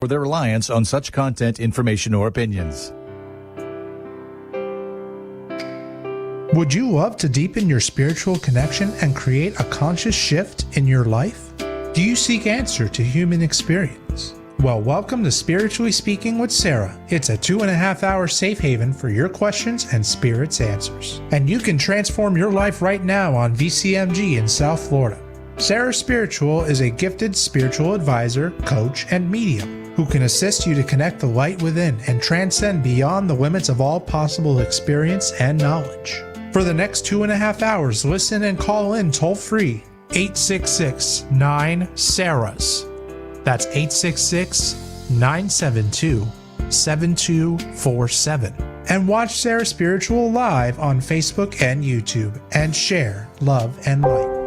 for their reliance on such content, information, or opinions. Would you love to deepen your spiritual connection and create a conscious shift in your life? Do you seek answer to human experience? Well, welcome to Spiritually Speaking with Sarah. It's a 2.5-hour safe haven for your questions and Spirit's answers. And you can transform your life right now on VCMG in South Florida. Sarah Spiritual is a gifted spiritual advisor, coach, and medium who can assist you to connect the light within and transcend beyond the limits of all possible experience and knowledge. For the next 2.5 hours, listen and call in toll-free 866-9-SARAHS. That's 866-972-7247. And watch Sarah Spiritual live on Facebook and YouTube and share love and light.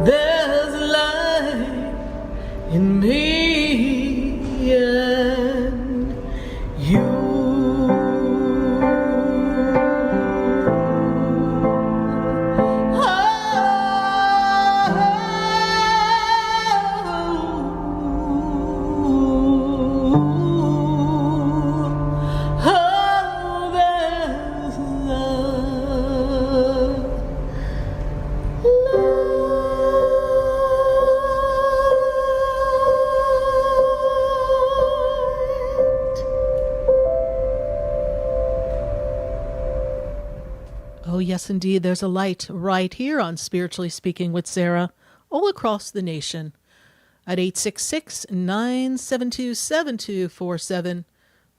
There Yes, indeed, there's a light right here on Spiritually Speaking with Sarah, all across the nation at 866-972-7247.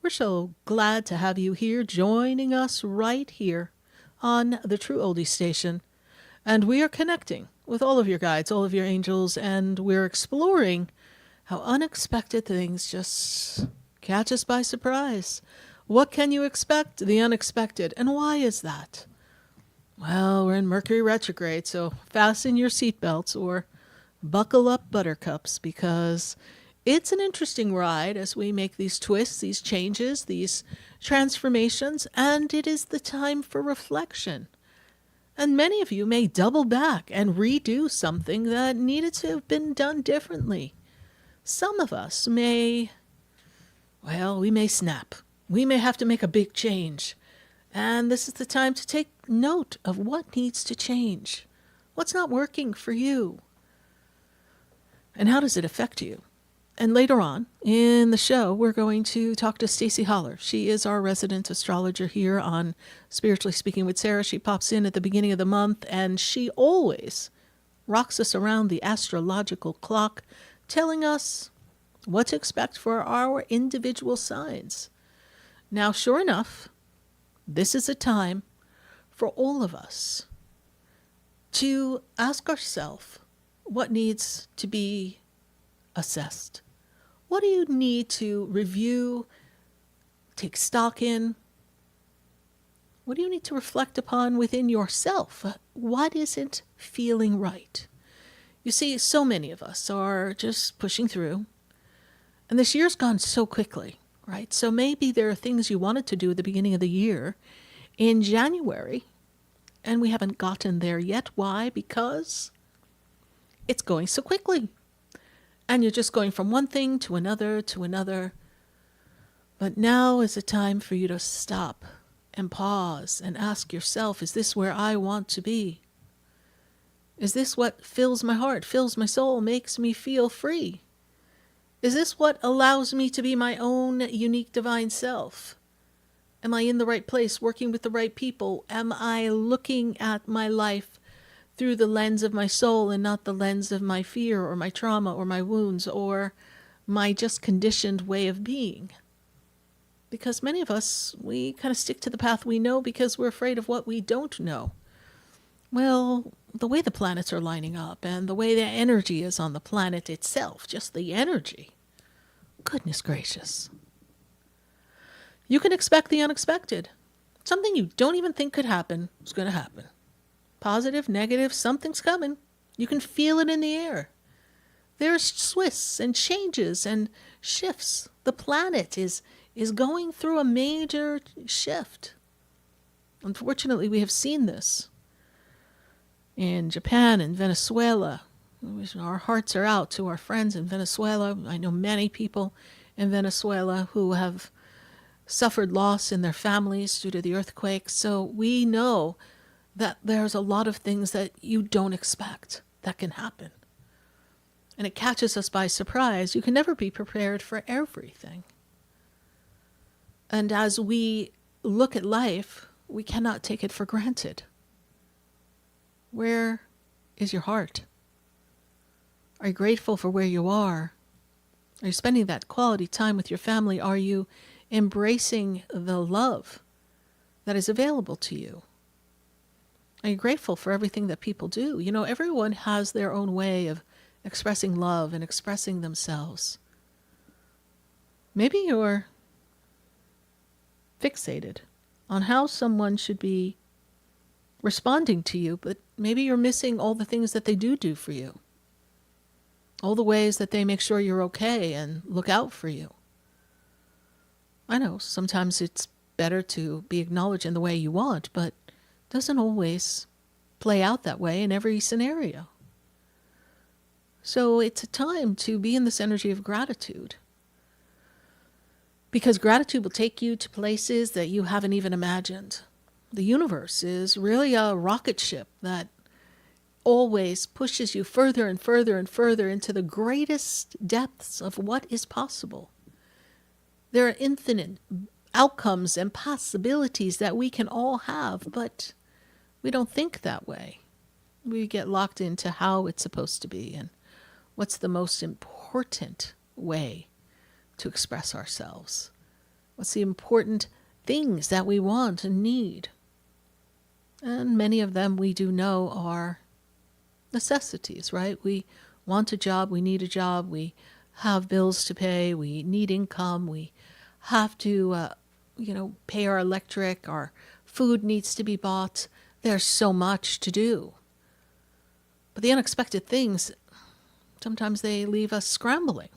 We're so glad to have you here joining us right here on the True Oldie Station. And we are connecting with all of your guides, all of your angels, and we're exploring how unexpected things just catch us by surprise. What can you expect? The unexpected. And why is that? Well, we're in Mercury retrograde, so fasten your seatbelts or buckle up, buttercups, because it's an interesting ride as we make these twists, these changes, these transformations, and it is the time for reflection. And many of you may double back and redo something that needed to have been done differently. Some of us may snap. We may have to make a big change. And this is the time to take note of what needs to change. What's not working for you? And how does it affect you? And later on in the show, we're going to talk to Stacey Holler. She is our resident astrologer here on Spiritually Speaking with Sarah. She pops in at the beginning of the month, and she always rocks us around the astrological clock, telling us what to expect for our individual signs. Now, sure enough, this is a time for all of us to ask ourselves what needs to be assessed. What do you need to review, take stock in? What do you need to reflect upon within yourself? What isn't feeling right? You see, so many of us are just pushing through, and this year's gone so quickly. Right? So maybe there are things you wanted to do at the beginning of the year in January, and we haven't gotten there yet. Why? Because it's going so quickly. And you're just going from one thing to another to another. But now is a time for you to stop and pause and ask yourself, is this where I want to be? Is this what fills my heart, fills my soul, makes me feel free? Is this what allows me to be my own unique divine self? Am I in the right place, working with the right people? Am I looking at my life through the lens of my soul and not the lens of my fear or my trauma or my wounds or my just conditioned way of being? Because many of us, we kind of stick to the path we know because we're afraid of what we don't know. Well, the way the planets are lining up and the way the energy is on the planet itself, just the energy, goodness gracious. You can expect the unexpected. Something you don't even think could happen is going to happen. Positive, negative, something's coming. You can feel it in the air. There's twists and changes and shifts. The planet is going through a major shift. Unfortunately, we have seen this in Japan and Venezuela. Our hearts are out to our friends in Venezuela. I know many people in Venezuela who have suffered loss in their families due to the earthquake. So we know that there's a lot of things that you don't expect that can happen. And it catches us by surprise. You can never be prepared for everything. And as we look at life, we cannot take it for granted. Where is your heart? Are you grateful for where you are? Are you spending that quality time with your family? Are you embracing the love that is available to you? Are you grateful for everything that people do? You know, everyone has their own way of expressing love and expressing themselves. Maybe you're fixated on how someone should be responding to you, but maybe you're missing all the things that they do for you. All the ways that they make sure you're okay and look out for you. I know sometimes it's better to be acknowledged in the way you want, but it doesn't always play out that way in every scenario. So it's a time to be in this energy of gratitude. Because gratitude will take you to places that you haven't even imagined. The universe is really a rocket ship that always pushes you further and further and further into the greatest depths of what is possible. There are infinite outcomes and possibilities that we can all have, but We don't think that way. We get locked into how it's supposed to be and what's the most important way to express ourselves. What's the important things that we want and need? And many of them we do know are necessities, right? We want a job, we need a job, we have bills to pay, we need income, we have to, pay our electric, our food needs to be bought. There's so much to do. But the unexpected things, sometimes they leave us scrambling.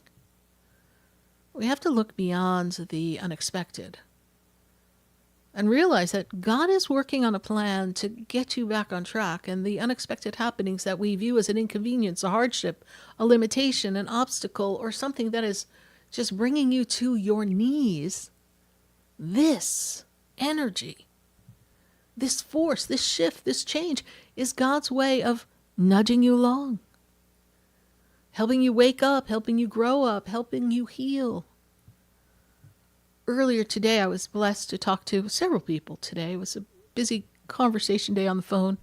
We have to look beyond the unexpected and realize that God is working on a plan to get you back on track, and the unexpected happenings that we view as an inconvenience, a hardship, a limitation, an obstacle, or something that is just bringing you to your knees, this energy, this force, this shift, this change is God's way of nudging you along, helping you wake up, helping you grow up, helping you heal. Earlier today, I was blessed to talk to several people today. It was a busy conversation day on the phone,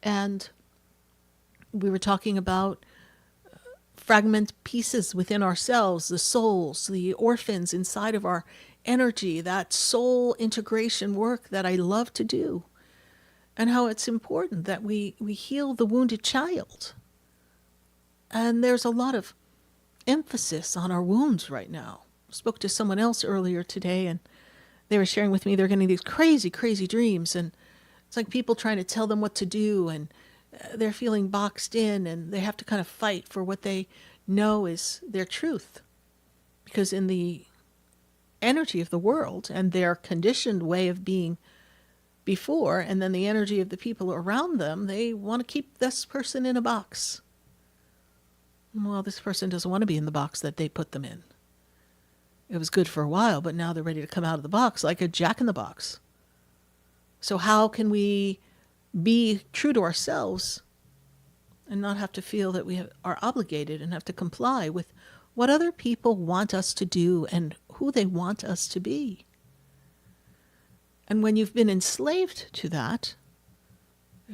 and we were talking about fragment pieces within ourselves, the souls, the orphans inside of our energy, that soul integration work that I love to do, and how it's important that we heal the wounded child. And there's a lot of emphasis on our wounds right now. I spoke to someone else earlier today, and they were sharing with me they're getting these crazy, crazy dreams, and it's like people trying to tell them what to do, and they're feeling boxed in, and they have to kind of fight for what they know is their truth. Because in the energy of the world and their conditioned way of being before, and then the energy of the people around them, they want to keep this person in a box. Well, this person doesn't want to be in the box that they put them in. It was good for a while, but now they're ready to come out of the box like a jack in the box. So how can we be true to ourselves and not have to feel that we are obligated and have to comply with what other people want us to do and who they want us to be? And when you've been enslaved to that,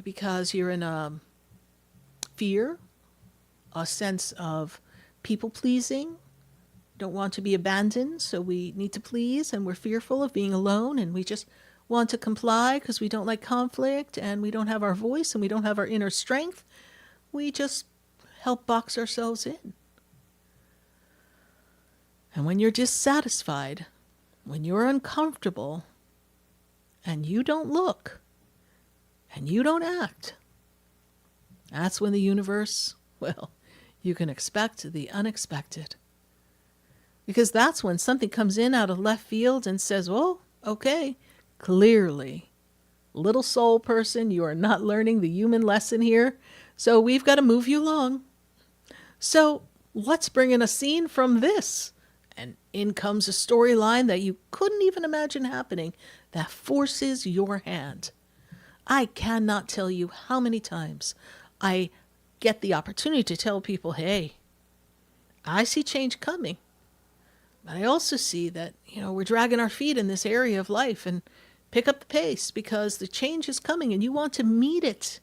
because you're in a fear, a sense of people-pleasing, don't want to be abandoned, so we need to please, and we're fearful of being alone, and we just want to comply because we don't like conflict, and we don't have our voice, and we don't have our inner strength. We just help box ourselves in. And when you're dissatisfied, when you're uncomfortable, and you don't look, and you don't act, that's when the universe, well, you can expect the unexpected. Because that's when something comes in out of left field and says, oh, okay, clearly, little soul person, you are not learning the human lesson here, so we've got to move you along. So let's bring in a scene from this. And in comes a storyline that you couldn't even imagine happening that forces your hand. I cannot tell you how many times I get the opportunity to tell people, hey, I see change coming. But I also see that, we're dragging our feet in this area of life, and pick up the pace because the change is coming and you want to meet it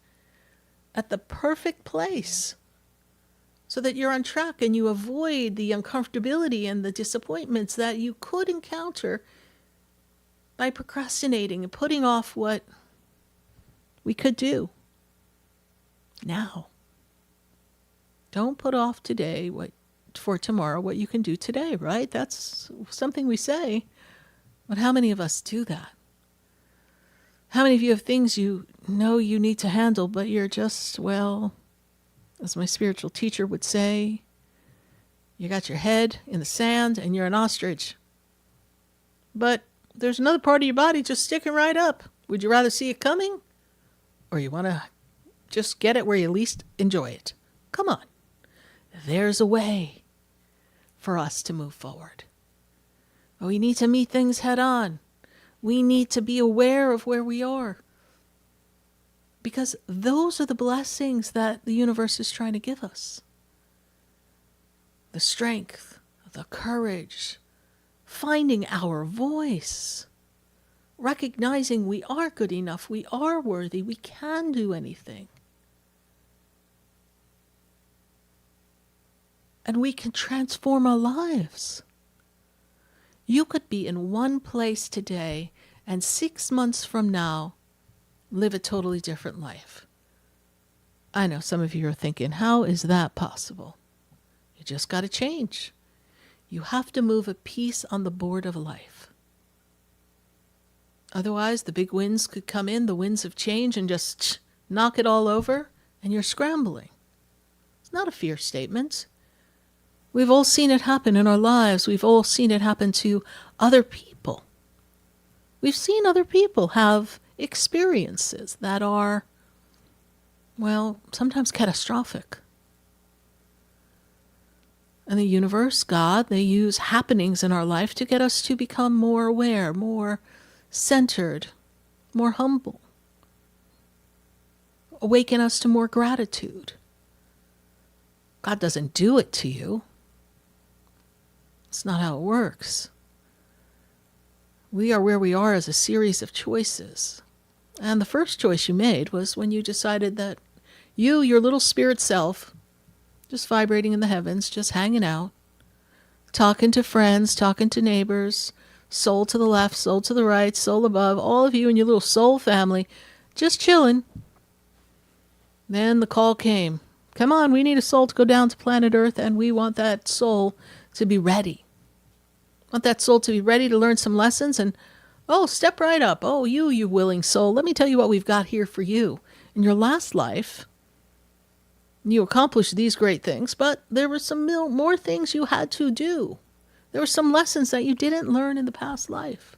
at the perfect place so that you're on track and you avoid the uncomfortability and the disappointments that you could encounter by procrastinating and putting off what we could do now. Don't put off today for tomorrow what you can do today, right? That's something we say. But how many of us do that? How many of you have things you know you need to handle, but you're just, well, as my spiritual teacher would say, you got your head in the sand and you're an ostrich. But there's another part of your body just sticking right up. Would you rather see it coming? Or you want to just get it where you least enjoy it? Come on. There's a way for us to move forward. But we need to meet things head on. We need to be aware of where we are. Because those are the blessings that the universe is trying to give us. The strength, the courage, finding our voice, recognizing we are good enough, we are worthy, we can do anything. And we can transform our lives. You could be in one place today and 6 months from now live a totally different life. I know some of you are thinking, how is that possible? You just got to change. You have to move a piece on the board of life. Otherwise, the big winds could come in, the winds of change, and just knock it all over, and you're scrambling. It's not a fear statement. We've all seen it happen in our lives. We've all seen it happen to other people. We've seen other people have experiences that are, well, sometimes catastrophic. And the universe, God, they use happenings in our life to get us to become more aware, more centered, more humble. Awaken us to more gratitude. God doesn't do it to you. It's not how it works. We are where we are as a series of choices. And the first choice you made was when you decided that you, your little spirit self, just vibrating in the heavens, just hanging out, talking to friends, talking to neighbors, soul to the left, soul to the right, soul above, all of you and your little soul family, just chilling. Then the call came. Come on, we need a soul to go down to planet Earth, and we want that soul to be ready. Want that soul to be ready to learn some lessons, and step right up. Oh, you willing soul, let me tell you what we've got here for you. In your last life, you accomplished these great things, but there were some more things you had to do. There were some lessons that you didn't learn in the past life.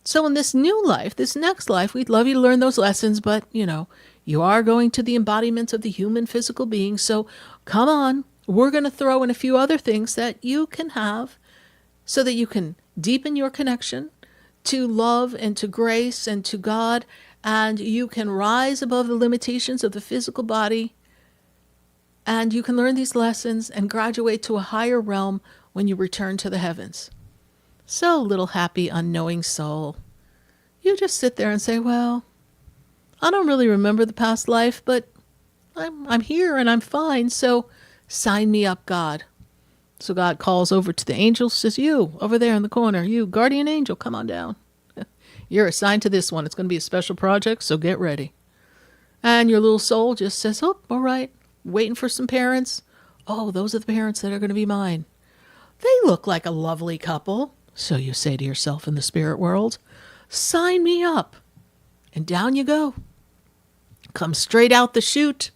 So in this new life, this next life, we'd love you to learn those lessons, but, you are going to the embodiment of the human physical being, so come on, we're going to throw in a few other things that you can have so that you can deepen your connection to love and to grace and to God, and you can rise above the limitations of the physical body, and you can learn these lessons and graduate to a higher realm when you return to the heavens. So, little happy, unknowing soul, you just sit there and say, well, I don't really remember the past life, but I'm here and I'm fine, so sign me up, God. So God calls over to the angels, says, you, over there in the corner, you, guardian angel, come on down. You're assigned to this one. It's going to be a special project, so get ready. And your little soul just says, oh, all right, waiting for some parents. Oh, those are the parents that are going to be mine. They look like a lovely couple. So you say to yourself in the spirit world, sign me up. And down you go. Come straight out the chute.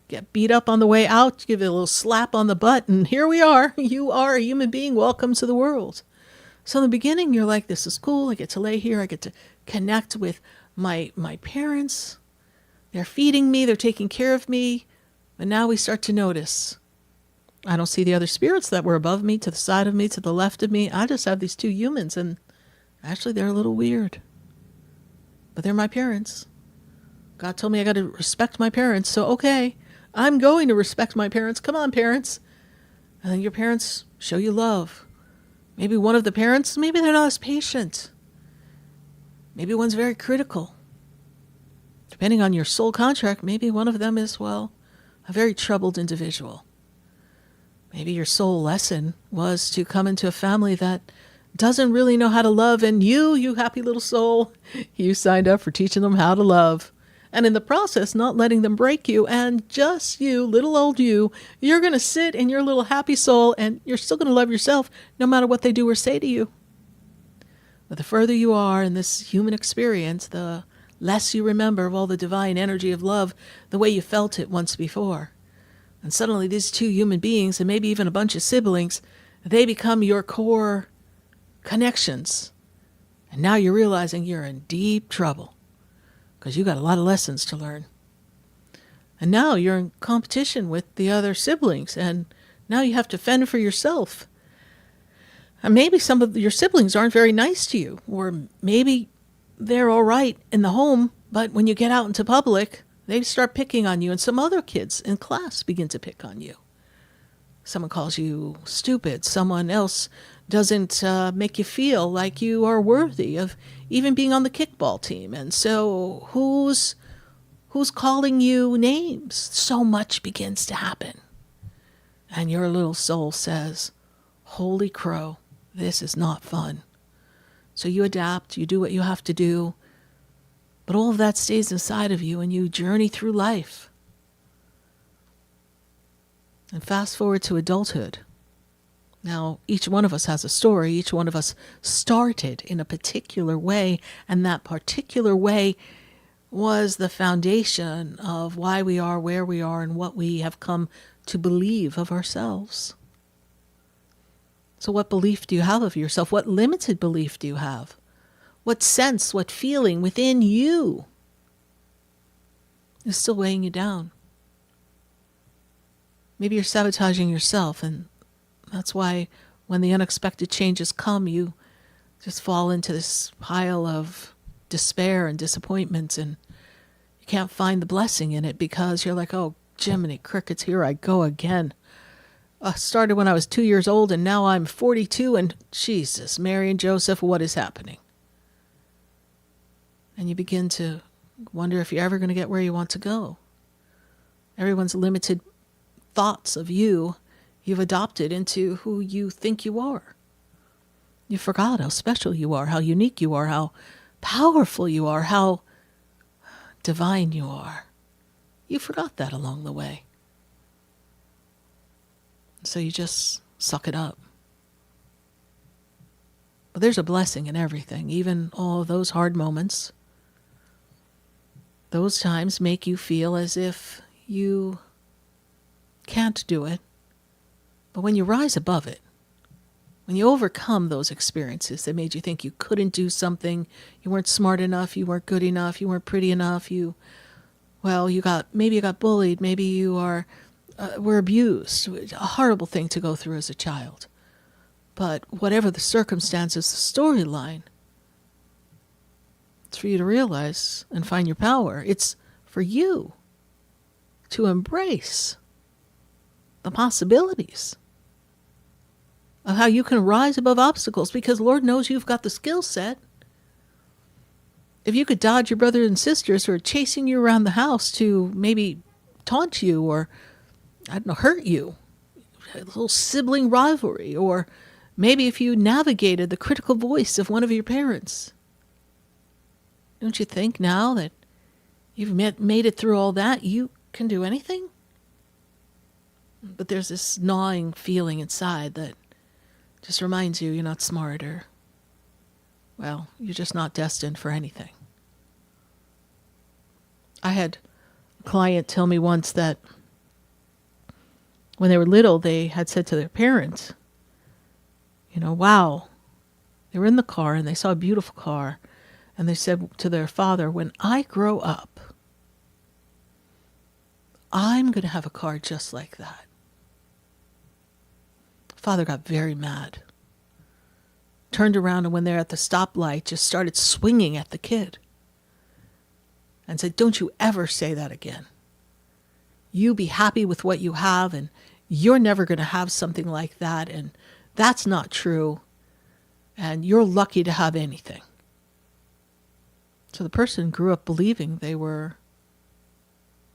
Get beat up on the way out, give it a little slap on the butt, and here we are. You are a human being. Welcome to the world. So in the beginning, you're like, this is cool. I get to lay here. I get to connect with my parents. They're feeding me. They're taking care of me. But now we start to notice. I don't see the other spirits that were above me, to the side of me, to the left of me. I just have these two humans, and actually they're a little weird. But they're my parents. God told me I got to respect my parents, so okay. I'm going to respect my parents. Come on, parents. And then your parents show you love. Maybe one of the parents, maybe they're not as patient. Maybe one's very critical. Depending on your soul contract, maybe one of them is, a very troubled individual. Maybe your soul lesson was to come into a family that doesn't really know how to love, and you happy little soul, you signed up for teaching them how to love. And in the process, not letting them break you, and just you, little old you're going to sit in your little happy soul, and you're still going to love yourself no matter what they do or say to you. But the further you are in this human experience, the less you remember of all the divine energy of love, the way you felt it once before. And suddenly these two human beings, and maybe even a bunch of siblings, they become your core connections. And now you're realizing you're in deep trouble. Because you got a lot of lessons to learn. And now you're in competition with the other siblings, and now you have to fend for yourself. And maybe some of your siblings aren't very nice to you, or maybe they're all right in the home, but when you get out into public, they start picking on you, and some other kids in class begin to pick on you. Someone calls you stupid. Someone else doesn't make you feel like you are worthy of even being on the kickball team. And so who's calling you names? So much begins to happen. And your little soul says, holy crow, this is not fun. So you adapt, you do what you have to do, but all of that stays inside of you and you journey through life. And fast forward to adulthood. Now, each one of us has a story. Each one of us started in a particular way, and that particular way was the foundation of why we are where we are and what we have come to believe of ourselves. So what belief do you have of yourself? What limited belief do you have? What sense, what feeling within you is still weighing you down? Maybe you're sabotaging yourself, and that's why when the unexpected changes come, you just fall into this pile of despair and disappointment, and you can't find the blessing in it because you're like, oh, Jiminy Crickets, here I go again. I started when I was 2 years old, and now I'm 42, and Jesus, Mary and Joseph, what is happening? And you begin to wonder if you're ever going to get where you want to go. Everyone's limited thoughts of you've adopted into who you think you are. You forgot how special you are, how unique you are, how powerful you are, how divine you are. You forgot that along the way. So you just suck it up. But there's a blessing in everything, even all of those hard moments. Those times make you feel as if you can't do it. But when you rise above it, when you overcome those experiences that made you think you couldn't do something, you weren't smart enough, you weren't good enough, you weren't pretty enough, maybe you got bullied, maybe you were abused. A horrible thing to go through as a child. But whatever the circumstances, the storyline, it's for you to realize and find your power. It's for you to embrace the possibilities of how you can rise above obstacles, because Lord knows you've got the skill set. If you could dodge your brothers and sisters who are chasing you around the house to maybe taunt you or, I don't know, hurt you, a little sibling rivalry, or maybe if you navigated the critical voice of one of your parents, don't you think now that you've made it through all that, you can do anything? But there's this gnawing feeling inside that just reminds you you're not smart, or, well, you're just not destined for anything. I had a client tell me once that when they were little, they had said to their parents, wow, they were in the car and they saw a beautiful car, and they said to their father, when I grow up, I'm going to have a car just like that. Father got very mad, turned around, and when they're at the stoplight, just started swinging at the kid and said, don't you ever say that again. You be happy with what you have, and you're never going to have something like that, and that's not true, and you're lucky to have anything. So the person grew up believing they were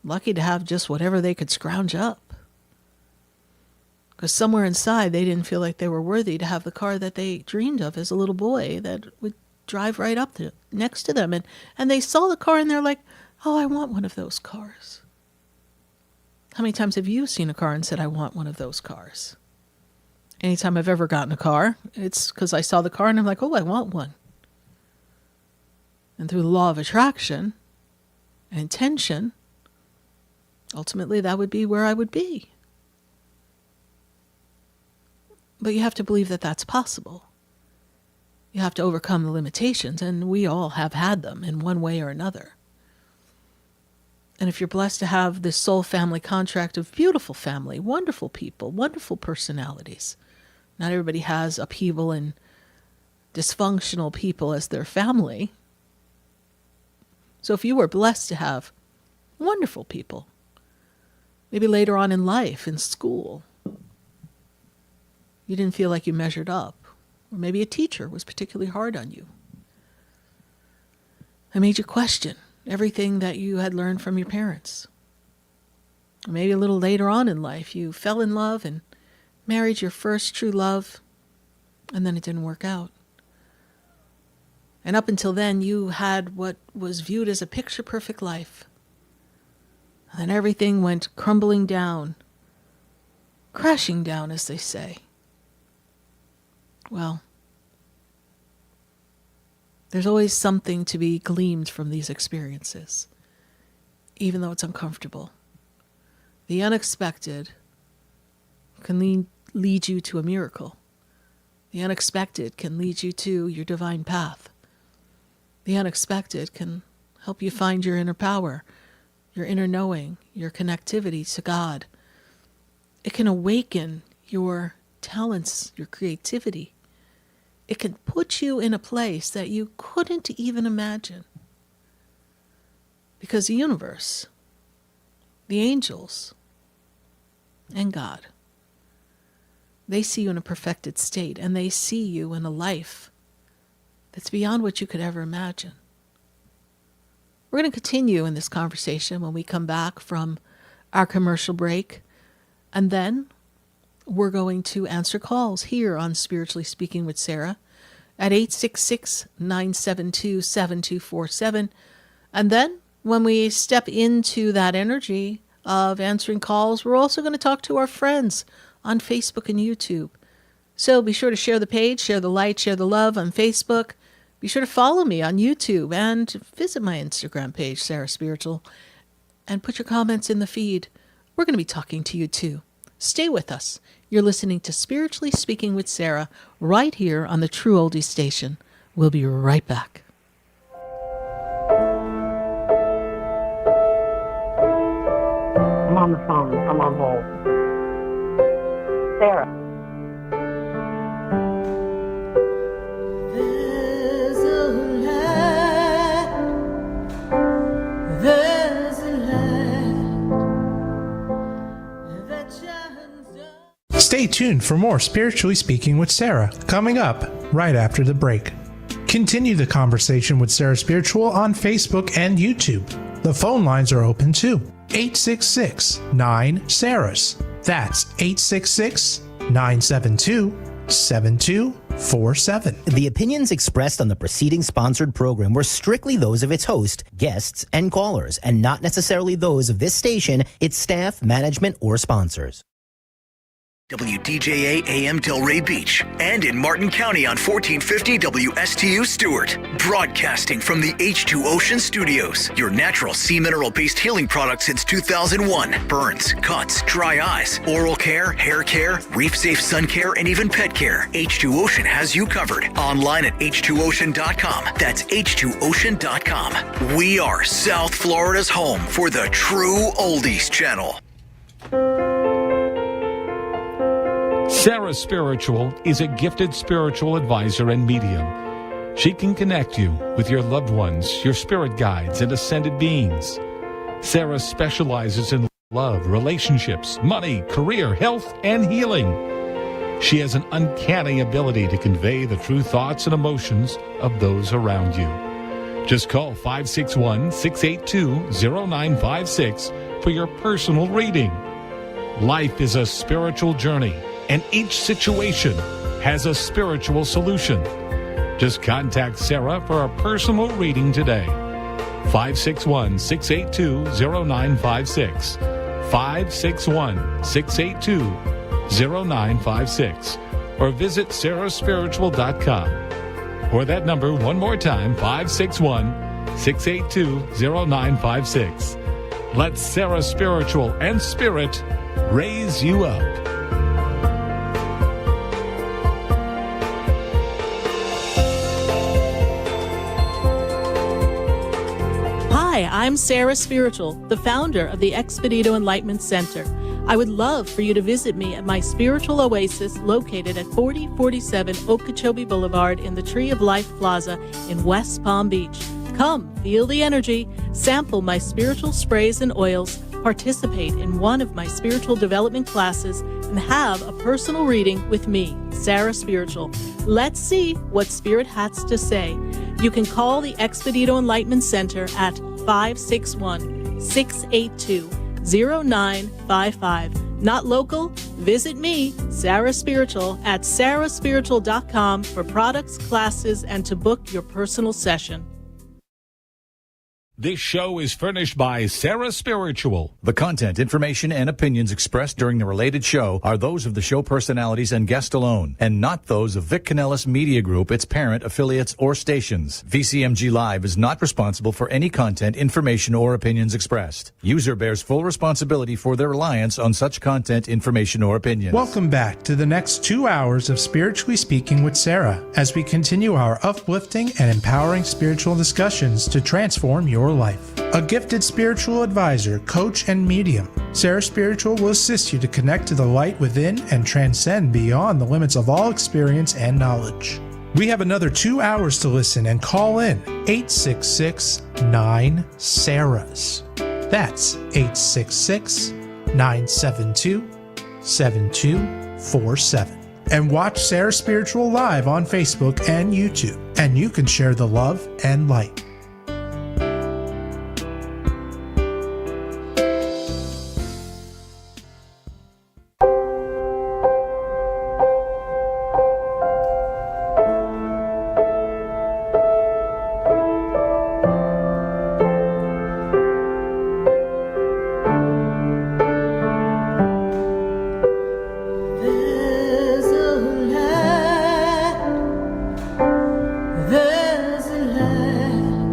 lucky to have just whatever they could scrounge up. Because somewhere inside, they didn't feel like they were worthy to have the car that they dreamed of as a little boy that would drive right up next to them. And they saw the car and they're like, oh, I want one of those cars. How many times have you seen a car and said, I want one of those cars? Anytime I've ever gotten a car, it's because I saw the car and I'm like, oh, I want one. And through the law of attraction and intention, ultimately that would be where I would be. But you have to believe that that's possible. You have to overcome the limitations, and we all have had them in one way or another. And if you're blessed to have this soul family contract of beautiful family, wonderful people, wonderful personalities, not everybody has upheaval and dysfunctional people as their family. So if you were blessed to have wonderful people, maybe later on in life, in school, you didn't feel like you measured up. Or maybe a teacher was particularly hard on you. It made you question everything that you had learned from your parents. Or maybe a little later on in life, you fell in love and married your first true love, and then it didn't work out. And up until then, you had what was viewed as a picture-perfect life. And then everything went crumbling down, crashing down, as they say. Well, there's always something to be gleaned from these experiences, even though it's uncomfortable. The unexpected can lead you to a miracle. The unexpected can lead you to your divine path. The unexpected can help you find your inner power, your inner knowing, your connectivity to God. It can awaken your talents, your creativity. It can put you in a place that you couldn't even imagine. Because the universe, the angels, and God, they see you in a perfected state, and they see you in a life that's beyond what you could ever imagine. We're going to continue in this conversation when we come back from our commercial break, and then we're going to answer calls here on Spiritually Speaking with Sarah at 866-972-7247. And then when we step into that energy of answering calls, we're also going to talk to our friends on Facebook and YouTube. So be sure to share the page, share the light, share the love on Facebook. Be sure to follow me on YouTube and visit my Instagram page, Sarah Spiritual, and put your comments in the feed. We're going to be talking to you too. Stay with us. You're listening to Spiritually Speaking with Sarah right here on the True Oldie Station. We'll be right back. I'm on the phone. I'm on hold. Sarah. There's a land. There's a land that shines up. Stay tuned for more Spiritually Speaking with Sarah, coming up right after the break. Continue the conversation with Sarah Spiritual on Facebook and YouTube. The phone lines are open too. 866-9-SARAHS. That's 866-972-7247. The opinions expressed on the preceding sponsored program were strictly those of its host, guests, and callers, and not necessarily those of this station, its staff, management, or sponsors. WDJA AM Delray Beach and in Martin County on 1450 WSTU Stewart. Broadcasting from the H2 Ocean Studios. Your natural sea mineral-based healing product since 2001. Burns, cuts, dry eyes, oral care, hair care, reef-safe sun care, and even pet care. H2 Ocean has you covered. Online at h2ocean.com. That's h2ocean.com. We are South Florida's home for the True Oldies Channel. Sarah Spiritual is a gifted spiritual advisor and medium. She can connect you with your loved ones, your spirit guides, and ascended beings. Sarah specializes in love, relationships, money, career, health, and healing. She has an uncanny ability to convey the true thoughts and emotions of those around you. Just call 561-682-0956 for your personal reading. Life is a spiritual journey, and each situation has a spiritual solution. Just contact Sarah for a personal reading today. 561-682-0956. 561-682-0956. Or visit sarahspiritual.com. Or that number one more time, 561-682-0956. Let Sarah Spiritual and Spirit raise you up. Hi, I'm Sarah Spiritual, the founder of the Expedito Enlightenment Center. I would love for you to visit me at my spiritual oasis located at 4047 Okeechobee Boulevard in the Tree of Life Plaza in West Palm Beach. Come, feel the energy, sample my spiritual sprays and oils, Participate in one of my spiritual development classes and have a personal reading with me, Sarah Spiritual. Let's see what Spirit has to say. You can call the Expedito Enlightenment Center at 561-682-0955. Not local? Visit me, Sarah Spiritual, at sarahspiritual.com for products, classes, and to book your personal session. This show is furnished by Sarah Spiritual. The content, information, and opinions expressed during the related show are those of the show personalities and guest alone, and not those of Vic Canellis Media Group, its parent, affiliates, or stations. VCMG Live is not responsible for any content, information, or opinions expressed. User bears full responsibility for their reliance on such content, information, or opinions. Welcome back to the next 2 hours of Spiritually Speaking with Sarah as we continue our uplifting and empowering spiritual discussions to transform your life. A gifted spiritual advisor, coach, and medium, Sarah Spiritual will assist you to connect to the light within and transcend beyond the limits of all experience and knowledge. We have another 2 hours to listen and call in 866-9-SARAHs. That's 866-972-7247. And watch Sarah Spiritual live on Facebook and YouTube, and you can share the love and light. There's a land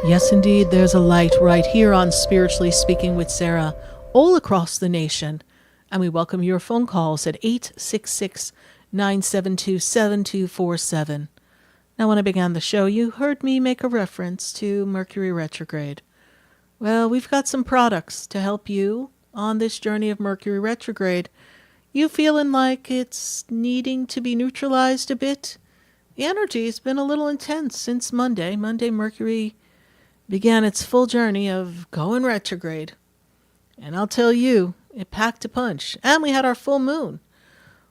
Yes, indeed, there's a light right here on Spiritually Speaking with Sarah, all across the nation. And we welcome your phone calls at 866-972-7247. Now, when I began the show, you heard me make a reference to Mercury retrograde. Well, we've got some products to help you on this journey of Mercury retrograde. You feeling like it's needing to be neutralized a bit? The energy has been a little intense since Monday. Monday, Mercury began its full journey of going retrograde. And I'll tell you, it packed a punch. And we had our full moon.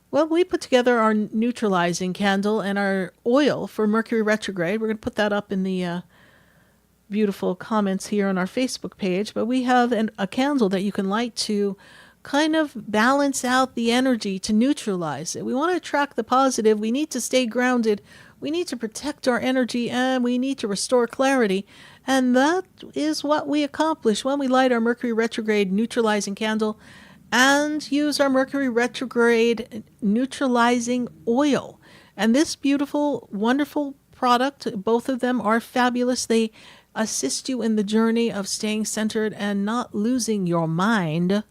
Well, we put together our neutralizing candle and our oil for Mercury retrograde. We're going to put that up in the beautiful comments here on our Facebook page. But we have a candle that you can light to kind of balance out the energy, to neutralize it. We want to attract the positive. We need to stay grounded. We need to protect our energy, and we need to restore clarity. And that is what we accomplish when we light our Mercury retrograde neutralizing candle and use our Mercury retrograde neutralizing oil. And this beautiful, wonderful product, both of them are fabulous. They assist you in the journey of staying centered and not losing your mind,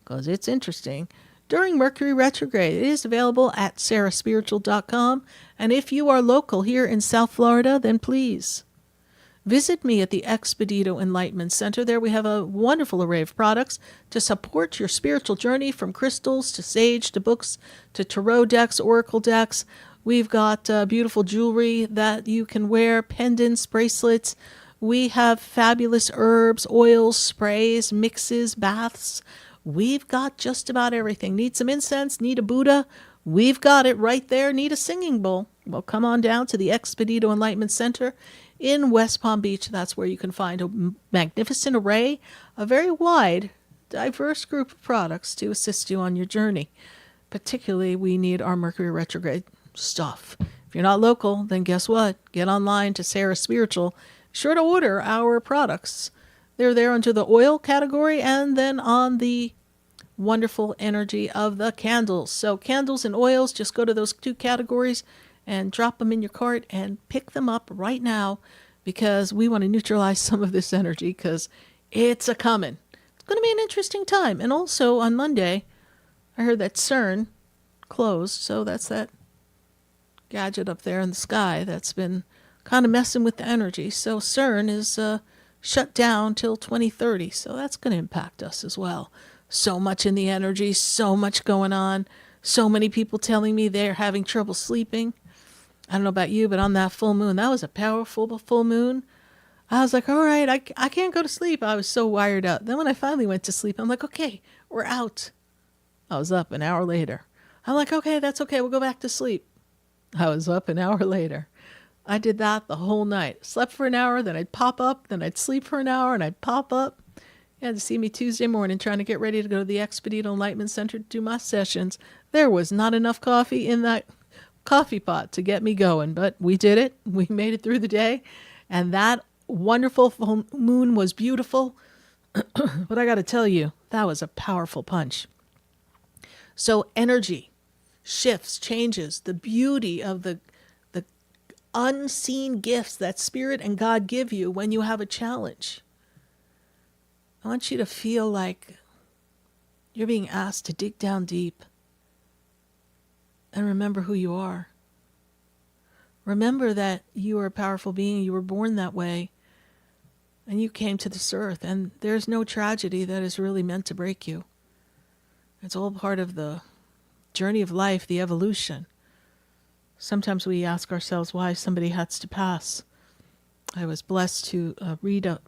because it's interesting, during Mercury retrograde. It is available at sarahspiritual.com. And if you are local here in South Florida, then please visit me at the Expedito Enlightenment Center. There we have a wonderful array of products to support your spiritual journey, from crystals to sage to books to tarot decks, oracle decks. We've got beautiful jewelry that you can wear, pendants, bracelets. We have fabulous herbs, oils, sprays, mixes, baths. We've got just about everything. Need some incense? Need a Buddha? We've got it right there. Need a singing bowl? Well, come on down to the Expedito Enlightenment Center in West Palm Beach. That's where you can find a magnificent array, a very wide, diverse group of products to assist you on your journey. Particularly, we need our Mercury retrograde stuff. If you're not local, then guess what? Get online to Sarah Spiritual. Sure to order our products. They're there under the oil category and then on the wonderful energy of the candles. So candles and oils, just go to those two categories and drop them in your cart and pick them up right now, because we want to neutralize some of this energy, because it's a-coming. It's going to be an interesting time. And also on Monday, I heard that CERN closed, so that's that gadget up there in the sky that's been kind of messing with the energy. So CERN is shut down till 2030, so that's going to impact us as well. So much in the energy, so much going on, so many people telling me they're having trouble sleeping. I don't know about you, but on that full moon, that was a powerful full moon. I was like, all right, I can't go to sleep. I was so wired out. Then when I finally went to sleep, I'm like, okay, we're out. I was up an hour later. I'm like, okay, that's okay. We'll go back to sleep. I was up an hour later. I did that the whole night. Slept for an hour, then I'd pop up, then I'd sleep for an hour, and I'd pop up. You had to see me Tuesday morning trying to get ready to go to the Expedito Enlightenment Center to do my sessions. There was not enough coffee in that coffee pot to get me going, but we did it. We made it through the day, and that wonderful full moon was beautiful. But I got to tell you, that was a powerful punch. So energy shifts, changes, the beauty of the unseen gifts that Spirit and God give you when you have a challenge. I want you to feel like you're being asked to dig down deep and remember who you are. Remember that you are a powerful being. You were born that way, and you came to this earth, and there's no tragedy that is really meant to break you. It's all part of the journey of life, the evolution. Sometimes we ask ourselves why somebody has to pass. I was blessed to read a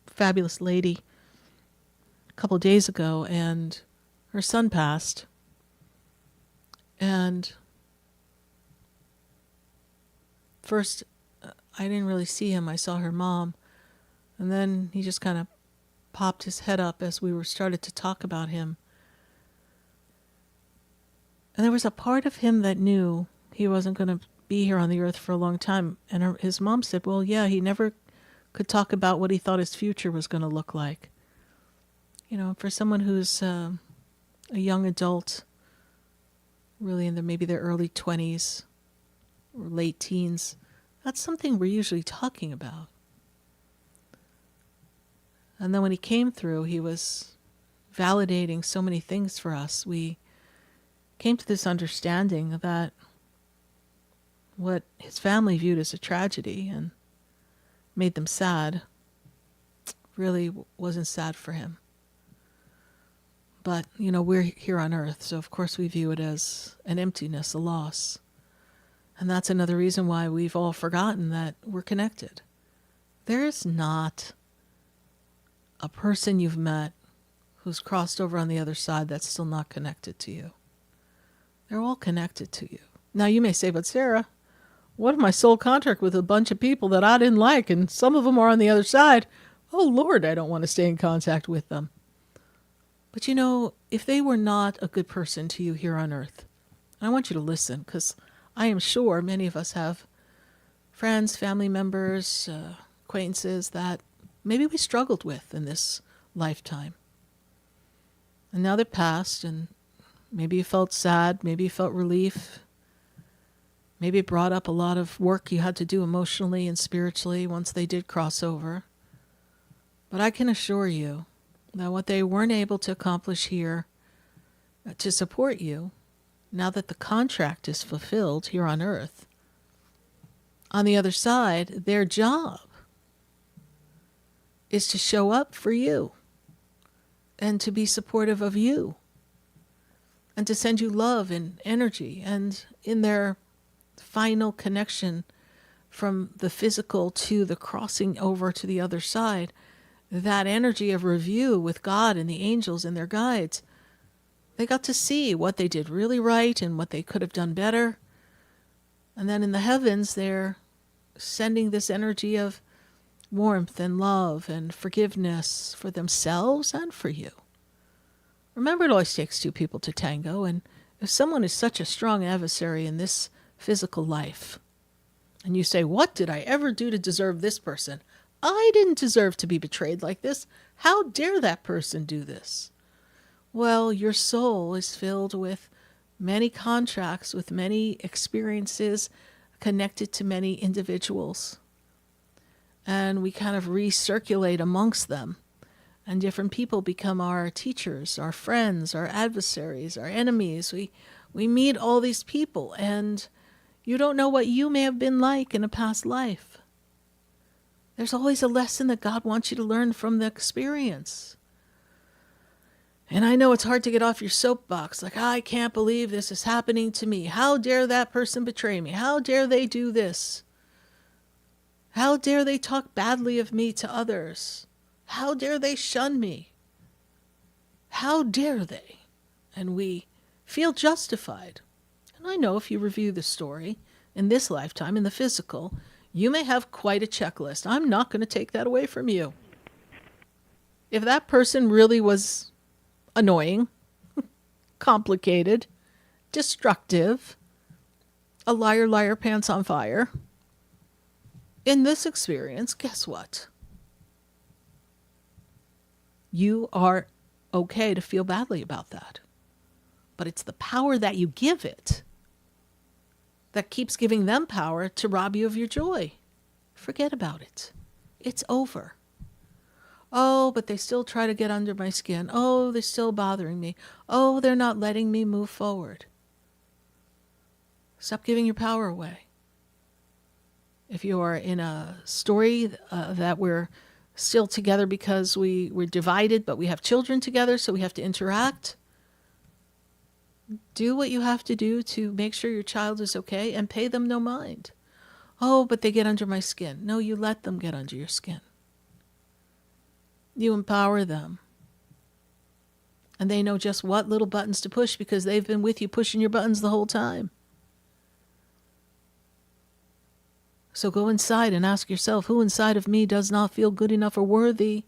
fabulous lady a couple days ago, and her son passed. And first, I didn't really see him. I saw her mom. And then he just kind of popped his head up as we started to talk about him. And there was a part of him that knew he wasn't going to be here on the earth for a long time. And his mom said, well, yeah, he never could talk about what he thought his future was going to look like. You know, for someone who's a young adult, really in maybe their early 20s or late teens, that's something we're usually talking about. And then when he came through, he was validating so many things for us. We came to this understanding that what his family viewed as a tragedy and made them sad really wasn't sad for him. But, we're here on earth, so of course we view it as an emptiness, a loss. And that's another reason why we've all forgotten that we're connected. There is not a person you've met who's crossed over on the other side that's still not connected to you. They're all connected to you. Now you may say, but Sarah, what if my soul contract with a bunch of people that I didn't like and some of them are on the other side? Oh Lord, I don't want to stay in contact with them. But if they were not a good person to you here on earth, and I want you to listen, because I am sure many of us have friends, family members, acquaintances that maybe we struggled with in this lifetime. And now they're past, and maybe you felt sad, maybe you felt relief, maybe it brought up a lot of work you had to do emotionally and spiritually once they did cross over. But I can assure you that what they weren't able to accomplish here to support you, now that the contract is fulfilled here on earth, on the other side, their job is to show up for you and to be supportive of you and to send you love and energy. And in their final connection from the physical to the crossing over to the other side, that energy of review with God and the angels and their guides, they got to see what they did really right and what they could have done better. And then in the heavens, they're sending this energy of warmth and love and forgiveness for themselves and for you. Remember, it always takes two people to tango, and if someone is such a strong adversary in this physical life, and you say, what did I ever do to deserve this person? I didn't deserve to be betrayed like this. How dare that person do this? Well, your soul is filled with many contracts, with many experiences connected to many individuals. And we kind of recirculate amongst them. And different people become our teachers, our friends, our adversaries, our enemies. We meet all these people, and you don't know what you may have been like in a past life. There's always a lesson that God wants you to learn from the experience. And I know it's hard to get off your soapbox, like, I can't believe this is happening to me. How dare that person betray me? How dare they do this? How dare they talk badly of me to others? How dare they shun me? How dare they? And we feel justified. And I know if you review the story in this lifetime, in the physical, you may have quite a checklist. I'm not going to take that away from you. If that person really was annoying, complicated, destructive, a liar, liar, pants on fire, in this experience, guess what? You are okay to feel badly about that. But it's the power that you give it that keeps giving them power to rob you of your joy. Forget about it. It's over. Oh, but they still try to get under my skin. Oh, they're still bothering me. Oh, they're not letting me move forward. Stop giving your power away. If you are in a story that we're still together because we're divided, but we have children together, so we have to interact, do what you have to do to make sure your child is okay and pay them no mind. Oh, but they get under my skin. No, you let them get under your skin. You empower them. And they know just what little buttons to push because they've been with you pushing your buttons the whole time. So go inside and ask yourself, who inside of me does not feel good enough or worthy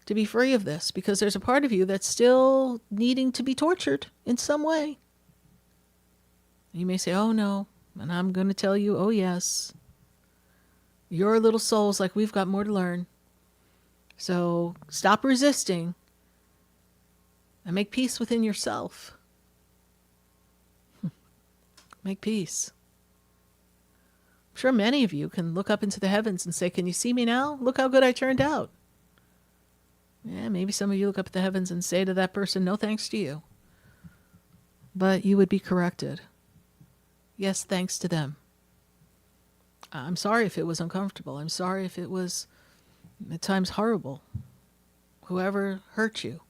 to be free of this? Because there's a part of you that's still needing to be tortured in some way. You may say, oh no, and I'm going to tell you, oh yes. Your little soul's like, we've got more to learn. So stop resisting and make peace within yourself. Make peace. I'm sure many of you can look up into the heavens and say, can you see me now? Look how good I turned out. Yeah, maybe some of you look up at the heavens and say to that person, no thanks to you. But you would be corrected. Yes, thanks to them. I'm sorry if it was uncomfortable. I'm sorry if it was at times horrible. Whoever hurt you.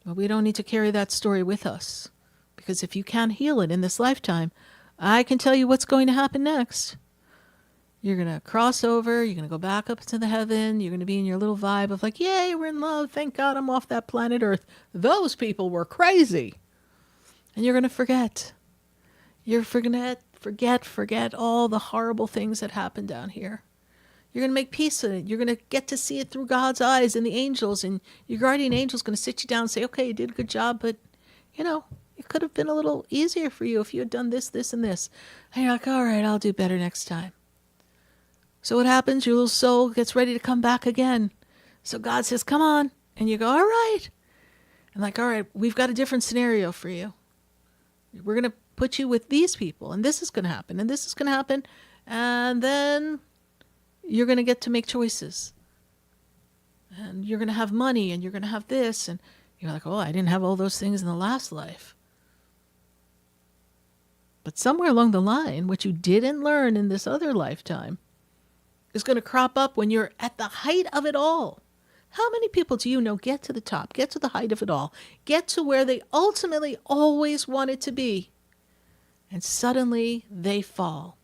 But we don't need to carry that story with us. Because if you can't heal it in this lifetime, I can tell you what's going to happen next. You're going to cross over. You're going to go back up to the heaven. You're going to be in your little vibe of like, yay, we're in love. Thank God I'm off that planet Earth. Those people were crazy. And you're going to forget. You're going to forget all the horrible things that happened down here. You're going to make peace with it. You're going to get to see it through God's eyes and the angels. And your guardian angel's going to sit you down and say, okay, you did a good job, but, you know, it could have been a little easier for you if you had done this, this, and this. And you're like, all right, I'll do better next time. So what happens? Your little soul gets ready to come back again. So God says, come on. And you go, all right. And like, all right, we've got a different scenario for you. We're going to put you with these people. And this is going to happen. And this is going to happen. And then you're going to get to make choices. And you're going to have money. And you're going to have this. And you're like, oh, I didn't have all those things in the last life. But somewhere along the line, what you didn't learn in this other lifetime is going to crop up when you're at the height of it all. How many people do you know get to the top, get to the height of it all, get to where they ultimately always wanted to be, and suddenly they fall?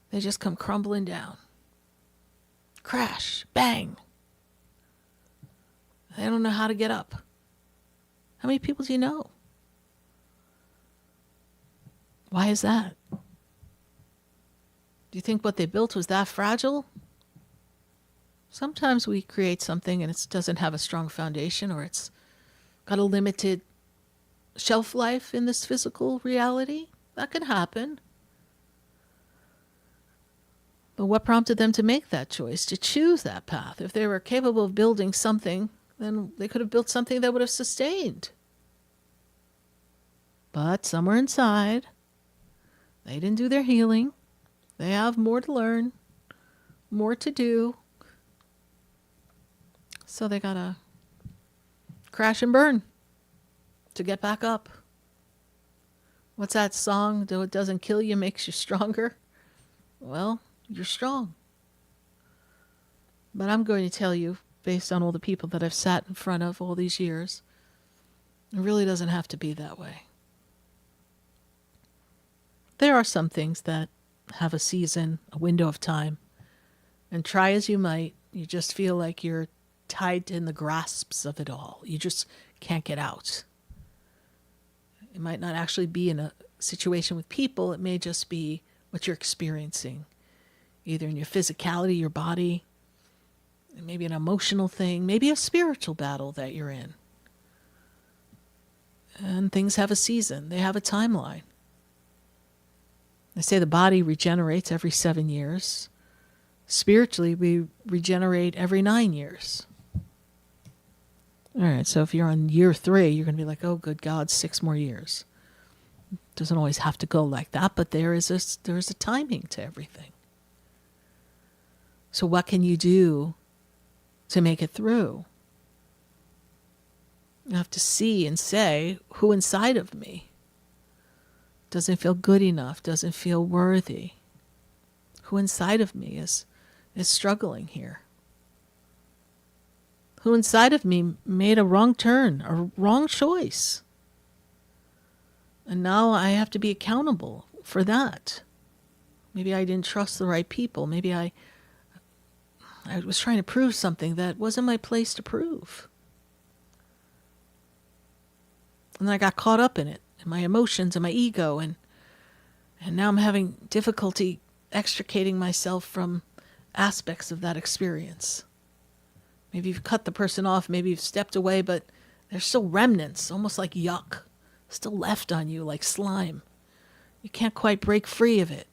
They just come crumbling down. Crash, bang. They don't know how to get up. How many people do you know? Why is that? Do you think what they built was that fragile? Sometimes we create something and it doesn't have a strong foundation, or it's got a limited shelf life in this physical reality. That can happen. But what prompted them to make that choice, to choose that path? If they were capable of building something, then they could have built something that would have sustained. But somewhere inside, they didn't do their healing. They have more to learn, more to do. So they gotta crash and burn to get back up. What's that song? Though it doesn't kill you, makes you stronger. Well, you're strong. But I'm going to tell you, based on all the people that I've sat in front of all these years, it really doesn't have to be that way. There are some things that have a season, a window of time, and try as you might, you just feel like you're tied in the grasps of it all. You just can't get out. It might not actually be in a situation with people. It may just be what you're experiencing, either in your physicality, your body, maybe an emotional thing, maybe a spiritual battle that you're in. And things have a season. They have a timeline. They say the body regenerates every 7 years. Spiritually, we regenerate every 9 years. All right, so if you're on year 3, you're going to be like, oh, good God, 6 more years. It doesn't always have to go like that, but there is a timing to everything. So what can you do to make it through? You have to see and say, who inside of me doesn't feel good enough, doesn't feel worthy? Who inside of me is struggling here? Who inside of me made a wrong turn, a wrong choice? And now I have to be accountable for that. Maybe I didn't trust the right people. Maybe I was trying to prove something that wasn't my place to prove. And I got caught up in it, in my emotions and my ego, and now I'm having difficulty extricating myself from aspects of that experience. Maybe you've cut the person off, maybe you've stepped away, but there's still remnants, almost like yuck, still left on you like slime. You can't quite break free of it.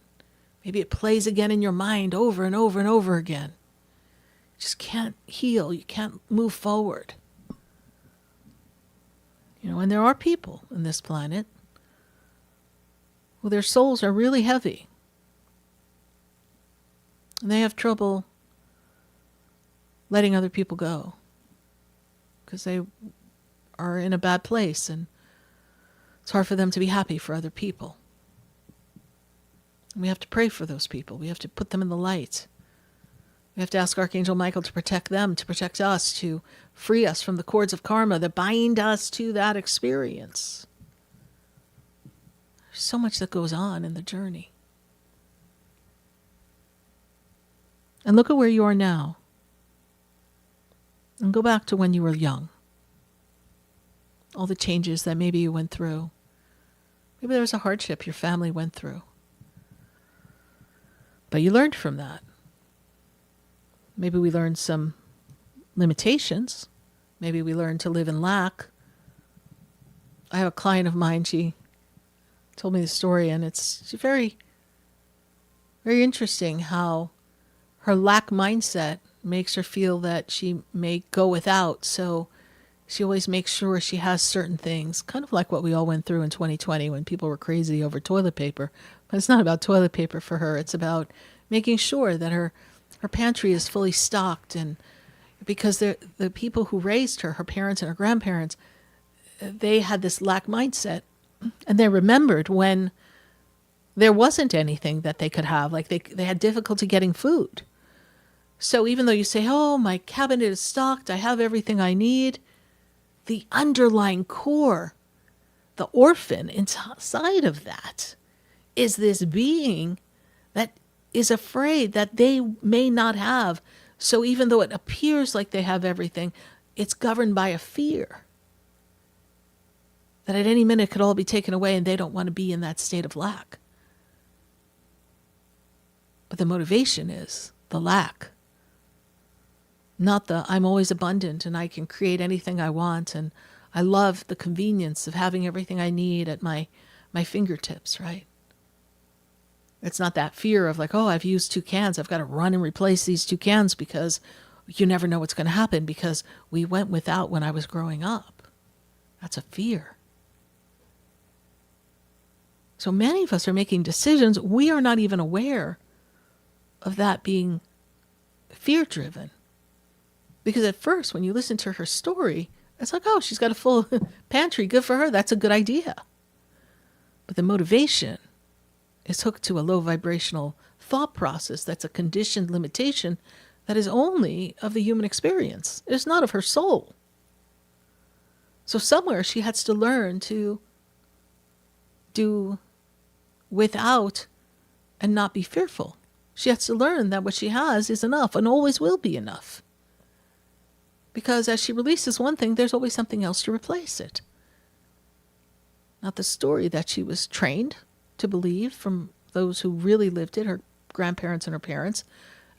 Maybe it plays again in your mind over and over and over again. You just can't heal. You can't move forward. You know, and there are people on this planet who their souls are really heavy. And they have trouble letting other people go because they are in a bad place and it's hard for them to be happy for other people. And we have to pray for those people. We have to put them in the light. We have to ask Archangel Michael to protect them, to protect us, to free us from the cords of karma that bind us to that experience. There's so much that goes on in the journey. And look at where you are now. And go back to when you were young. All the changes that maybe you went through. Maybe there was a hardship your family went through. But you learned from that. Maybe we learned some limitations. Maybe we learned to live in lack. I have a client of mine, she told me the story, and it's very, very interesting how her lack mindset makes her feel that she may go without. So she always makes sure she has certain things, kind of like what we all went through in 2020 when people were crazy over toilet paper. But it's not about toilet paper for her. It's about making sure that her pantry is fully stocked. And because the people who raised her parents and her grandparents, they had this lack mindset. And they remembered when there wasn't anything that they could have. Like they had difficulty getting food. So even though you say, oh, my cabinet is stocked, I have everything I need, the underlying core, the orphan inside of that is this being that is afraid that they may not have. So even though it appears like they have everything, it's governed by a fear that at any minute it could all be taken away, and they don't want to be in that state of lack. But the motivation is the lack. Not the I'm always abundant and I can create anything I want and I love the convenience of having everything I need at my fingertips, right? It's not that fear of like, oh, I've used 2 cans. I've got to run and replace these 2 cans because you never know what's going to happen because we went without when I was growing up. That's a fear. So many of us are making decisions. We are not even aware of that being fear-driven. Because at first, when you listen to her story, it's like, oh, she's got a full pantry. Good for her. That's a good idea. But the motivation is hooked to a low vibrational thought process that's a conditioned limitation that is only of the human experience. It's not of her soul. So somewhere she has to learn to do without and not be fearful. She has to learn that what she has is enough and always will be enough. Because as she releases one thing, there's always something else to replace it. Not the story that she was trained to believe from those who really lived it, her grandparents and her parents,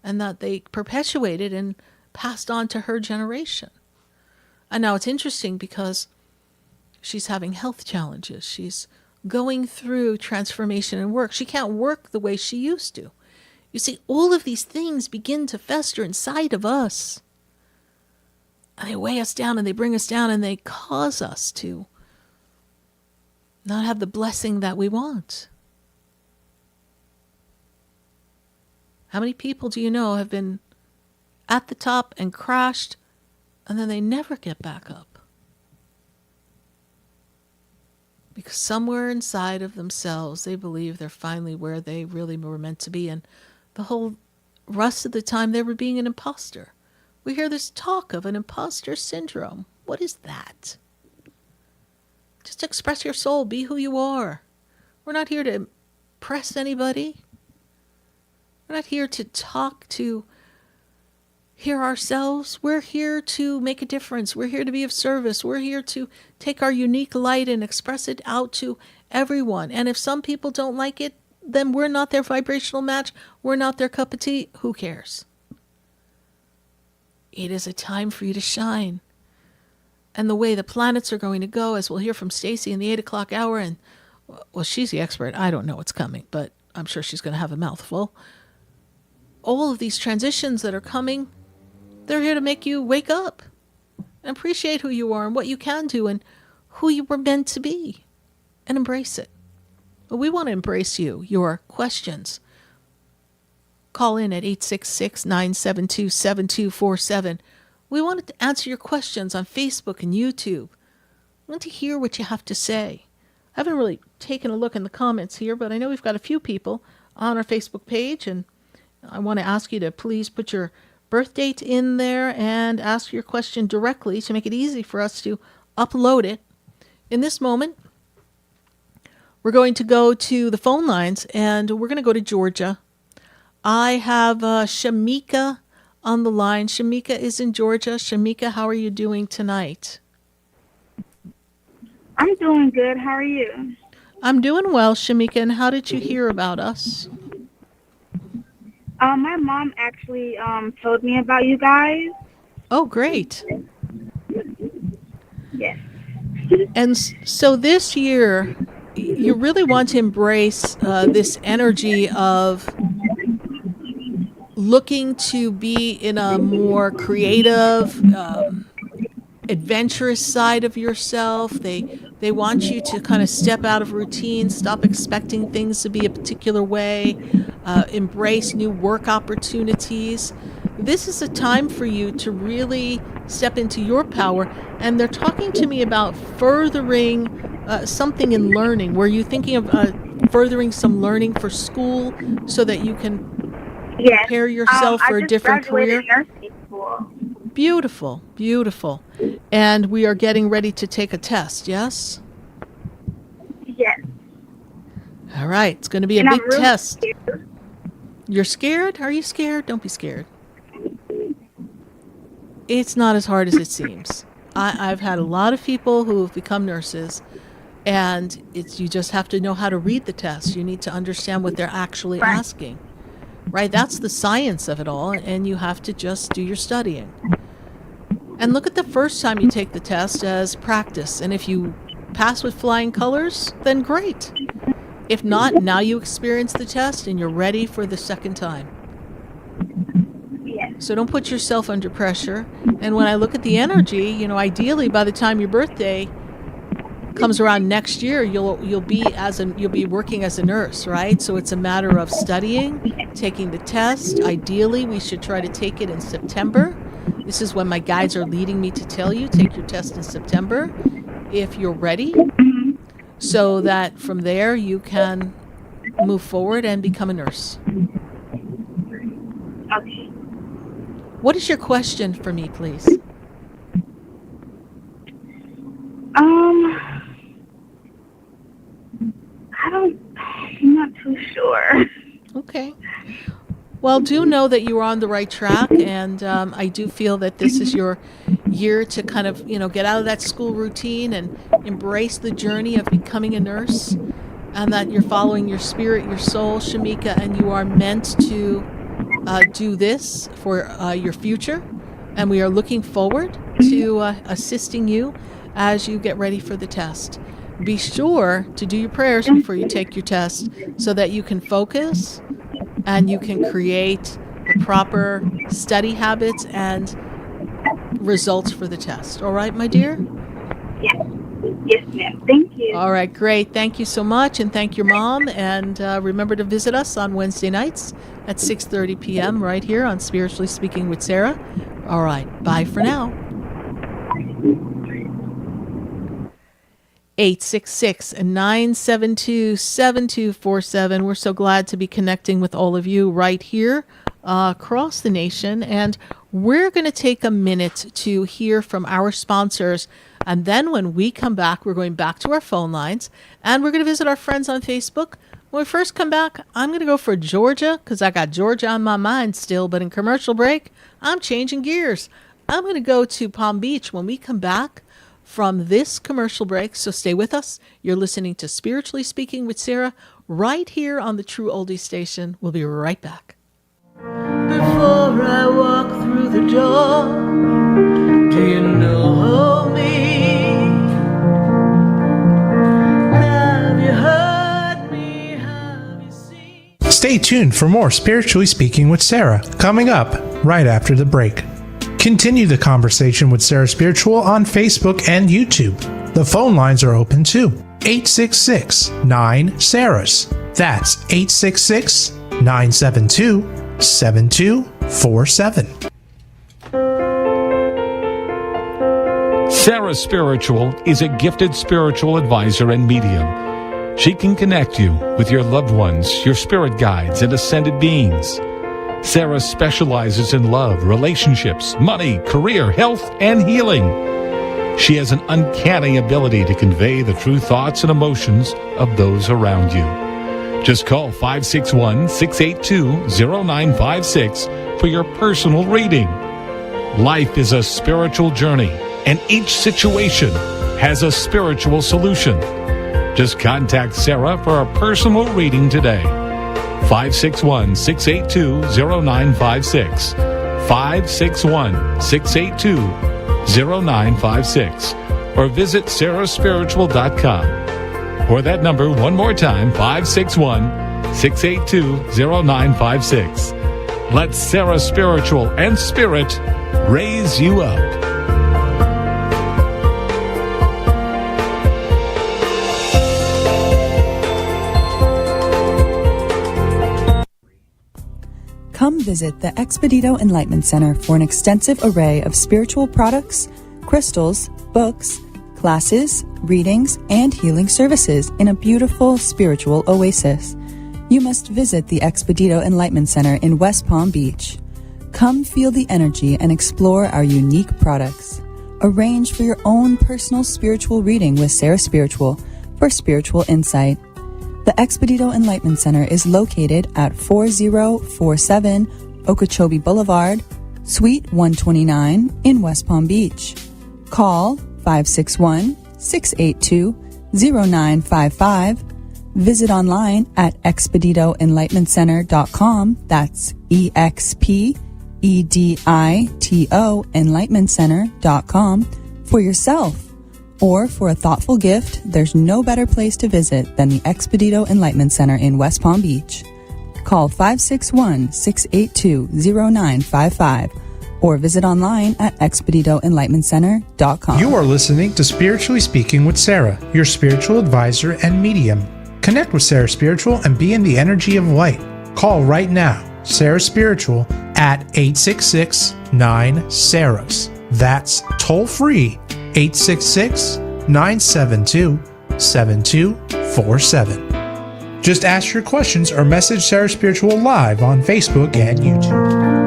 and that they perpetuated and passed on to her generation. And now it's interesting because she's having health challenges. She's going through transformation and work. She can't work the way she used to. You see, all of these things begin to fester inside of us. And they weigh us down and they bring us down and they cause us to not have the blessing that we want. How many people do you know have been at the top and crashed and then they never get back up? Because somewhere inside of themselves, they believe they're finally where they really were meant to be. And the whole rest of the time, they were being an imposter. We hear this talk of an imposter syndrome. What is that? Just express your soul. Be who you are. We're not here to impress anybody. We're not here to talk to hear ourselves. We're here to make a difference. We're here to be of service. We're here to take our unique light and express it out to everyone. And if some people don't like it, then we're not their vibrational match. We're not their cup of tea. Who cares? It is a time for you to shine. And the way the planets are going to go, as we'll hear from Stacy in the 8 o'clock hour, and well, she's the expert. I don't know what's coming, but I'm sure she's going to have a mouthful. All of these transitions that are coming, they're here to make you wake up and appreciate who you are and what you can do and who you were meant to be and embrace it. But we want to embrace you, your questions. call in at 866-972-7247. We wanted to answer your questions on Facebook and YouTube. We want to hear what you have to say. I haven't really taken a look in the comments here, but I know we've got a few people on our Facebook page, and I want to ask you to please put your birth date in there and ask your question directly to make it easy for us to upload it. In this moment, we're going to go to the phone lines, and we're going to go to Georgia. I have Shamika on the line. Shamika is in Georgia. Shamika, how are you doing tonight? I'm doing good. How are you? I'm doing well, Shamika. And how did you hear about us? My mom actually told me about you guys. Oh, great. Yes. And so this year, you really want to embrace this energy of looking to be in a more creative, adventurous side of yourself. They want you to kind of step out of routine, stop expecting things to be a particular way, embrace new work opportunities. This is a time for you to really step into your power. And they're talking to me about furthering something in learning. Were you thinking of furthering some learning for school so that you can prepare yourself for a different career? Nursing school. Beautiful, beautiful. And we are getting ready to take a test, yes? Yes. All right, it's going to be a And big I'm really test. scared. You're scared? Are you scared? Don't be scared. It's not as hard as it seems. I've had a lot of people who have become nurses, and you just have to know how to read the test. You need to understand what they're actually asking, right? That's the science of it all, and you have to just do your studying. And look at the first time you take the test as practice, and if you pass with flying colors, then great. If not, now you experience the test and you're ready for the second time. Yes. So don't put yourself under pressure. And when I look at the energy, ideally by the time your birthday comes around next year, you'll be working as a nurse, right? So it's a matter of studying, taking the test. Ideally, we should try to take it in September. This is when my guides are leading me to tell you, take your test in September if you're ready, so that from there you can move forward and become a nurse. Okay. What is your question for me, please? I'm not too sure. Okay. Well, do know that you are on the right track, and I do feel that this is your year to kind of, get out of that school routine and embrace the journey of becoming a nurse, and that you're following your spirit, your soul, Shamika, and you are meant to do this for your future, and we are looking forward to assisting you as you get ready for the test. Be sure to do your prayers before you take your test so that you can focus and you can create the proper study habits and results for the test. All right, my dear? Yes. Yes, ma'am. Thank you. All right, great. Thank you so much, and thank your mom. And remember to visit us on Wednesday nights at 6:30 p.m. right here on Spiritually Speaking with Sarah. All right, bye for now. 866-972-7247. We're so glad to be connecting with all of you right here across the nation. And we're going to take a minute to hear from our sponsors. And then when we come back, we're going back to our phone lines. And we're going to visit our friends on Facebook. When we first come back, I'm going to go for Georgia because I got Georgia on my mind still. But in commercial break, I'm changing gears. I'm going to go to Palm Beach when we come back from this commercial break, so stay with us. You're listening to Spiritually Speaking with Sarah right here on the True Oldie Station. We'll be right back. Before I walk through the door, do you know me? Have you heard me? Have you seen? Stay tuned for more Spiritually Speaking with Sarah coming up right after the break. Continue the conversation with Sarah Spiritual on Facebook and YouTube. The phone lines are open too. 866-9-SARAHS. That's 866-972-7247. 7247. Sarah Spiritual is a gifted spiritual advisor and medium. She can connect you with your loved ones, your spirit guides, and ascended beings. Sarah specializes in love, relationships, money, career, health, and healing. She has an uncanny ability to convey the true thoughts and emotions of those around you. Just call 561-682-0956 for your personal reading. Life is a spiritual journey, and each situation has a spiritual solution. Just contact Sarah for a personal reading today. 561-682-0956. 561-682-0956. Or visit sarahspiritual.com. Or that number one more time, 561-682-0956. Let Sarah Spiritual and Spirit raise you up. Come visit the Expedito Enlightenment Center for an extensive array of spiritual products, crystals, books, classes, readings, and healing services in a beautiful spiritual oasis. You must visit the Expedito Enlightenment Center in West Palm Beach. Come feel the energy and explore our unique products. Arrange for your own personal spiritual reading with Sarah Spiritual for spiritual insight. The Expedito Enlightenment Center is located at 4047 Okeechobee Boulevard, Suite 129 in West Palm Beach. Call 561-682-0955. Visit online at expeditoenlightenmentcenter.com. That's EXPEDITO enlightenmentcenter.com for yourself. Or for a thoughtful gift, there's no better place to visit than the Expedito Enlightenment Center in West Palm Beach. Call 561-682-0955 or visit online at expeditoenlightenmentcenter.com. You are listening to Spiritually Speaking with Sarah, your spiritual advisor and medium. Connect with Sarah Spiritual and be in the energy of light. Call right now, Sarah Spiritual at 866-9-SARAHS. That's toll free, 866-972-7247. Just ask your questions or message Sarah Spiritual live on Facebook and YouTube.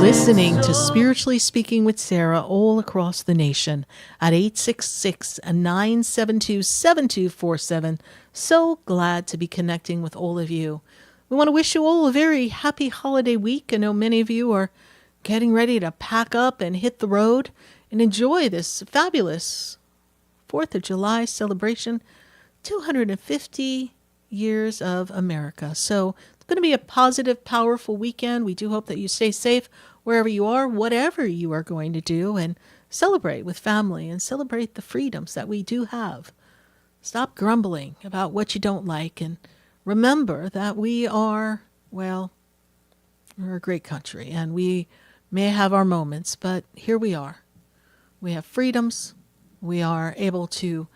Listening to Spiritually Speaking with Sarah all across the nation at 866-972-7247. So glad to be connecting with all of you. We want to wish you all a very happy holiday week. I know many of you are getting ready to pack up and hit the road and enjoy this fabulous 4th of July celebration, 250 years of America. So it's going to be a positive, powerful weekend. We do hope that you stay safe wherever you are, whatever you are going to do, and celebrate with family and celebrate the freedoms that we do have. Stop grumbling about what you don't like and remember that we are, well, we're a great country and we may have our moments, but here we are. We have freedoms. We are able to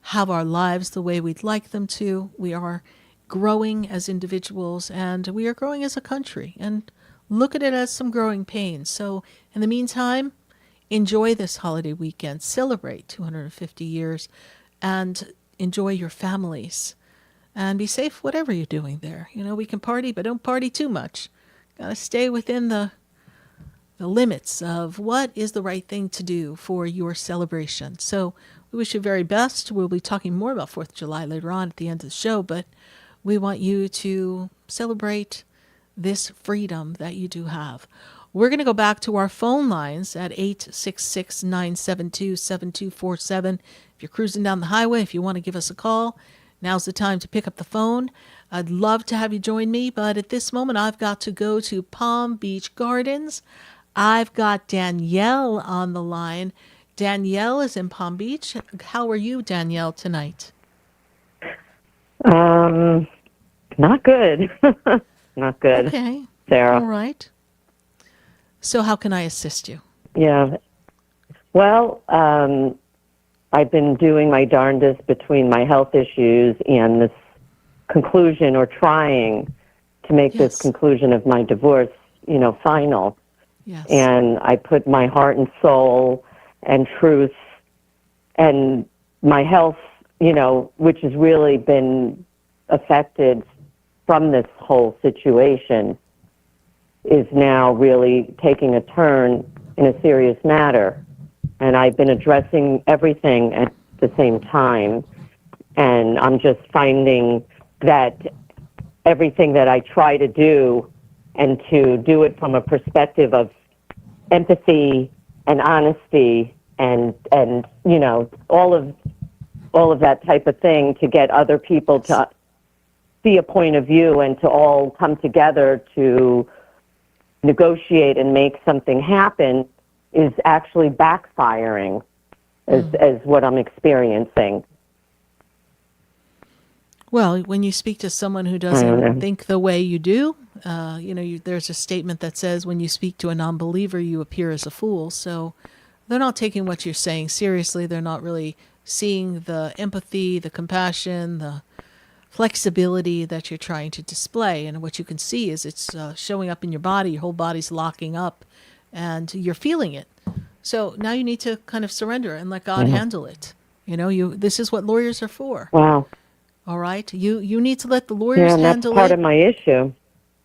have our lives the way we'd like them to. We are growing as individuals and we are growing as a country, and look at it as some growing pains. So in the meantime, enjoy this holiday weekend, celebrate 250 years, and enjoy your families. And be safe whatever you're doing there. You know, we can party, but don't party too much. Got to stay within the the limits of what is the right thing to do for your celebration. So we wish you very best. We'll be talking more about 4th of July later on at the end of the show, but we want you to celebrate this freedom that you do have. We're going to go back to our phone lines at 866-972-7247. If you're cruising down the highway, if you want to give us a call, now's the time to pick up the phone. I'd love to have you join me, but at this moment, I've got to go to Palm Beach Gardens. I've got Danielle on the line. Danielle is in Palm Beach. How are you, Danielle, tonight? Not good. Not good. Okay. Sarah. All right. So how can I assist you? Yeah. Well, I've been doing my darndest between my health issues and this conclusion, or trying to make this conclusion of my divorce, final. Yes. And I put my heart and soul and truth and my health, which has really been affected from this whole situation, is now really taking a turn in a serious matter. And I've been addressing everything at the same time. And I'm just finding that everything that I try to do, and to do it from a perspective of empathy and honesty and all of that type of thing, to get other people to see a point of view and to all come together to negotiate and make something happen, is actually backfiring as what I'm experiencing. Well, when you speak to someone who doesn't think the way you do, there's a statement that says when you speak to a non-believer, you appear as a fool. So they're not taking what you're saying seriously. They're not really seeing the empathy, the compassion, the flexibility that you're trying to display. And what you can see is it's showing up in your body. Your whole body's locking up and you're feeling it. So now you need to kind of surrender and let God handle it. This is what lawyers are for. Wow. All right? You need to let the lawyers handle it. That's part of my issue.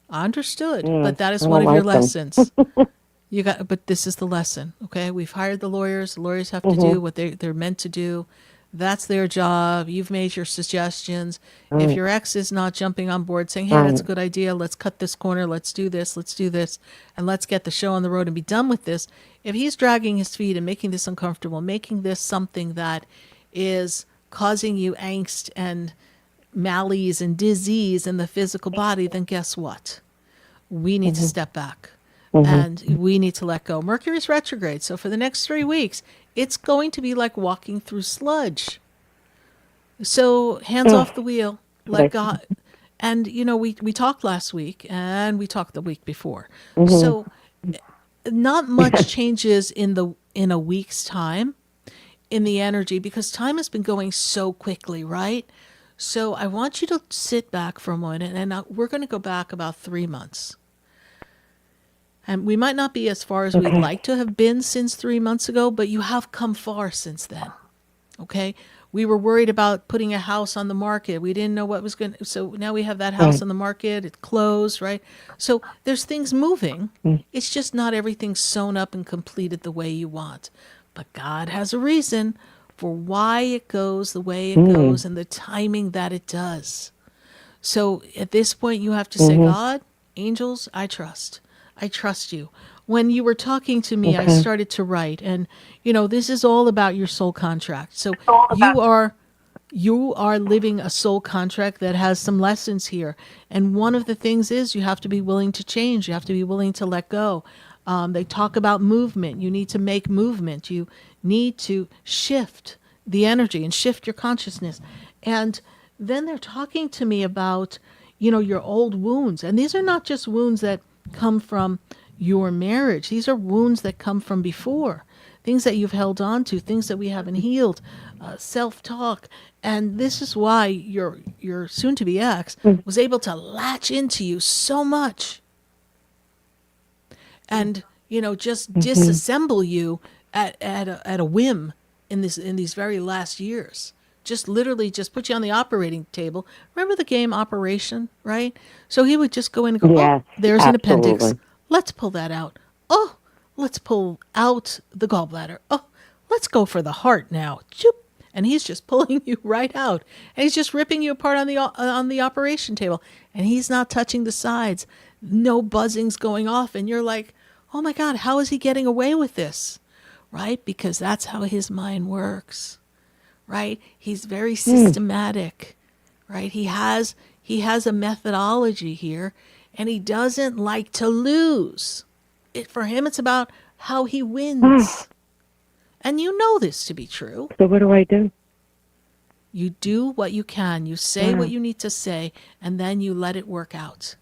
Understood. But that is one of your lessons. But this is the lesson, okay? We've hired the lawyers. The lawyers have to do what they're meant to do. That's their job. You've made your suggestions. If your ex is not jumping on board saying, hey, that's a good idea, let's cut this corner, let's do this, and let's get the show on the road and be done with this. If he's dragging his feet and making this uncomfortable, making this something that is causing you angst and malaise and disease in the physical body, then guess what? We need to step back. And we need to let go. Mercury's retrograde. So for the next 3 weeks, it's going to be like walking through sludge. So hands off the wheel, let God. And, we talked last week and we talked the week before. So not much changes in a week's time in the energy, because time has been going so quickly, right? So I want you to sit back for a moment, and we're going to go back about 3 months. And we might not be as far as we'd like to have been since 3 months ago, but you have come far since then. Okay? We were worried about putting a house on the market. We didn't know what was going to... So now we have that house on the market. It closed, right? So there's things moving. It's just not everything sewn up and completed the way you want. But God has a reason for why it goes the way it goes and the timing that it does. So at this point, you have to say, God, angels, I trust. I trust you. When you were talking to me, I started to write. And, this is all about your soul contract. So you are living a soul contract that has some lessons here. And one of the things is you have to be willing to change. You have to be willing to let go. They talk about movement. You need to make movement. You need to shift the energy and shift your consciousness. And then they're talking to me about, your old wounds. And these are not just wounds that come from your marriage. These are wounds that come from before, things that you've held on to, things that we haven't healed, self-talk. And this is why your soon-to-be ex was able to latch into you so much and, just disassemble you at a whim in these very last years. Just literally just put you on the operating table. Remember the game Operation, right? So he would just go in and go, yes, oh, there's absolutely. an appendix. Let's pull that out. Oh, let's pull out the gallbladder. Oh, let's go for the heart now. Choop. And he's just pulling you right out. And he's just ripping you apart on the operation table. And he's not touching the sides. No buzzing's going off. And you're like, oh my God, how is he getting away with this? Right? Because that's how his mind works. Right? He's very systematic. Right? He has a methodology here. And he doesn't like to lose. For him, it's about how he wins. And you know this to be true. So what do I do? You do what you can. You say what you need to say, and then you let it work out.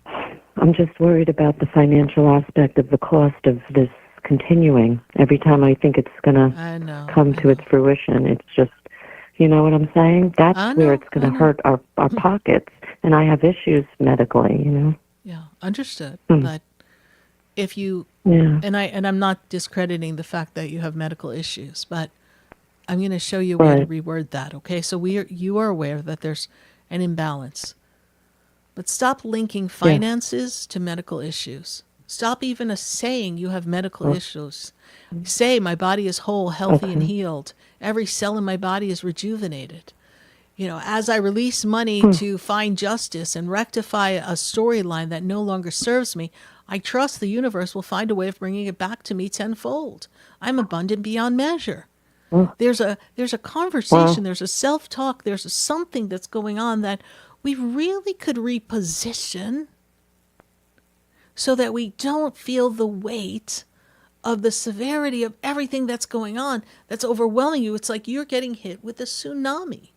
I'm just worried about the financial aspect of the cost of this continuing. Every time I think it's going to come to its fruition, it's just, you know what I'm saying? That's where it's going to hurt our pockets. And I have issues medically, you know? Yeah, understood. But if you, and I'm not discrediting the fact that you have medical issues, but I'm going to show you a way to reword that, okay? So you are aware that there's an imbalance. But stop linking finances to medical issues. Stop even saying you have medical issues. Say my body is whole, healthy, and healed. Every cell in my body is rejuvenated. You know, as I release money to find justice and rectify a storyline that no longer serves me, I trust the universe will find a way of bringing it back to me tenfold. I'm abundant beyond measure. There's a conversation, there's a self-talk, there's something that's going on that we really could reposition so that we don't feel the weight of the severity of everything that's going on that's overwhelming you. It's like you're getting hit with a tsunami.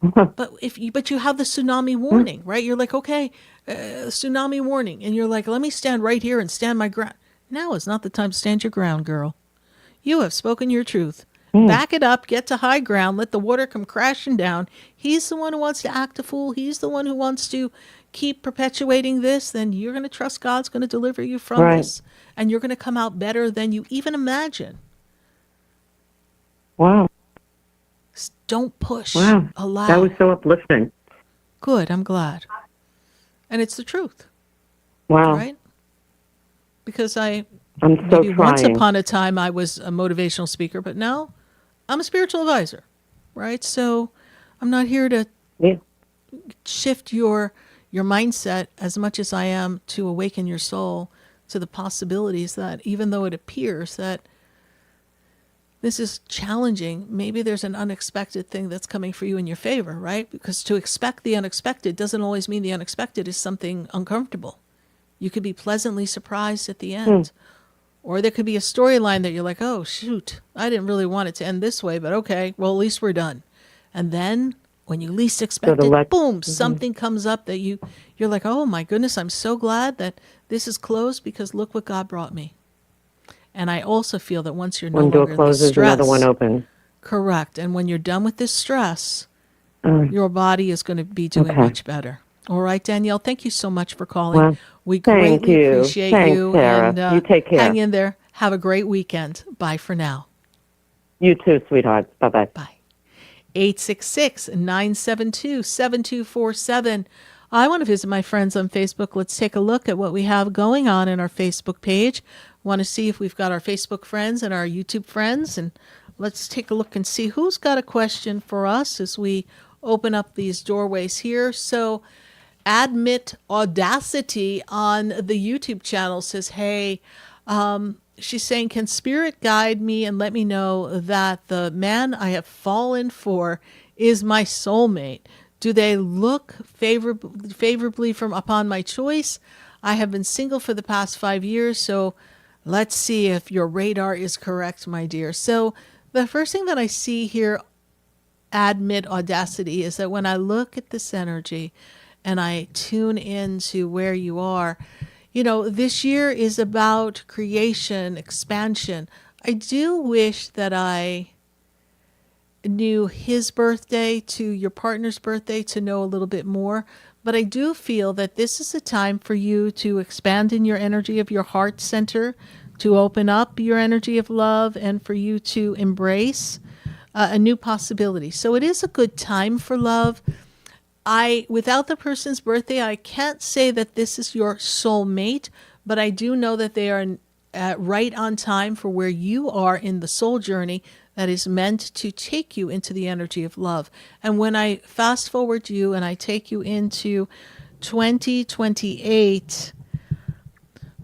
But you have the tsunami warning, right? You're like, okay, tsunami warning. And you're like, let me stand right here and stand my ground. Now is not the time to stand your ground, girl. You have spoken your truth. Back it up, get to high ground, let the water come crashing down. He's the one who wants to act a fool. He's the one who wants to keep perpetuating this. Then you're going to trust God's going to deliver you from this. And you're going to come out better than you even imagine. Wow. Don't push. Wow. Allow. That was so uplifting. Good. I'm glad. And it's the truth. Wow. Right? Because I'm so maybe trying. Once upon a time I was a motivational speaker, but now I'm a spiritual advisor. Right? So I'm not here to shift your mindset as much as I am to awaken your soul to the possibilities that even though it appears that this is challenging, maybe there's an unexpected thing that's coming for you in your favor, right? Because to expect the unexpected doesn't always mean the unexpected is something uncomfortable. You could be pleasantly surprised at the end. Or there could be a storyline that you're like, oh, shoot, I didn't really want it to end this way, but okay, well, at least we're done. And then when you least expect it, boom, something comes up that you're like, oh my goodness, I'm so glad that this is closed because look what God brought me. And I also feel that once you're no longer in the closes, stress, another one opens. Correct. And when you're done with this stress, your body is going to be doing much better. All right, Danielle, thank you so much for calling. Well, we greatly appreciate Thanks, you. Sarah. And you take care. Hang in there. Have a great weekend. Bye for now. You too, sweetheart. Bye-bye. Bye. 866-972-7247. I want to visit my friends on Facebook. Let's take a look at what we have going on in our Facebook page. Want to see if we've got our Facebook friends and our YouTube friends. And let's take a look and see who's got a question for us as we open up these doorways here. So Admit Audacity on the YouTube channel says, hey, she's saying, can spirit guide me and let me know that the man I have fallen for is my soulmate? Do they look favorably from upon my choice? I have been single for the past 5 years, so let's see if your radar is correct, my dear. So the first thing that I see here, Admit Audacity, is that when I look at this energy and I tune into where you are, you know, this year is about creation, expansion. I do wish that I knew his birthday to your partner's birthday to know a little bit more. But I do feel that this is a time for you to expand in your energy of your heart center, to open up your energy of love, and for you to embrace a new possibility. So it is a good time for love. Without the person's birthday, I can't say that this is your soulmate, but I do know that they are right on time for where you are in the soul journey that is meant to take you into the energy of love. And when I fast forward you and I take you into 2028,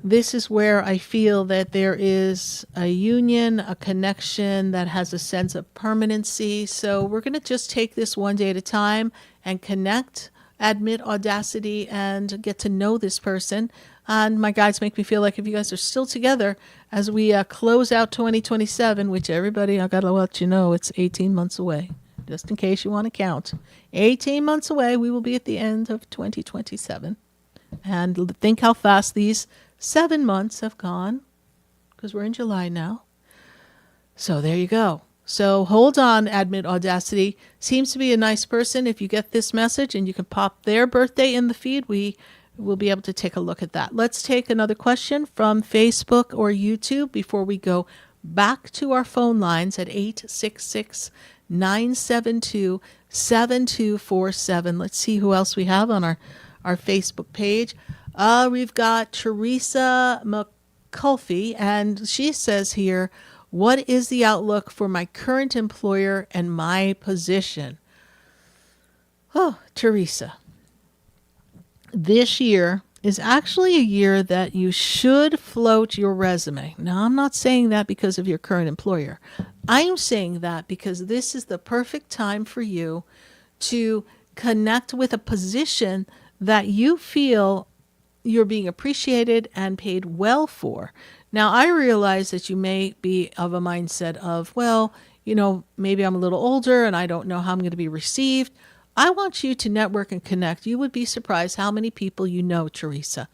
this is where I feel that there is a union, a connection that has a sense of permanency. So we're going to just take this one day at a time and connect, admit audacity, and get to know this person. And my guides make me feel like if you guys are still together as we close out 2027, which everybody, I got to let you know, it's 18 months away, just in case you want to count. 18 months away, we will be at the end of 2027. And think how fast these 7 months have gone, because we're in July now. So there you go. So hold on, Admit Audacity. Seems to be a nice person. If you get this message and you can pop their birthday in the feed, we will be able to take a look at that. Let's take another question from Facebook or YouTube before we go back to our phone lines at 866-972-7247. Let's see who else we have on our Facebook page. We've got Teresa McCulphy, and she says here, what is the outlook for my current employer and my position? Oh, Teresa, this year is actually a year that you should float your resume. Now, I'm not saying that because of your current employer. I'm saying that because this is the perfect time for you to connect with a position that you feel you're being appreciated and paid well for. Now, I realize that you may be of a mindset of, well, maybe I'm a little older and I don't know how I'm going to be received. I want you to network and connect. You would be surprised how many people you know, Teresa.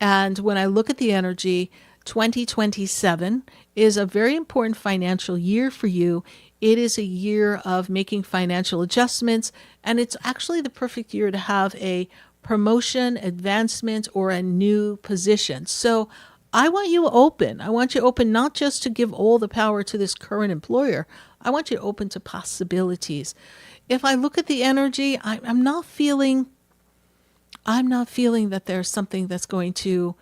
And when I look at the energy, 2027 is a very important financial year for you. It is a year of making financial adjustments, and it's actually the perfect year to have a promotion, advancement, or a new position. So I want you open. I want you open not just to give all the power to this current employer. I want you open to possibilities. If I look at the energy, I'm not feeling that there's something that's going to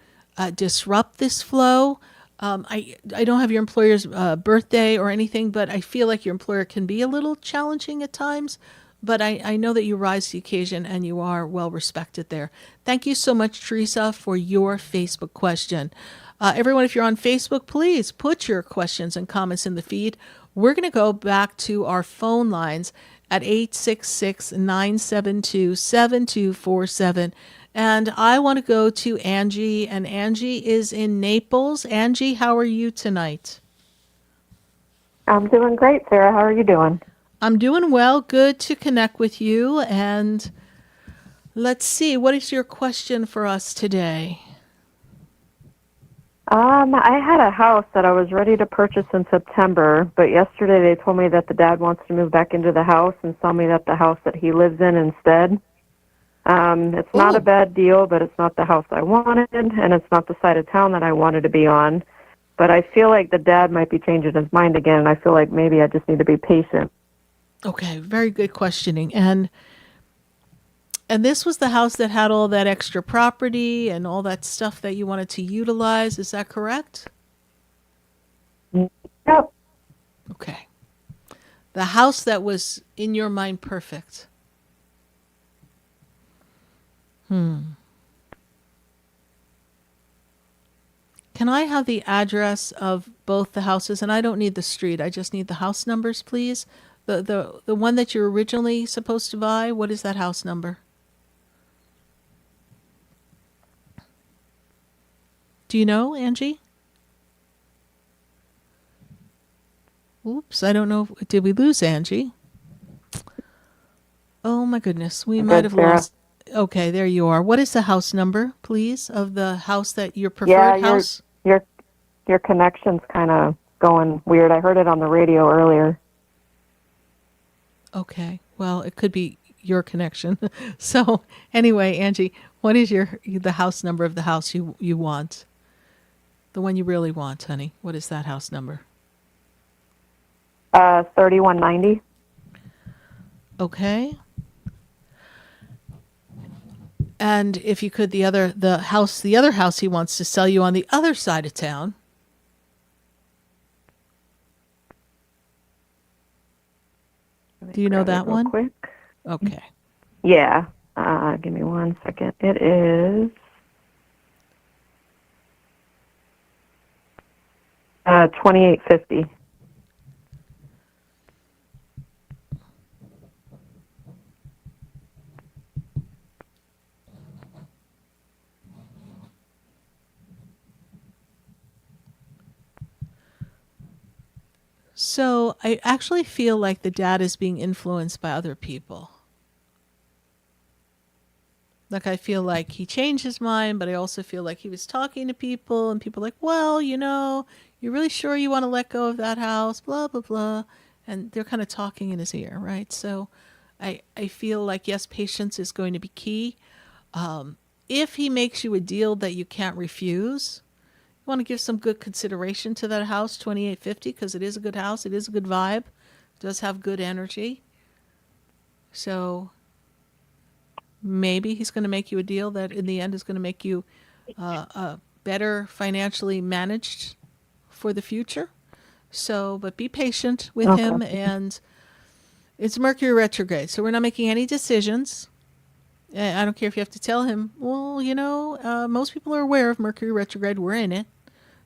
disrupt this flow. I don't have your employer's birthday or anything, but I feel like your employer can be a little challenging at times. But I know that you rise to the occasion and you are well respected there. Thank you so much, Teresa, for your Facebook question. Everyone, if you're on Facebook, please put your questions and comments in the feed. We're going to go back to our phone lines at 866-972-7247. And I want to go to Angie, and Angie is in Naples. Angie, how are you tonight? I'm doing great, Sarah. How are you doing? I'm doing well. Good to connect with you. And let's see, what is your question for us today? I had a house that I was ready to purchase in September, but yesterday they told me that the dad wants to move back into the house and sell me the house that he lives in instead. It's not a bad deal, but it's not the house I wanted, and it's not the side of town that I wanted to be on. But I feel like the dad might be changing his mind again, and I feel like maybe I just need to be patient. Okay, very good questioning. And this was the house that had all that extra property and all that stuff that you wanted to utilize. Is that correct? Yep. Okay. The house that was, in your mind, perfect. Can I have the address of both the houses? And I don't need the street. I just need the house numbers, please. The one that you're originally supposed to buy, what is that house number? Do you know, Angie? Oops, I don't know. Did we lose Angie? Oh, my goodness. We might have lost. Okay, there you are. What is the house number, please, of the house that your preferred house? Your connection's kind of going weird. I heard it on the radio earlier. Okay. Well, it could be your connection. So, anyway, Angie, what is the house number of the house you want? The one you really want, honey. What is that house number? 3190. Okay. And if you could, the other house he wants to sell you on the other side of town. Do you know that one? Quick. Okay. Yeah. Give me 1 second. It is 2850. So I actually feel like the dad is being influenced by other people. Like, I feel like he changed his mind, but I also feel like he was talking to people, and people are like, well, you're really sure you want to let go of that house, blah, blah, blah. And they're kind of talking in his ear, right? So I feel like, yes, patience is going to be key. If he makes you a deal that you can't refuse, you want to give some good consideration to that house, 2850, because it is a good house. It is a good vibe. It does have good energy. So maybe he's going to make you a deal that in the end is going to make you better financially managed for the future. So, but be patient with him. And it's Mercury retrograde, so we're not making any decisions. I don't care if you have to tell him, well, most people are aware of Mercury retrograde. We're in it.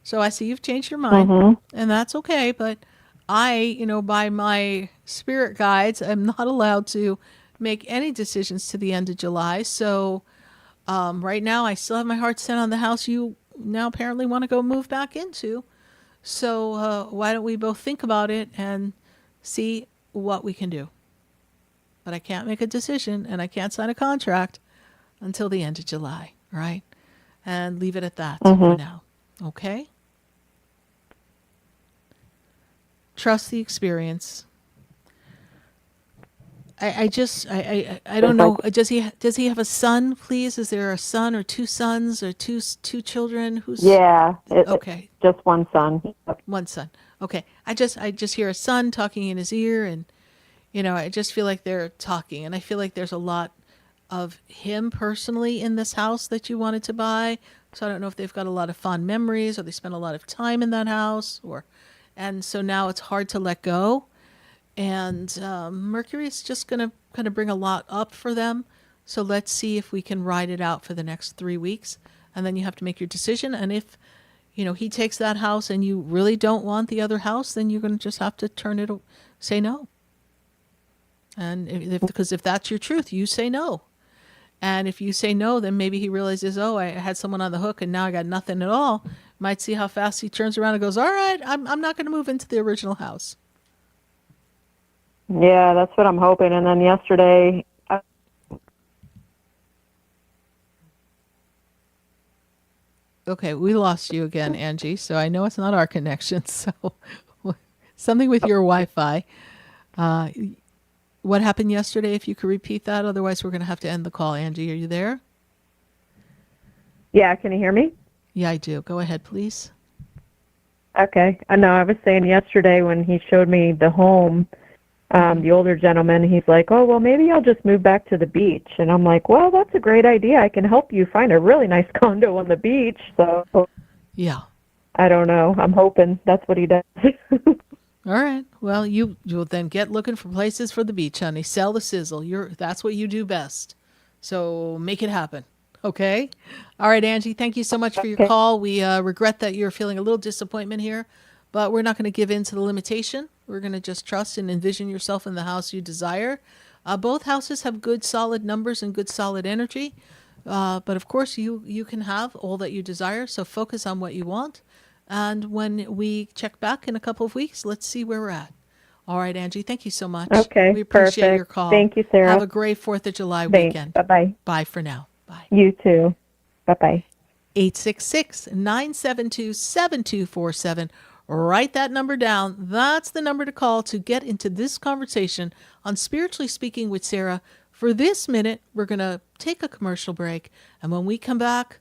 So I see you've changed your mind, and that's okay. But I, by my spirit guides, I'm not allowed to make any decisions to the end of July. So right now I still have my heart set on the house you now apparently want to go move back into. So why don't we both think about it and see what we can do? But I can't make a decision, and I can't sign a contract until the end of July, right? And leave it at that for now. Okay? Trust the experience. I don't know. Does he have a son, please? Is there a son or two sons or two children? Yeah. Okay. Just one son. One son. Okay. I just hear a son talking in his ear, and I just feel like they're talking, and I feel like there's a lot of him personally in this house that you wanted to buy. So I don't know if they've got a lot of fond memories, or they spent a lot of time in that house, and so now it's hard to let go. And Mercury is just going to kind of bring a lot up for them. So let's see if we can ride it out for the next 3 weeks. And then you have to make your decision. And if, he takes that house and you really don't want the other house, then you're going to just have to say no. And because if that's your truth, you say no. And if you say no, then maybe he realizes, oh, I had someone on the hook and now I got nothing at all. Might see how fast he turns around and goes, all right, I'm not going to move into the original house. Yeah, that's what I'm hoping. And then yesterday, okay, we lost you again, Angie. So I know it's not our connection. So something with your Wi-Fi. What happened yesterday? If you could repeat that, otherwise we're going to have to end the call. Angie, are you there? Yeah, can you hear me? Yeah, I do. Go ahead, please. Okay. I know. I was saying yesterday when he showed me the home. The older gentleman, he's like, oh, well, maybe I'll just move back to the beach. And I'm like, well, that's a great idea. I can help you find a really nice condo on the beach. So, yeah. I don't know. I'm hoping that's what he does. All right. Well, you'll then get looking for places for the beach, honey. Sell the sizzle. That's what you do best. So make it happen. Okay? All right, Angie, thank you so much for your call. We regret that you're feeling a little disappointment here, but we're not going to give in to the limitation. We're going to just trust and envision yourself in the house you desire. Both houses have good, solid numbers and good, solid energy. But of course, you can have all that you desire. So focus on what you want. And when we check back in a couple of weeks, let's see where we're at. All right, Angie, thank you so much. Okay, we appreciate perfect. your call. Thank you, Sarah. Have a great 4th of July Thanks. weekend. Bye-bye. Bye for now. Bye. You too. Bye-bye. 866-972-7247. Write that number down. That's the number to call to get into this conversation on Spiritually Speaking with Sarah. For this minute, we're going to take a commercial break. And when we come back,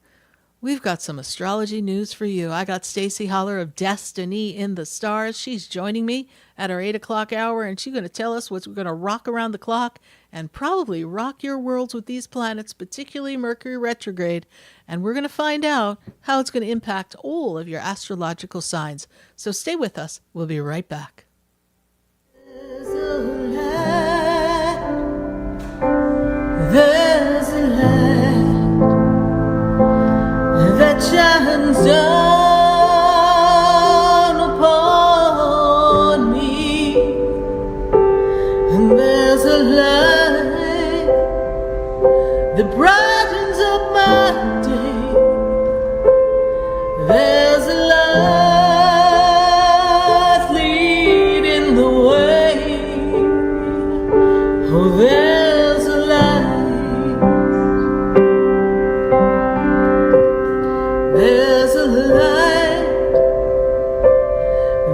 we've got some astrology news for you. I got Stacy Holler of Destiny in the Stars. She's joining me at our 8 o'clock hour, and she's going to tell us what's going to rock around the clock and probably rock your worlds with these planets, particularly Mercury retrograde. And we're going to find out how it's going to impact all of your astrological signs. So stay with us. We'll be right back. There's a light that shines down upon me, and there's a light that brightens up my day. There's a light leading the way. Oh, there's a light. There's a light,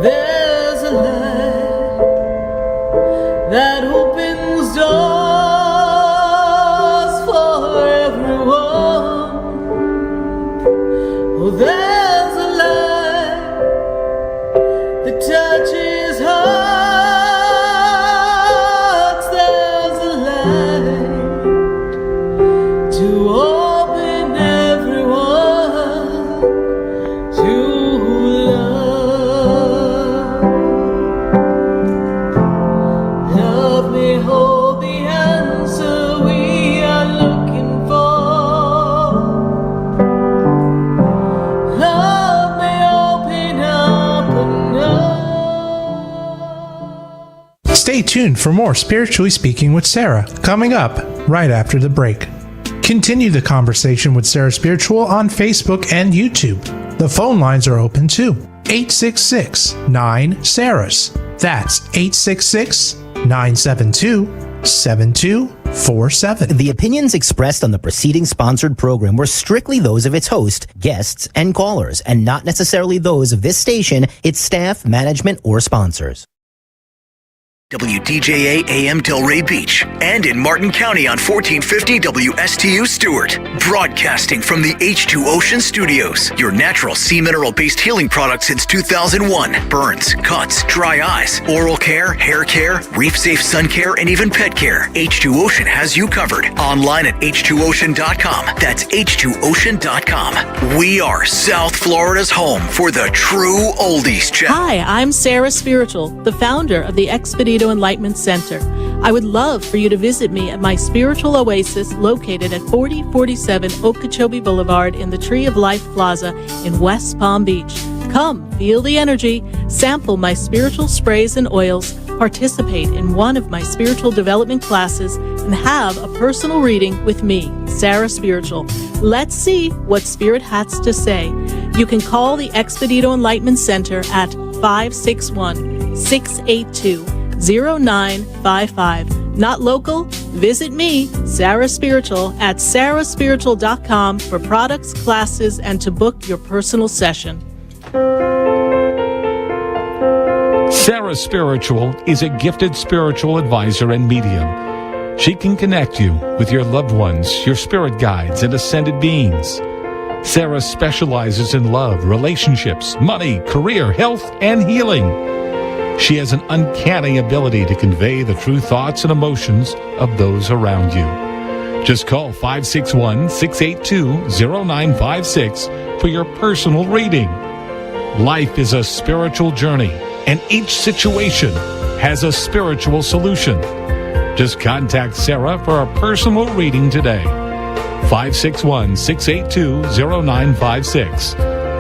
there's a light that opens doors for everyone. Oh, there's a light that touches hearts. There's a light to open everyone to love. Love may hold the answer we are looking for. Love may open up enough. Stay tuned for more Spiritually Speaking with Sarah, coming up right after the break. Continue the conversation with Sarah Spiritual on Facebook and YouTube. The phone lines are open too. 866-9-SARAHS. That's 866-972-7247. The opinions expressed on the preceding sponsored program were strictly those of its host, guests, and callers, and not necessarily those of this station, its staff, management, or sponsors. WDJA AM Delray Beach and in Martin County on 1450 WSTU Stewart. Broadcasting from the H2 Ocean Studios. Your natural sea mineral-based healing product since 2001. Burns, cuts, dry eyes, oral care, hair care, reef-safe sun care, and even pet care. H2 Ocean has you covered. Online at h2ocean.com. That's h2ocean.com. We are South Florida's home for the true oldies channel. Hi, I'm Sarah Spiritual, the founder of the Expedito Enlightenment Center. I would love for you to visit me at my spiritual oasis located at 4047 Okeechobee Boulevard in the Tree of Life Plaza in West Palm Beach. Come, feel the energy, sample my spiritual sprays and oils, participate in one of my spiritual development classes, and have a personal reading with me, Sarah Spiritual. Let's see what Spirit has to say. You can call the Expedito Enlightenment Center at 561-682-0955. Not local? Visit me, Sarah Spiritual, at sarahspiritual.com for products, classes, and to book your personal session. Sarah Spiritual is a gifted spiritual advisor and medium. She can connect you with your loved ones, your spirit guides, and ascended beings. Sarah specializes in love, relationships, money, career, health, and healing. She has an uncanny ability to convey the true thoughts and emotions of those around you. Just call 561-682-0956 for your personal reading. Life is a spiritual journey, and each situation has a spiritual solution. Just contact Sarah for a personal reading today. 561-682-0956.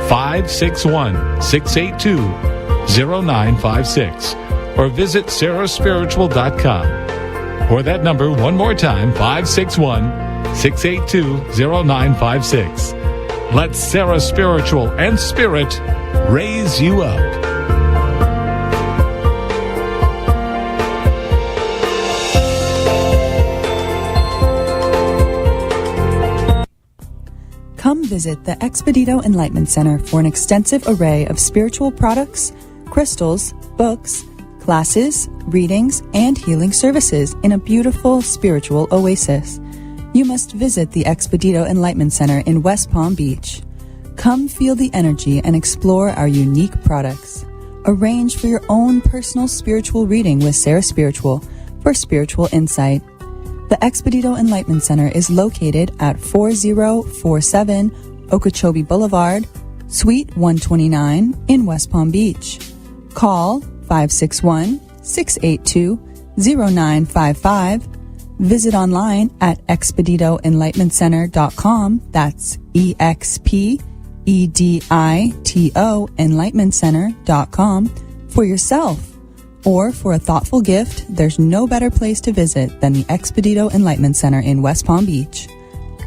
561-682-0956. Or visit sarahspiritual.com. Or that number one more time, 561-682-0956. Let Sarah Spiritual and Spirit raise you up. Come visit the Expedito Enlightenment Center for an extensive array of spiritual products, crystals, books, classes, readings, and healing services in a beautiful spiritual oasis. You must visit the Expedito Enlightenment Center in West Palm Beach. Come feel the energy and explore our unique products. Arrange for your own personal spiritual reading with Sarah Spiritual for spiritual insight. Expedito Enlightenment Center is located at 4047 Okeechobee Boulevard, Suite 129 in West Palm Beach. Call 561-682-0955. Visit online at expeditoenlightenmentcenter.com. That's EXPEDITO enlightenmentcenter.com for yourself. Or for a thoughtful gift, there's no better place to visit than the Expedito Enlightenment Center in West Palm Beach.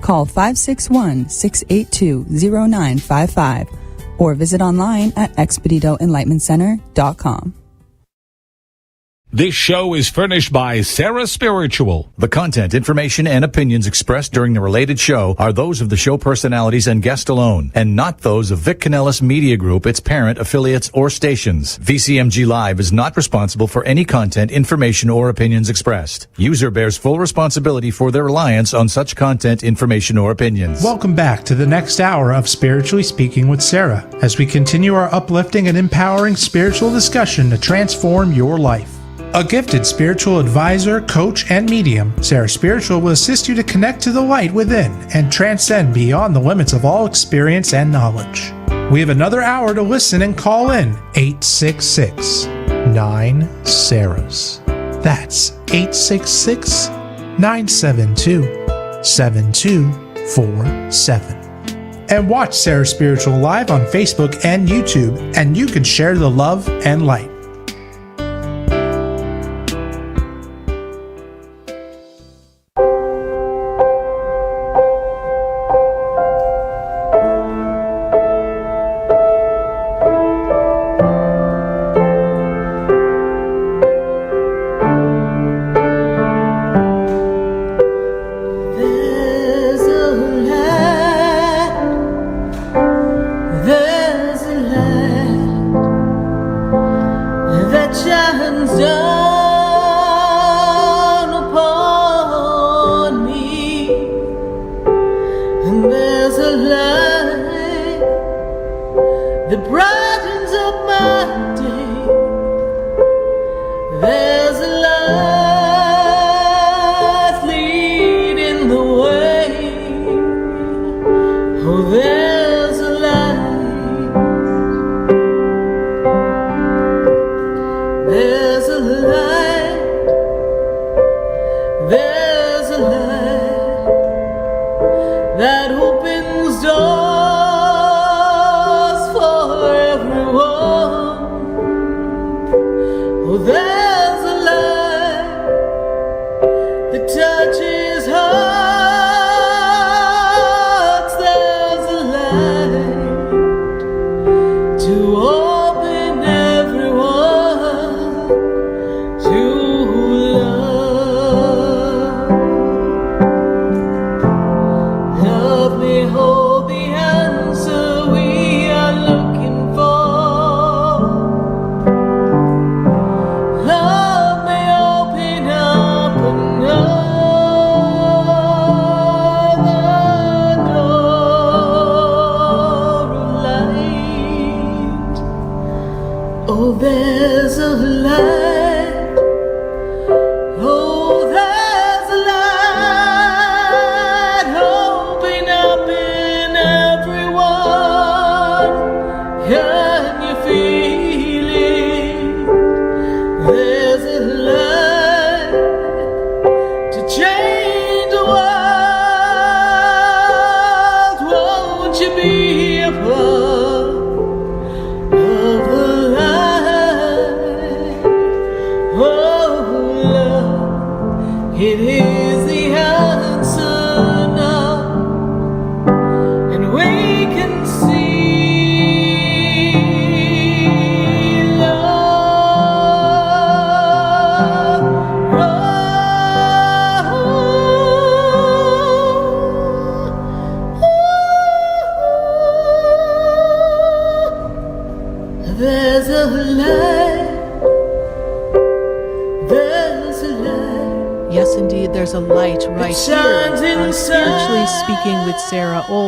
Call 561-682-0955 or visit online at expeditoenlightenmentcenter.com. This show is furnished by Sarah Spiritual. The content, information, and opinions expressed during the related show are those of the show personalities and guest alone, and not those of Vic Canellis Media Group, its parent, affiliates, or stations. VCMG Live is not responsible for any content, information, or opinions expressed. User bears full responsibility for their reliance on such content, information, or opinions. Welcome back to the next hour of Spiritually Speaking with Sarah, as we continue our uplifting and empowering spiritual discussion to transform your life. A gifted spiritual advisor, coach, and medium, Sarah Spiritual will assist you to connect to the light within and transcend beyond the limits of all experience and knowledge. We have another hour to listen and call in 866-9-SARAHs. That's 866-972-7247. And watch Sarah Spiritual live on Facebook and YouTube, and you can share the love and light.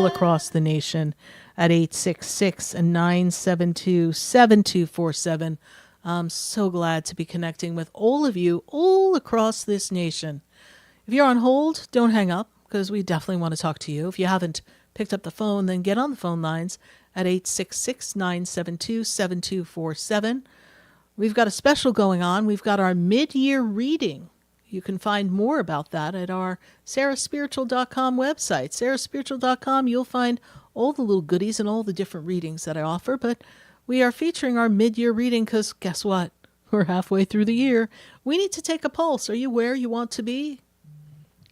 Across the nation at 866-972-7247. I'm so glad to be connecting with all of you all across this nation. If you're on hold, don't hang up because we definitely want to talk to you. If you haven't picked up the phone, then get on the phone lines at 866-972-7247. We've got a special going on. We've got our mid-year reading. You can find more about that at our sarahspiritual.com website. sarahspiritual.com, you'll find all the little goodies and all the different readings that I offer. But we are featuring our mid-year reading because guess what? We're halfway through the year. We need to take a pulse. Are you where you want to be?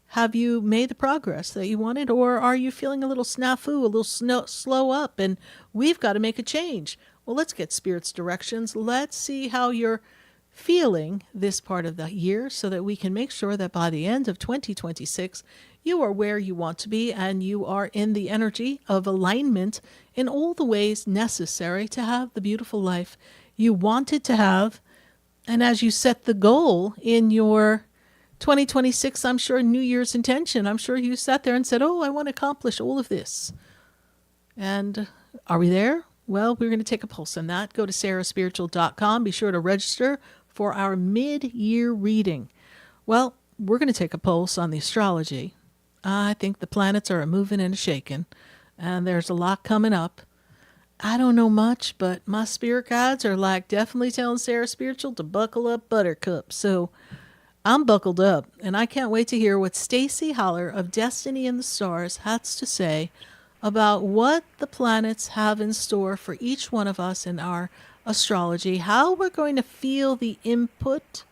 Have you made the progress that you wanted? Or are you feeling a little snafu, a little slow up, and we've got to make a change? Well, let's get Spirit's directions. Let's see how you're feeling this part of the year so that we can make sure that by the end of 2026, you are where you want to be and you are in the energy of alignment in all the ways necessary to have the beautiful life you wanted to have. And as you set the goal in your 2026, I'm sure, New Year's intention, I'm sure you sat there and said, oh, I want to accomplish all of this. And are we there? Well, we're going to take a pulse on that. Go to sarahspiritual.com. Be sure to register for our mid-year reading. Well, we're going to take a pulse on the astrology. I think the planets are a moving and a shaking, and there's a lot coming up. I don't know much, but my spirit guides are like definitely telling Sarah Spiritual to buckle up, Buttercup. So I'm buckled up, and I can't wait to hear what Stacy Holler of Destiny in the Stars has to say about what the planets have in store for each one of us in our astrology, how we're going to feel the input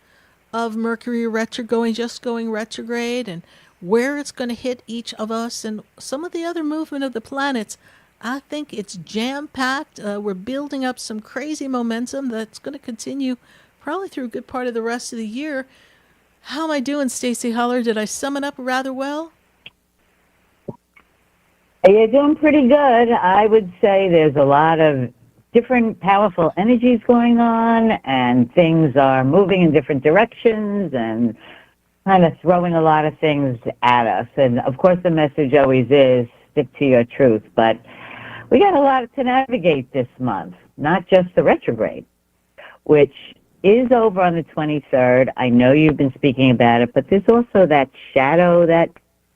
of Mercury going retrograde, and where it's going to hit each of us, and some of the other movement of the planets. I think it's jam-packed. We're building up some crazy momentum that's going to continue probably through a good part of the rest of the year. How am I doing, Stacy Holler? Did I sum it up rather well? You're doing pretty good. I would say there's a lot of different powerful energies going on, and things are moving in different directions and kind of throwing a lot of things at us. And, of course, the message always is stick to your truth. But we got a lot to navigate this month, not just the retrograde, which is over on the 23rd. I know you've been speaking about it, but there's also that shadow that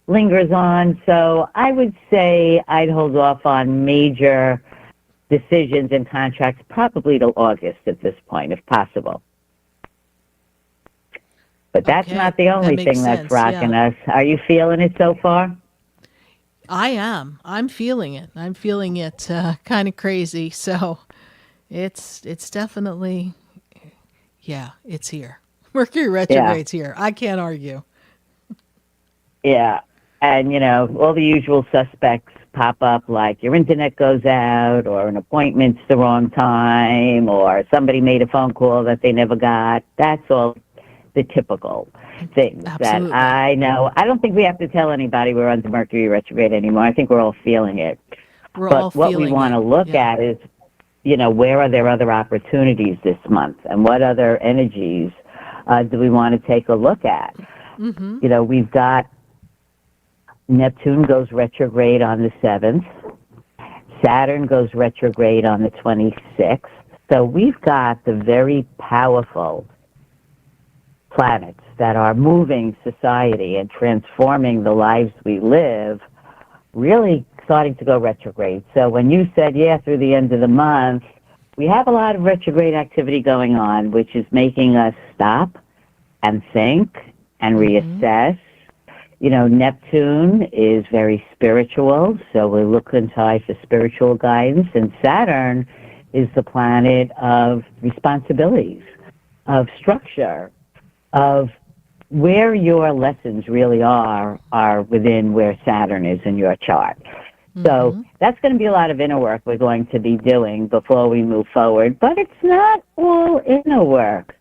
lingers on. So I would say I'd hold off on major decisions and contracts probably till August at this point, if possible. But that's not the only thing that's rocking us. Are you feeling it so far? I am. I'm feeling it. I'm feeling it kind of crazy. So it's definitely, it's here. Mercury retrograde's here. I can't argue. Yeah. And, all the usual suspects pop up, like your internet goes out, or an appointment's the wrong time, or somebody made a phone call that they never got. That's all the typical things that I know. I don't think we have to tell anybody we're under Mercury retrograde anymore. I think we're all feeling it. But what we want to look at is, where are there other opportunities this month, and what other energies do we want to take a look at? Mm-hmm. We've got Neptune goes retrograde on the 7th. Saturn goes retrograde on the 26th. So we've got the very powerful planets that are moving society and transforming the lives we live, really starting to go retrograde. So when you said, through the end of the month, we have a lot of retrograde activity going on, which is making us stop and think and reassess. Neptune is very spiritual, so we're looking to for spiritual guidance, and Saturn is the planet of responsibilities, of structure, of where your lessons really are within where Saturn is in your chart. So that's going to be a lot of inner work we're going to be doing before we move forward, but it's not all inner work.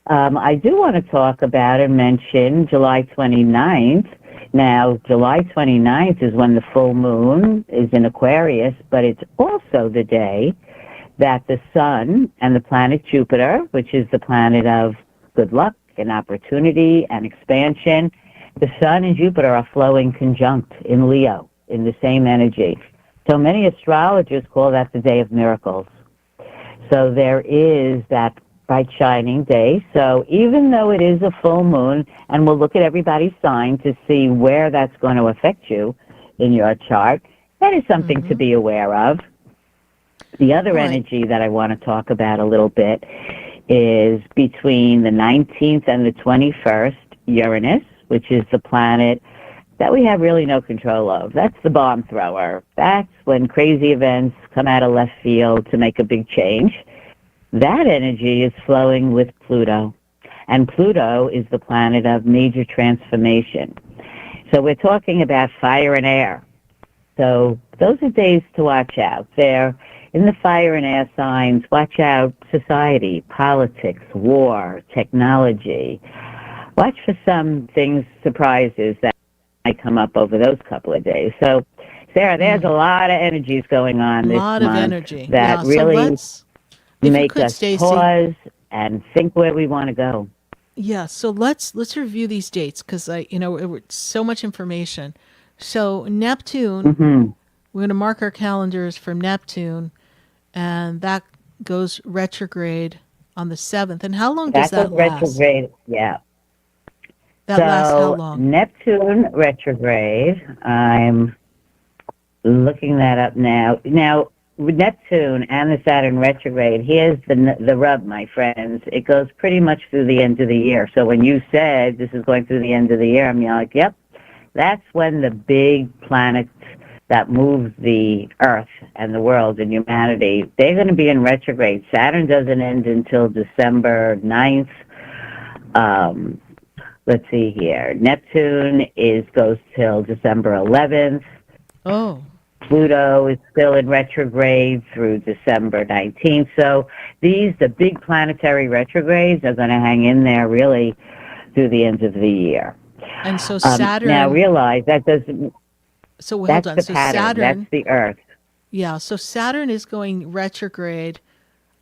I do want to talk about and mention July 29th. Now, July 29th is when the full moon is in Aquarius, but it's also the day that the sun and the planet Jupiter, which is the planet of good luck and opportunity and expansion, the sun and Jupiter are flowing conjunct in Leo, in the same energy. So many astrologers call that the day of miracles. So there is that bright shining day. So even though it is a full moon, and we'll look at everybody's sign to see where that's going to affect you in your chart, that is something to be aware of. The other energy that I want to talk about a little bit is between the 19th and the 21st, Uranus, which is the planet that we have really no control of. That's the bomb thrower. That's when crazy events come out of left field to make a big change. That energy is flowing with Pluto. And Pluto is the planet of major transformation. So we're talking about fire and air. So those are days to watch out. They're in the fire and air signs. Watch out society, politics, war, technology. Watch for some things, surprises that might come up over those couple of days. So, Sarah, there's a lot of energies going on this month. A lot of energy. That really make us Stacey, pause and think where we want to go. Yeah, so let's review these dates because it was so much information. So Neptune, we're going to mark our calendars from Neptune, and that goes retrograde on the 7th. And how long does that last? Retrograde, yeah. That lasts how long? Neptune retrograde. I'm looking that up now. Now, with Neptune and the Saturn retrograde, here's the rub, my friends. It goes pretty much through the end of the year. So when you said this is going through the end of the year, I'm like, yep, that's when the big planets that move the Earth and the world and humanity, they're going to be in retrograde. Saturn doesn't end until December 9th. Let's see here. Neptune goes till December 11th. Oh. Pluto is still in retrograde through December 19th. So the big planetary retrogrades are going to hang in there really through the end of the year. And so Saturn... now realize that doesn't... So hold that's on. the So pattern. Saturn... That's the Earth. Yeah, so Saturn is going retrograde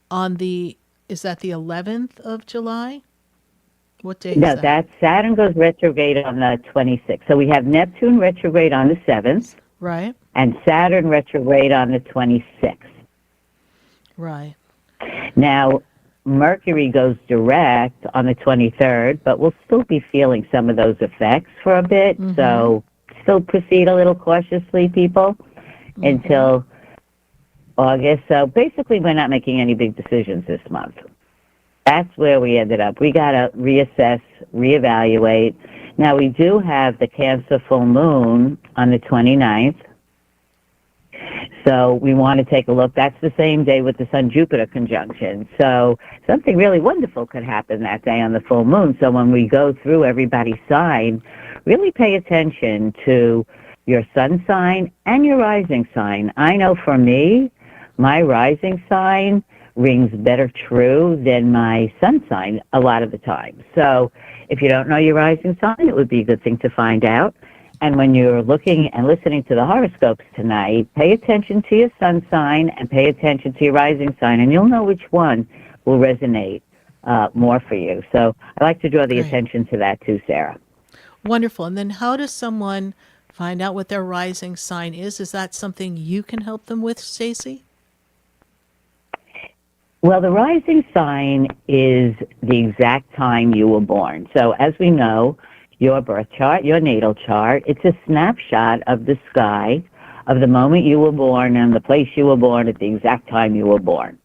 on the... Is that the 11th of July? What day is that? No, Saturn goes retrograde on the 26th. So we have Neptune retrograde on the 7th. Right. And Saturn retrograde on the 26th. Right. Now, Mercury goes direct on the 23rd, but we'll still be feeling some of those effects for a bit. So still proceed a little cautiously, people, until August. So basically, we're not making any big decisions this month. That's where we ended up. We got to reassess, reevaluate. Now, we do have the Cancer full moon on the 29th. So we want to take a look. That's the same day with the Sun-Jupiter conjunction. So something really wonderful could happen that day on the full moon. So when we go through everybody's sign, really pay attention to your sun sign and your rising sign. I know for me, my rising sign rings better true than my sun sign a lot of the time. So if you don't know your rising sign, it would be a good thing to find out. And when you're looking and listening to the horoscopes tonight, pay attention to your sun sign and pay attention to your rising sign, and you'll know which one will resonate more for you. So I like to draw the attention to that too, Sarah. Wonderful. And then how does someone find out what their rising sign is? Is that something you can help them with, Stacey? Well, the rising sign is the exact time you were born. So as we know, your birth chart, your natal chart, it's a snapshot of the sky of the moment you were born and the place you were born at the exact time you were born.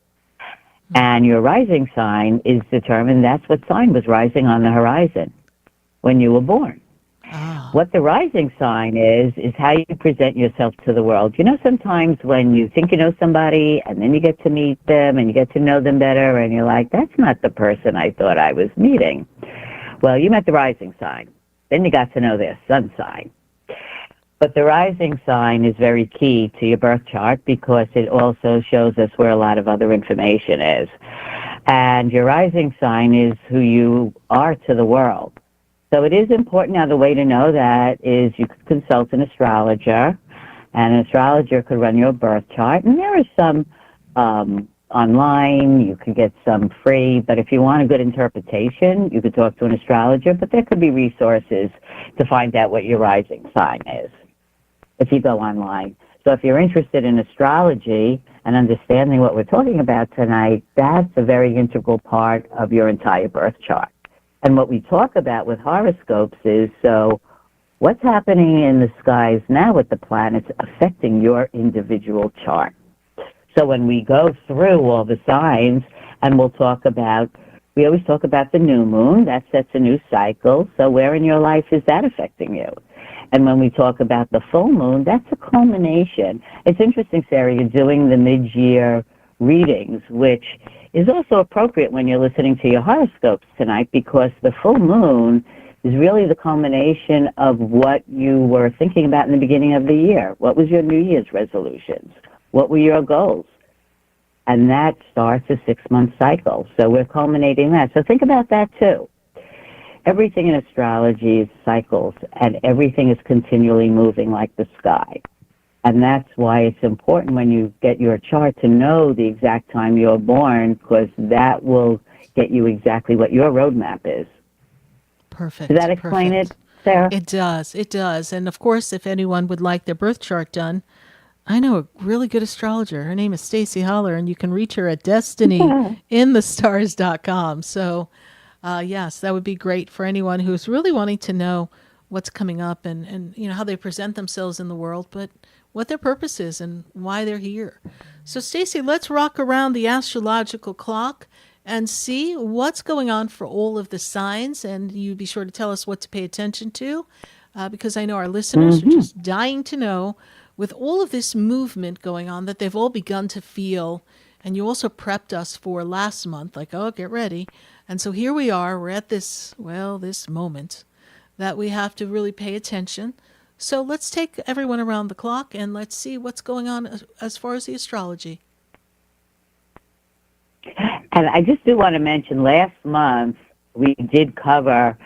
And your rising sign is determined, that's what sign was rising on the horizon when you were born. What the rising sign is how you present yourself to the world. You know, sometimes when you think you know somebody and then you get to meet them and you get to know them better and you're like, that's not the person I thought I was meeting. Well, you met the rising sign. Then you got to know their sun sign. But the rising sign is very key to your birth chart because it also shows us where a lot of other information is. And your rising sign is who you are to the world. So it is important. Now, the way to know that is you could consult an astrologer, and an astrologer could run your birth chart. And there are some online. You can get some free. But if you want a good interpretation, you could talk to an astrologer. But there could be resources to find out what your rising sign is if you go online. So if you're interested in astrology and understanding what we're talking about tonight, that's a very integral part of your entire birth chart. And what we talk about with horoscopes is, so what's happening in the skies now with the planets affecting your individual chart. So when we go through all the signs, and we always talk about the new moon, that sets a new cycle. So where in your life is that affecting you? And when we talk about the full moon, that's a culmination. It's interesting, Sarah, you're doing the mid-year readings, which is also appropriate when you're listening to your horoscopes tonight, because the full moon is really the culmination of what you were thinking about in the beginning of the year. What was your New Year's resolutions? What were your goals? And that starts a 6-month cycle. So we're culminating that. So think about that too. Everything in astrology is cycles, and everything is continually moving like the sky. And that's why it's important when you get your chart to know the exact time you're born, because that will get you exactly what your roadmap is. Perfect. Does that explain it, Sarah? It does. It does. And of course, if anyone would like their birth chart done, I know a really good astrologer. Her name is Stacy Holler, and you can reach her at destinyinthestars.com. So, yes, that would be great for anyone who's really wanting to know what's coming up and how they present themselves in the world, but what their purpose is and why they're here. So, Stacy, let's rock around the astrological clock and see what's going on for all of the signs, and you be sure to tell us what to pay attention to, because I know our listeners are just dying to know, with all of this movement going on, that they've all begun to feel. And you also prepped us for last month, like, oh, get ready. And so here we are, we're at this moment that we have to really pay attention. So let's take everyone around the clock and let's see what's going on as far as the astrology. And I just do want to mention, last month we did cover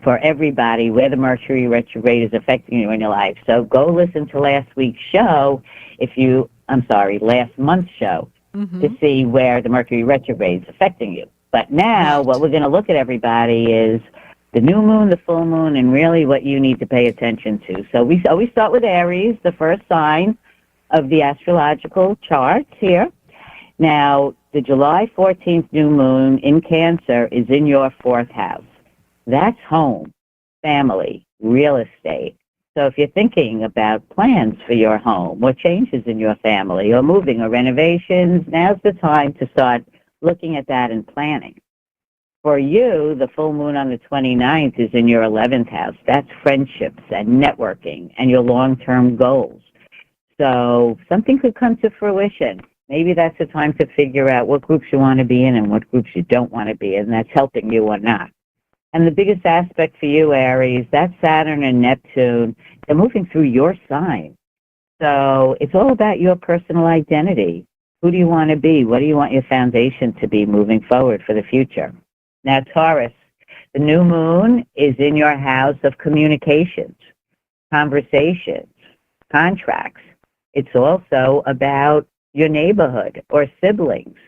for everybody where the Mercury retrograde is affecting you in your life. So go listen to last month's show, to see where the Mercury retrograde is affecting you. But now what we're going to look at, everybody, is the new moon, the full moon, and really what you need to pay attention to. So we always start with Aries, the first sign of the astrological chart here. Now, the July 14th new moon in Cancer is in your 4th house. That's home, family, real estate. So if you're thinking about plans for your home or changes in your family or moving or renovations, now's the time to start looking at that and planning. For you, the full moon on the 29th is in your 11th house. That's friendships and networking and your long-term goals. So something could come to fruition. Maybe that's the time to figure out what groups you want to be in and what groups you don't want to be in, that's helping you or not. And the biggest aspect for you, Aries, that's Saturn and Neptune. They're moving through your sign. So it's all about your personal identity. Who do you want to be? What do you want your foundation to be moving forward for the future? Now, Taurus, the new moon is in your house of communications, conversations, contracts. It's also about your neighborhood or siblings.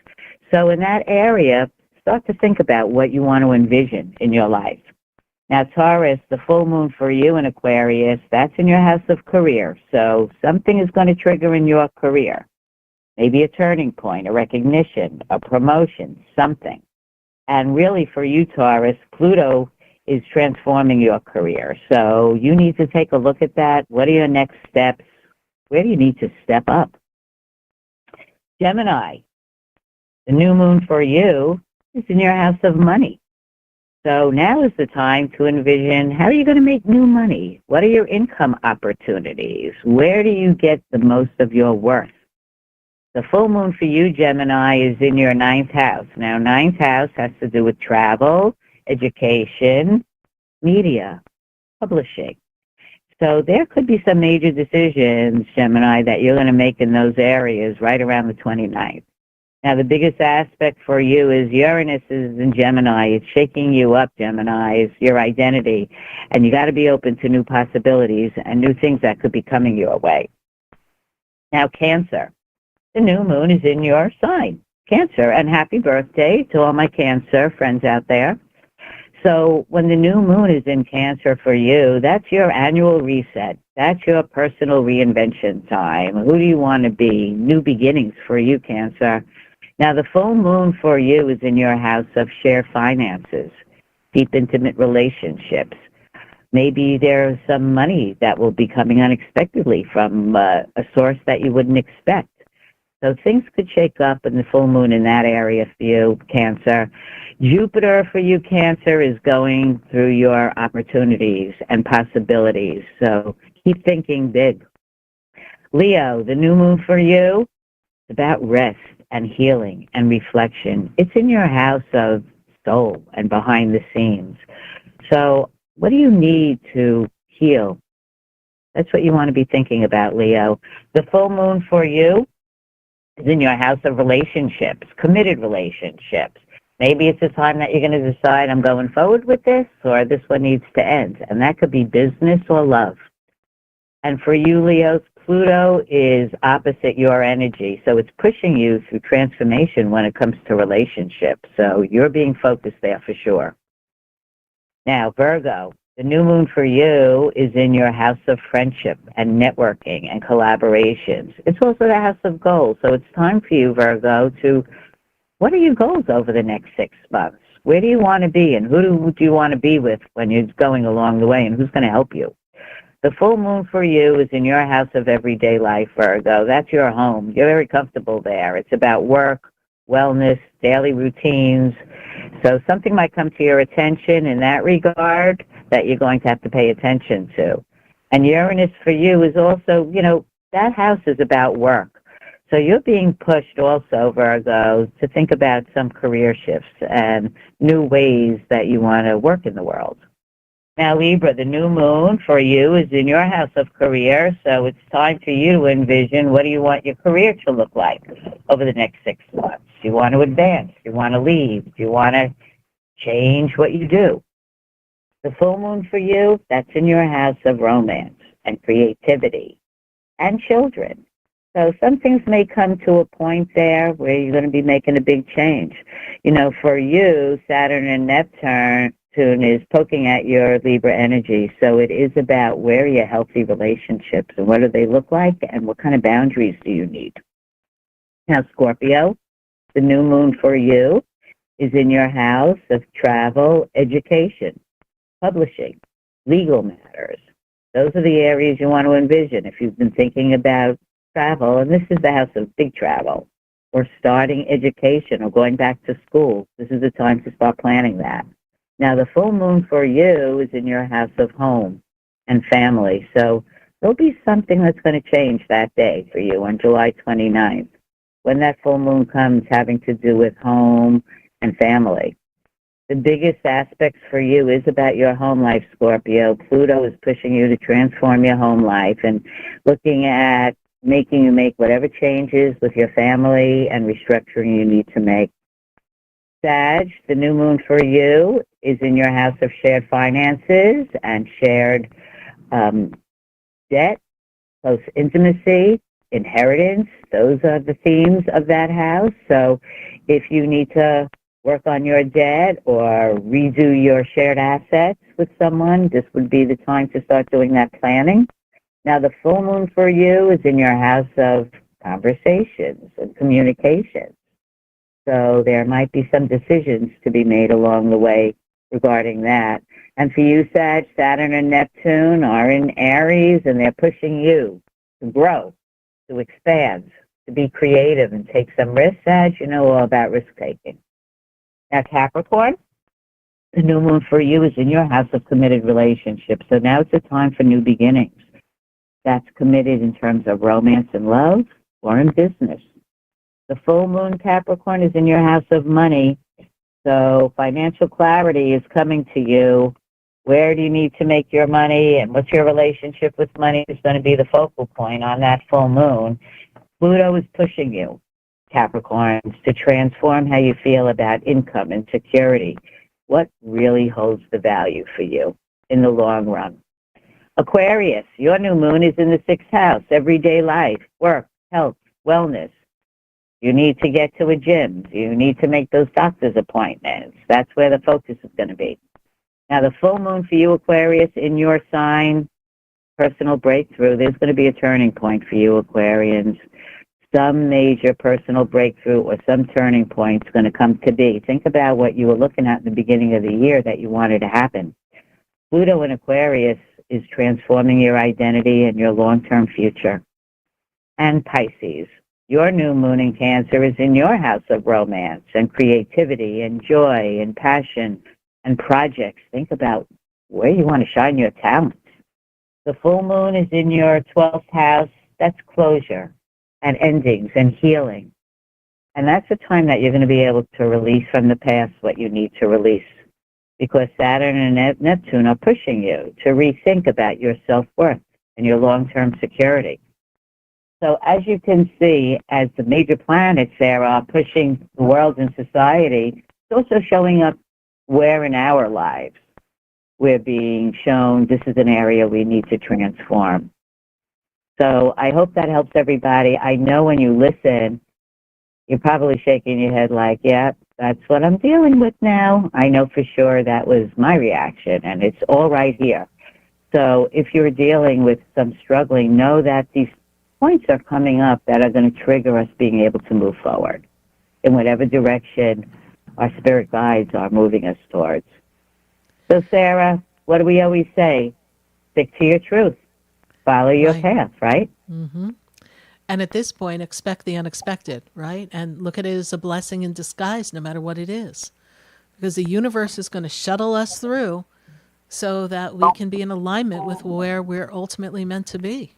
So in that area, start to think about what you want to envision in your life. Now, Taurus, the full moon for you in Aquarius, that's in your house of career. So something is going to trigger in your career. Maybe a turning point, a recognition, a promotion, something. And really for you, Taurus, Pluto is transforming your career. So you need to take a look at that. What are your next steps? Where do you need to step up? Gemini, the new moon for you is in your house of money. So now is the time to envision, how are you going to make new money? What are your income opportunities? Where do you get the most of your worth? The full moon for you, Gemini, is in your 9th house. Now, 9th house has to do with travel, education, media, publishing. So there could be some major decisions, Gemini, that you're going to make in those areas right around the 29th. Now, the biggest aspect for you is Uranus is in Gemini. It's shaking you up, Gemini. It's your identity. And you got to be open to new possibilities and new things that could be coming your way. Now, Cancer. The new moon is in your sign, Cancer. And happy birthday to all my Cancer friends out there. So when the new moon is in Cancer for you, that's your annual reset. That's your personal reinvention time. Who do you want to be? New beginnings for you, Cancer. Now, the full moon for you is in your house of shared finances, deep, intimate relationships. Maybe there's some money that will be coming unexpectedly from a source that you wouldn't expect. So things could shake up in the full moon in that area for you, Cancer. Jupiter for you, Cancer, is going through your opportunities and possibilities. So keep thinking big. Leo, the new moon for you is about rest and healing and reflection. It's in your house of soul and behind the scenes. So what do you need to heal? That's what you want to be thinking about, Leo. The full moon for you is in your house of relationships, committed relationships. Maybe it's a time that you're going to decide, I'm going forward with this, or this one needs to end. And that could be business or love. And for you, Leos, Pluto is opposite your energy. So it's pushing you through transformation when it comes to relationships. So you're being focused there for sure. Now, Virgo, the new moon for you is in your house of friendship and networking and collaborations. It's also the house of goals. So it's time for you, Virgo, to, what are your goals over the next 6 months? Where do you want to be, and who do you want to be with when you're going along the way, and who's going to help you? The full moon for you is in your house of everyday life, Virgo. That's your home. You're very comfortable there. It's about work, wellness, daily routines. So something might come to your attention in that regard that you're going to have to pay attention to. And Uranus for you is also, that house is about work. So you're being pushed also, Virgo, to think about some career shifts and new ways that you want to work in the world. Now, Libra, the new moon for you is in your house of career, so it's time for you to envision what do you want your career to look like over the next 6 months. Do you want to advance? Do you want to leave? Do you want to change what you do? The full moon for you, that's in your house of romance and creativity and children. So some things may come to a point there where you're going to be making a big change. For you, Saturn and Neptune is poking at your Libra energy. So it is about where are your healthy relationships and what do they look like and what kind of boundaries do you need. Now, Scorpio, the new moon for you is in your house of travel, education, publishing, legal matters. Those are the areas you want to envision if you've been thinking about travel, and this is the house of big travel, or starting education or going back to school. This is the time to start planning that. Now, the full moon for you is in your house of home and family. So there'll be something that's going to change that day for you on July 29th, when that full moon comes having to do with home and family. The biggest aspects for you is about your home life, Scorpio. Pluto is pushing you to transform your home life and looking at making you make whatever changes with your family and restructuring you need to make. Sag, the new moon for you is in your house of shared finances and shared debt, close intimacy, inheritance. Those are the themes of that house. So if you need to work on your debt or redo your shared assets with someone, this would be the time to start doing that planning. Now, the full moon for you is in your house of conversations and communication. So there might be some decisions to be made along the way regarding that. And for you, Sag, Saturn and Neptune are in Aries, and they're pushing you to grow, to expand, to be creative and take some risks. Sag, you know all about risk-taking. Now, Capricorn, the new moon for you is in your house of committed relationships. So now it's a time for new beginnings. That's committed in terms of romance and love or in business. The full moon, Capricorn, is in your house of money. So financial clarity is coming to you. Where do you need to make your money and what's your relationship with money is going to be the focal point on that full moon. Pluto is pushing you, Capricorns, to transform how you feel about income and security. What really holds the value for you in the long run? Aquarius, your new moon is in the 6th house, everyday life, work, health, wellness. You need to get to a gym. You need to make those doctor's appointments. That's where the focus is going to be. Now, the full moon for you, Aquarius, in your sign personal breakthrough. There's going to be a turning point for you, Aquarians. Some major personal breakthrough or some turning point is going to come to be. Think about what you were looking at in the beginning of the year that you wanted to happen. Pluto in Aquarius is transforming your identity and your long-term future. And Pisces, your new moon in Cancer is in your house of romance and creativity and joy and passion and projects. Think about where you want to shine your talents. The full moon is in your 12th house. That's closure and endings and healing. And that's a time that you're going to be able to release from the past what you need to release, because Saturn and Neptune are pushing you to rethink about your self-worth and your long-term security. So as you can see, as the major planets there are pushing the world and society, it's also showing up where in our lives we're being shown this is an area we need to transform. So I hope that helps everybody. I know when you listen, you're probably shaking your head like, yeah, that's what I'm dealing with now. I know for sure that was my reaction, and it's all right here. So if you're dealing with some struggling, know that these points are coming up that are going to trigger us being able to move forward in whatever direction our spirit guides are moving us towards. So, Sarah, what do we always say? Stick to your truth. Follow your path, right? Mm-hmm. And at this point, expect the unexpected, right? And look at it as a blessing in disguise, no matter what it is. Because the universe is going to shuttle us through so that we can be in alignment with where we're ultimately meant to be.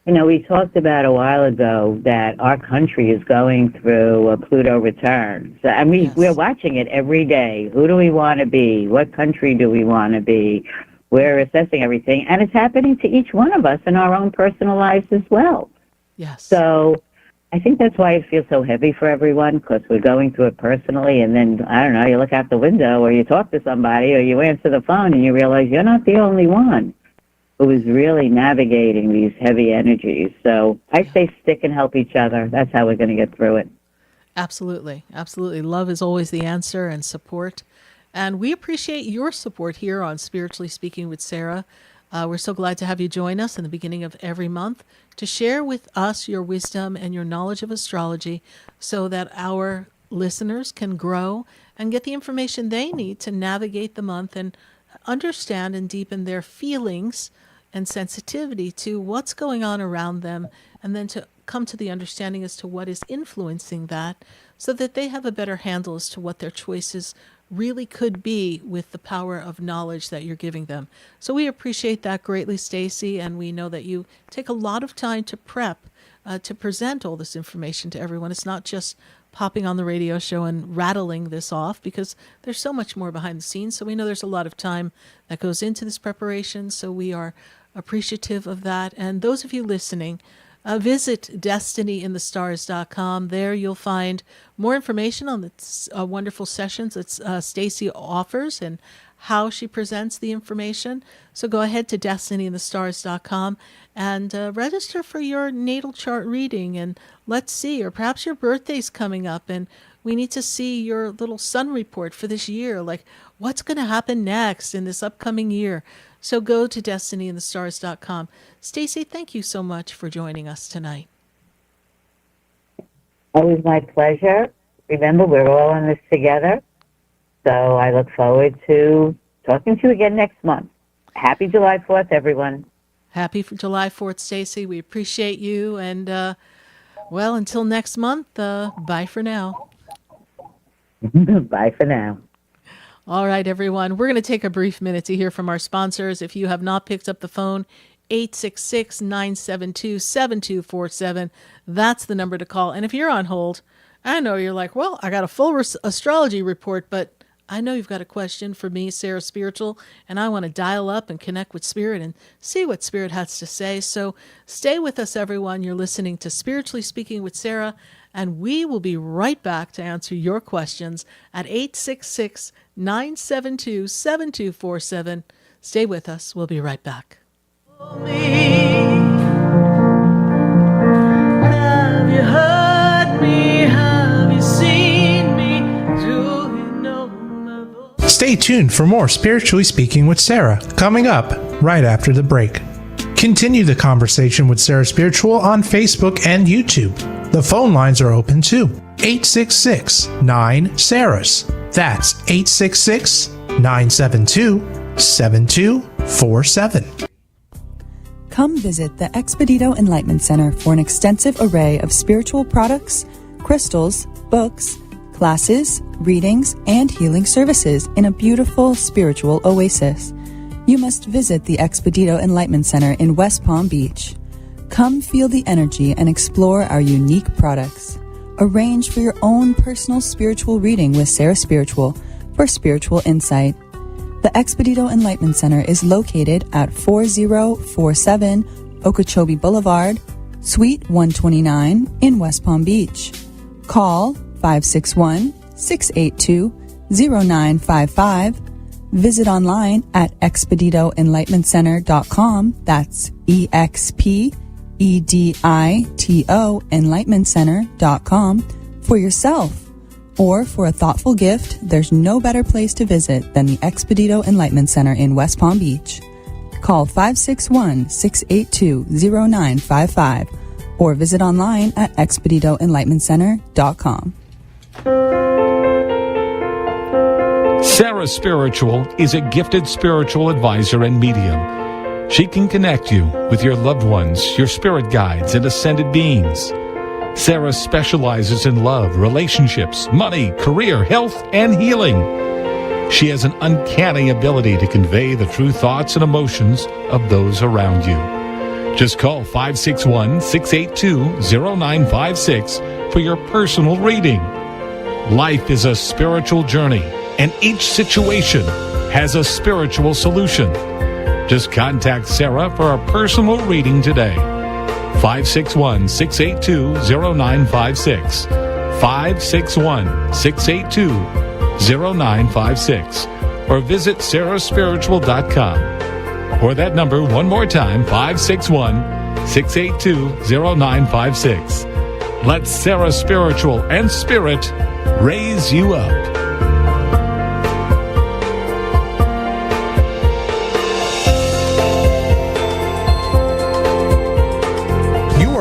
You know, we talked about a while ago that our country is going through a Pluto return. So, and we're watching it every day. Who do we want to be? What country do we want to be? We're assessing everything, and it's happening to each one of us in our own personal lives as well. Yes. So I think that's why it feels so heavy for everyone, because we're going through it personally, and then, I don't know, you look out the window or you talk to somebody or you answer the phone and you realize you're not the only one who is really navigating these heavy energies. So I say stick and help each other. That's how we're going to get through it. Absolutely. Absolutely. Love is always the answer, and support. And we appreciate your support here on Spiritually Speaking with Sarah. We're so glad to have you join us in the beginning of every month to share with us your wisdom and your knowledge of astrology so that our listeners can grow and get the information they need to navigate the month and understand and deepen their feelings and sensitivity to what's going on around them, and then to come to the understanding as to what is influencing that so that they have a better handle as to what their choices really could be with the power of knowledge that you're giving them. So we appreciate that greatly, Stacy, and we know that you take a lot of time to prep to present all this information to everyone. It's not just popping on the radio show and rattling this off, because there's so much more behind the scenes. So we know there's a lot of time that goes into this preparation. So we are appreciative of that. And those of you listening, visit destinyinthestars.com. There you'll find more information on the wonderful sessions that Stacy offers and how she presents the information. So go ahead to destinyinthestars.com and register for your natal chart reading. And let's see, or perhaps your birthday's coming up and we need to see your little sun report for this year, like what's going to happen next in this upcoming year. So go to destinyinthestars.com. Stacy, thank you so much for joining us tonight. Always my pleasure. Remember, we're all in this together. So I look forward to talking to you again next month. Happy July 4th, everyone. Happy July 4th, Stacy. We appreciate you. And, well, until next month, bye for now. Bye for now. All right, everyone. We're going to take a brief minute to hear from our sponsors. If you have not picked up the phone, 866-972-7247. That's the number to call. And if you're on hold, I know you're like, well, I got a full astrology report, but I know you've got a question for me, Sarah Spiritual, and I want to dial up and connect with Spirit and see what Spirit has to say. So stay with us, everyone. You're listening to Spiritually Speaking with Sarah, and we will be right back to answer your questions at 866-972-7247. Stay with us. We'll be right back. Have you heard me? Have you seen me? Do you know my voice? Stay tuned for more Spiritually Speaking with Sarah. Coming up right after the break. Continue the conversation with Sarah Spiritual on Facebook and YouTube. The phone lines are open too. 866-9-SARAS. That's 866-972-7247. Come visit the Expedito Enlightenment Center for an extensive array of spiritual products, crystals, books, classes, readings, and healing services in a beautiful spiritual oasis. You must visit the Expedito Enlightenment Center in West Palm Beach. Come feel the energy and explore our unique products. Arrange for your own personal spiritual reading with Sarah Spiritual for spiritual insight. The Expedito Enlightenment Center is located at 4047 Okeechobee Boulevard, Suite 129 in West Palm Beach. Call 561-682-0955. Visit online at expeditoenlightenmentcenter.com. That's EXPEDITO enlightenmentcenter.com for yourself. Or for a thoughtful gift, there's no better place to visit than the Expedito Enlightenment Center in West Palm Beach. Call 561-682-0955 or visit online at expeditoenlightenmentcenter.com. Sarah Spiritual is a gifted spiritual advisor and medium. She can connect you with your loved ones, your spirit guides, and ascended beings. Sarah specializes in love, relationships, money, career, health, and healing. She has an uncanny ability to convey the true thoughts and emotions of those around you. Just call 561-682-0956 for your personal reading. Life is a spiritual journey, and each situation has a spiritual solution. Just contact Sarah for a personal reading today. 561-682-0956. 561-682-0956. Or visit sarahspiritual.com. Or that number one more time, 561-682-0956. Let Sarah Spiritual and Spirit raise you up.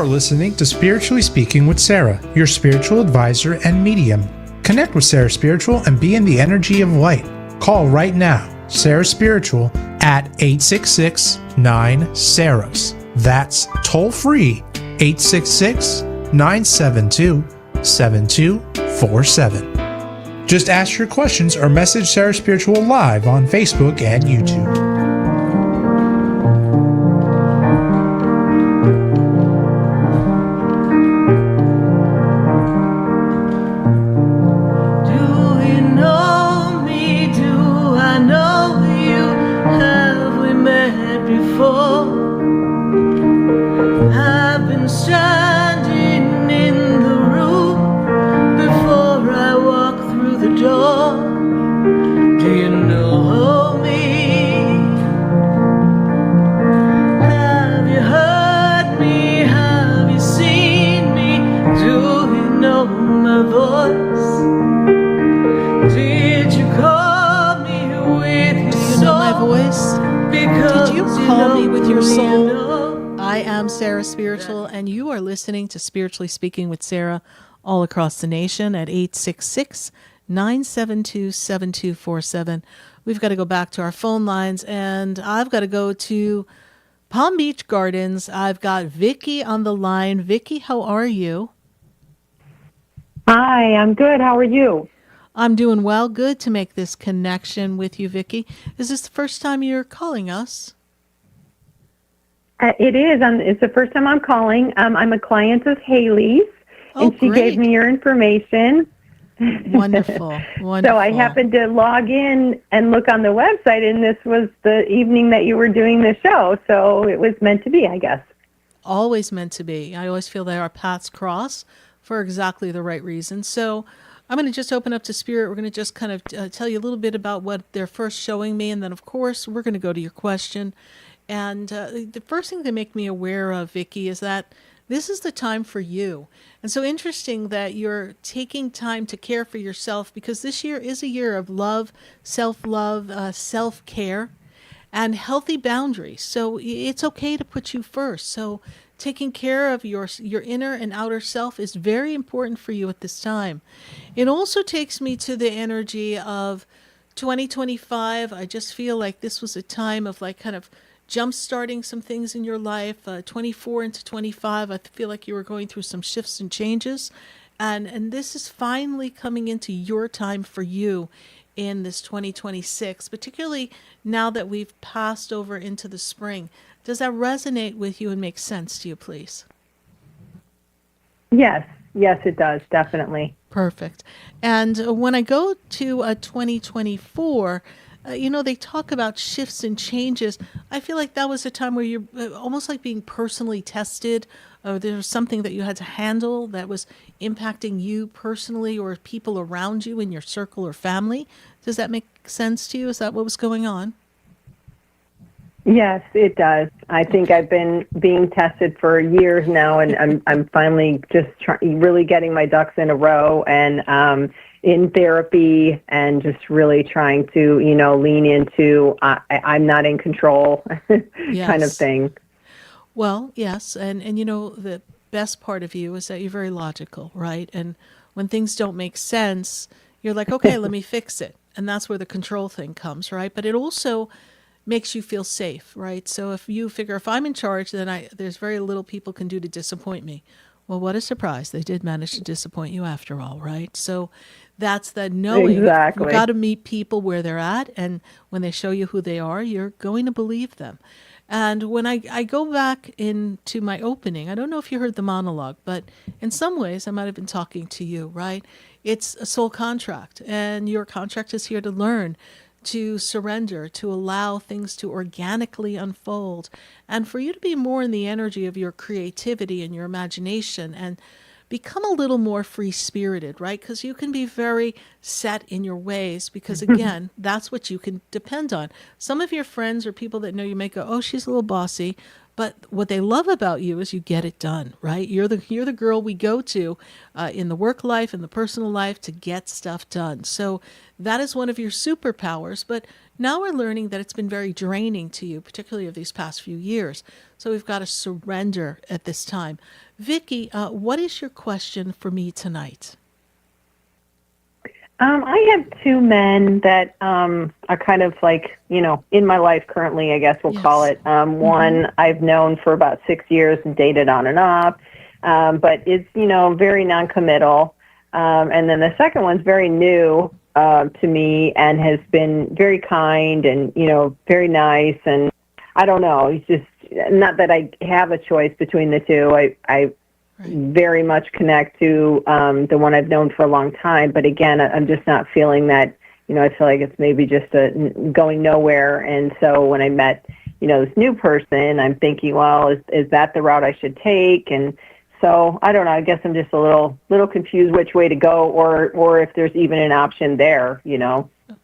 Listening to Spiritually Speaking with Sarah, your spiritual advisor and medium. Connect with Sarah Spiritual and be in the energy of light. Call right now, Sarah Spiritual at 866-9-SARAS. That's toll free, 866-972-7247. Just ask your questions or message Sarah Spiritual live on Facebook and YouTube. Listening to Spiritually Speaking with Sarah all across the nation at 866-972-7247. We've got to go back to our phone lines, and I've got to go to Palm Beach Gardens. I've got Vicki on the line. Vicki, how are you? Hi, I'm good. How are you? I'm doing well. Good to make this connection with you, Vicki. Is this the first time you're calling us? It is. It's the first time I'm calling. I'm a client of Haley's, and she gave me your information. Wonderful. So I happened to log in and look on the website, and this was the evening that you were doing the show, so it was meant to be, I guess. Always meant to be. I always feel that our paths cross for exactly the right reason. So I'm going to just open up to Spirit. We're going to just kind of tell you a little bit about what they're first showing me, and then, of course, we're going to go to your question. And the first thing they make me aware of, Vicki, is that this is the time for you. And so interesting that you're taking time to care for yourself, because this year is a year of love, self-love, self-care. and healthy boundaries. So it's okay to put you first. So taking care of your inner and outer self is very important for you at this time. It also takes me to the energy of 2025. I just feel like this was a time of like kind of jump starting some things in your life. 24 into 25, I feel like you were going through some shifts and changes. And this is finally coming into your time for you in this 2026, particularly now that we've passed over into the spring. Does that resonate with you and make sense to you, please? Yes, it does, definitely. Perfect. And when I go to 2024, they talk about shifts and changes. I feel like that was a time where you're almost like being personally tested. There was something that you had to handle that was impacting you personally or people around you in your circle or family. Does that make sense to you? Is that what was going on? Yes, it does. I think I've been being tested for years now, and I'm finally just really getting my ducks in a row, and in therapy, and just really trying to lean into I'm not in control kind of thing. Well, yes, and the best part of you is that you're very logical, right? And when things don't make sense, you're like, okay, let me fix it, and that's where the control thing comes, right? But it also makes you feel safe, right? So if you figure if I'm in charge, then there's very little people can do to disappoint me. Well, what a surprise. They did manage to disappoint you after all, right? So that's the knowing. Exactly. You've got to meet people where they're at, and when they show you who they are, you're going to believe them. And when I go back into my opening, I don't know if you heard the monologue, but in some ways I might have been talking to you, right? It's a soul contract, and your contract is here to learn, to surrender, to allow things to organically unfold, and for you to be more in the energy of your creativity and your imagination and become a little more free-spirited, right? Because you can be very set in your ways because, again, that's what you can depend on. Some of your friends or people that know you may go, oh, she's a little bossy. But what they love about you is you get it done, right? You're the girl we go to in the work life and the personal life to get stuff done. So that is one of your superpowers. But now we're learning that it's been very draining to you, particularly of these past few years. So we've got to surrender at this time. Vicki, what is your question for me tonight? I have two men that are kind of like, in my life currently, I guess we'll call it. One I've known for about 6 years and dated on and off, but it's, very non-committal. And then the second one's very new to me and has been very kind and, very nice. And I don't know, it's just not that I have a choice between the two. I very much connect to the one I've known for a long time. But again, I'm just not feeling that, I feel like it's maybe just going nowhere. And so when I met, this new person, I'm thinking, well, is that the route I should take? And so I don't know, I guess I'm just a little confused which way to go or if there's even an option there,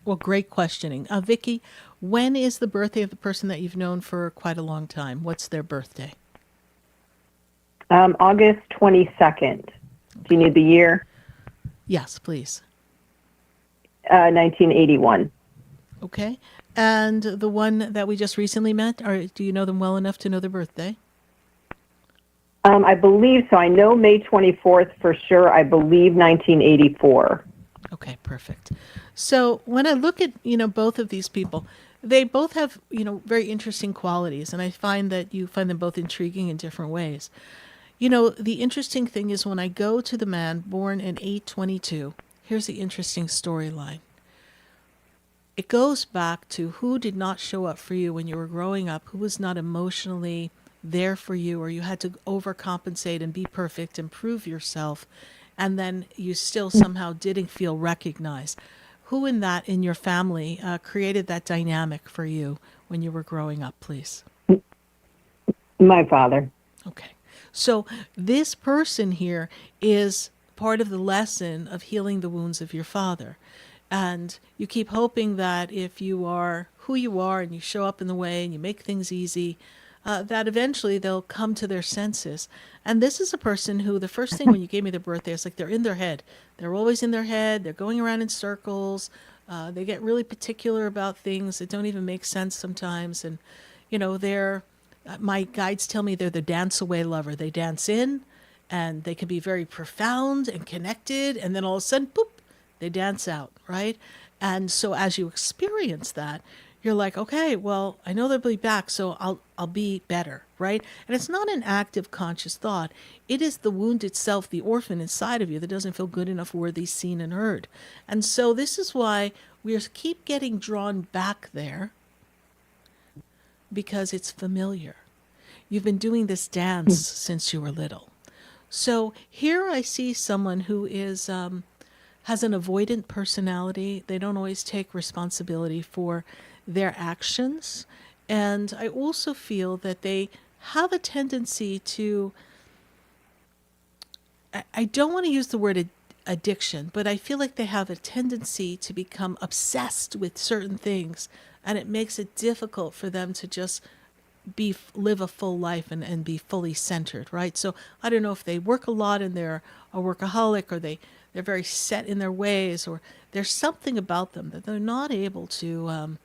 Well, great questioning. Vicki, when is the birthday of the person that you've known for quite a long time? What's their birthday? August 22nd. Do you need the year? Yes, please. 1981. Okay. And the one that we just recently met, or do you know them well enough to know their birthday? I believe so. I know May 24th for sure. I believe 1984. Okay, perfect. So when I look at, both of these people, they both have, very interesting qualities, and I find that you find them both intriguing in different ways. The interesting thing is when I go to the man born in 8/22, here's the interesting storyline. It goes back to who did not show up for you when you were growing up, who was not emotionally there for you, or you had to overcompensate and be perfect and prove yourself, and then you still somehow didn't feel recognized. Who in your family created that dynamic for you when you were growing up, please? My father. Okay. So this person here is part of the lesson of healing the wounds of your father. And you keep hoping that if you are who you are and you show up in the way and you make things easy, that eventually they'll come to their senses. And this is a person who, the first thing when you gave me their birthday, it's like they're in their head. They're always in their head. They're going around in circles. They get really particular about things that don't even make sense sometimes. And, they're, my guides tell me they're the dance away lover. They dance in and they can be very profound and connected. And then all of a sudden, boop, they dance out, right? And so as you experience that, you're like, okay, well, I know they'll be back, so I'll be better, right? And it's not an active conscious thought. It is the wound itself, the orphan inside of you that doesn't feel good enough, worthy, seen, and heard. And so this is why we keep getting drawn back there, because it's familiar. You've been doing this dance since you were little. So here I see someone who is has an avoidant personality. They don't always take responsibility for their actions. And I also feel that they have a tendency to, I don't want to use the word addiction, but I feel like they have a tendency to become obsessed with certain things, and it makes it difficult for them to just live a full life and be fully centered, right? So I don't know if they work a lot and they're a workaholic, or they're very set in their ways, or there's something about them that they're not able to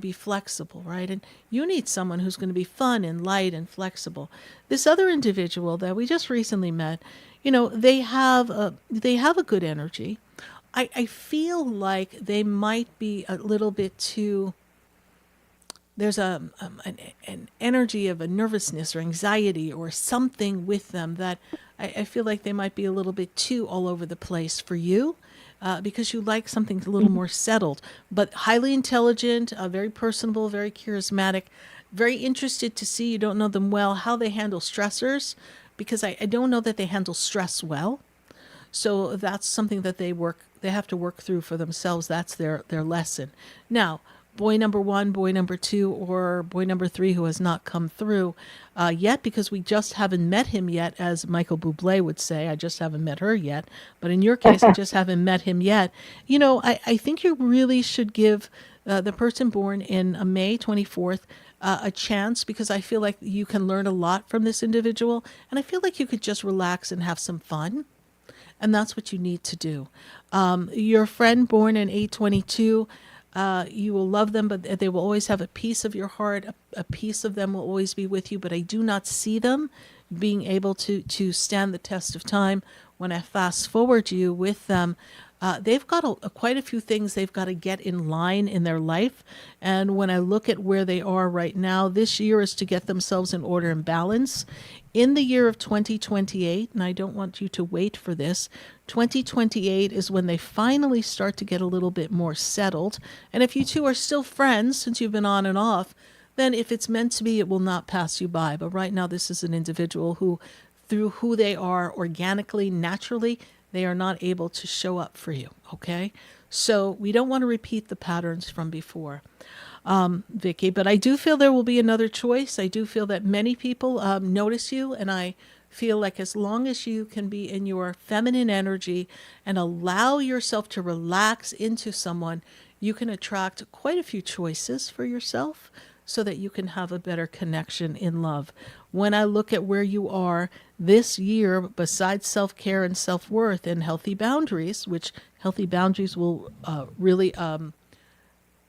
be flexible, right? And you need someone who's going to be fun and light and flexible. This other individual that we just recently met, they have a good energy. I feel like they might be a little bit too. There's an energy of a nervousness or anxiety or something with them that I feel like they might be a little bit too all over the place for you. Because you like something a little more settled, but highly intelligent, very personable, very charismatic, very interested to see, you don't know them well, how they handle stressors, because I don't know that they handle stress well. So that's something that they have to work through for themselves. That's their lesson. Now, boy number 1, boy number 2, or boy number 3 who has not come through yet, because we just haven't met him yet, as Michael Bublé would say. I just haven't met her yet. But in your case, I just haven't met him yet. I think you really should give the person born in May 24th a chance, because I feel like you can learn a lot from this individual. And I feel like you could just relax and have some fun. And that's what you need to do. Your friend born in 8/22, you will love them, but they will always have a piece of your heart. A piece of them will always be with you, but I do not see them being able to stand the test of time. When I fast forward you with them, they've got quite a few things they've got to get in line in their life. And when I look at where they are right now, this year is to get themselves in order and balance. In the year of 2028, and I don't want you to wait for this, 2028 is when they finally start to get a little bit more settled. And if you two are still friends, since you've been on and off, then if it's meant to be, it will not pass you by. But right now, this is an individual who, through who they are organically, naturally, they are not able to show up for you, okay? So we don't want to repeat the patterns from before, Vicky. But I do feel there will be another choice. I do feel that many people notice you, and I feel like as long as you can be in your feminine energy and allow yourself to relax into someone, you can attract quite a few choices for yourself so that you can have a better connection in love. When I look at where you are this year, besides self-care and self-worth and healthy boundaries, which healthy boundaries will really